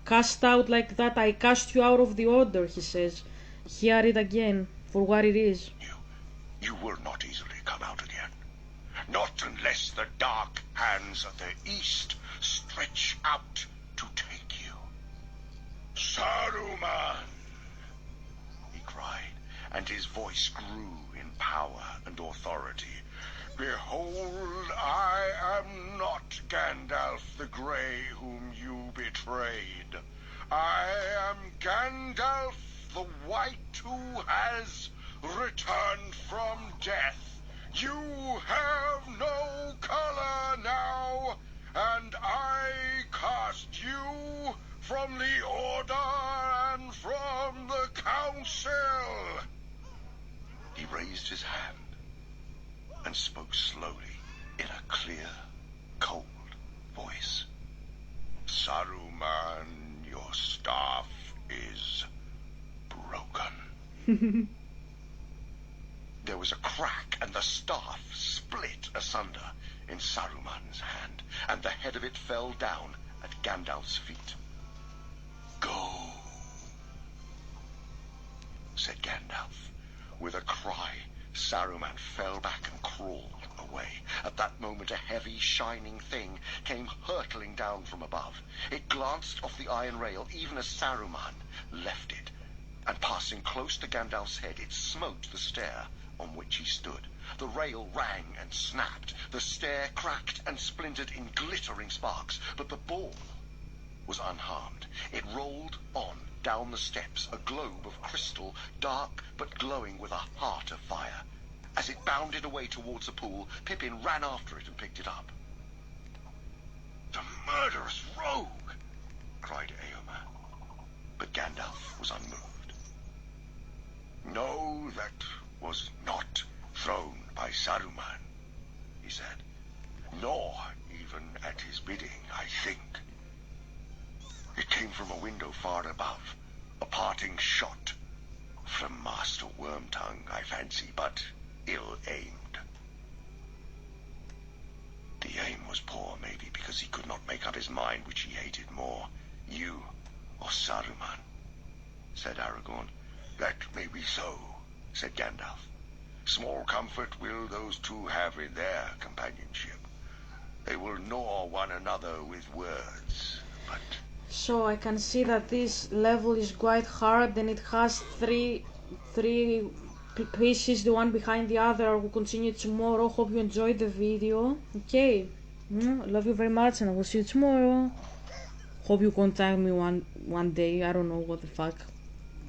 cast out like that. I cast you out of the order, he says. Hear it again for what it is. You will not easily come out again. Not unless the dark hands of the East stretch out to take you. Saruman! He cried, and his voice grew in power and authority. Behold, I am not Gandalf the Grey whom you betrayed. I am Gandalf the White who has returned from death. You have no color now, and I cast you from the Order and from the Council. He raised his hand and spoke slowly in a clear, cold voice. Saruman, your staff is broken. There was a crack, and the staff split asunder in Saruman's hand, and the head of it fell down at Gandalf's feet. Go, said Gandalf. With a cry, Saruman fell back and crawled away. At that moment, a heavy, shining thing came hurtling down from above. It glanced off the iron rail even as Saruman left it, and passing close to Gandalf's head, it smote the stair on which he stood. The rail rang and snapped. The stair cracked and splintered in glittering sparks, but the ball was unharmed. It rolled on down the steps, a globe of crystal, dark but glowing with a heart of fire. As it bounded away towards the pool, Pippin ran after it and picked it up. "The murderous rogue!" cried Éomer. But Gandalf was unmoved. "No, that was not thrown by Saruman," he said. "Nor even at his bidding, I think. It came from a window far above, a parting shot. From Master Wormtongue, I fancy, but ill-aimed. The aim was poor, maybe, because he could not make up his mind which he hated more, you or Saruman," said Aragorn. "That may be so," said Gandalf. "Small comfort will those two have in their companionship. They will gnaw one another with words, but..." So I can see that this level is quite hard, and it has three pieces, the one behind the other. We'll continue tomorrow. Hope you enjoyed the video. Okay, love you very much, and I will see you tomorrow. Hope you contact me one day. I don't know what the fuck.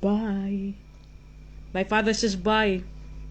Bye. My father says bye.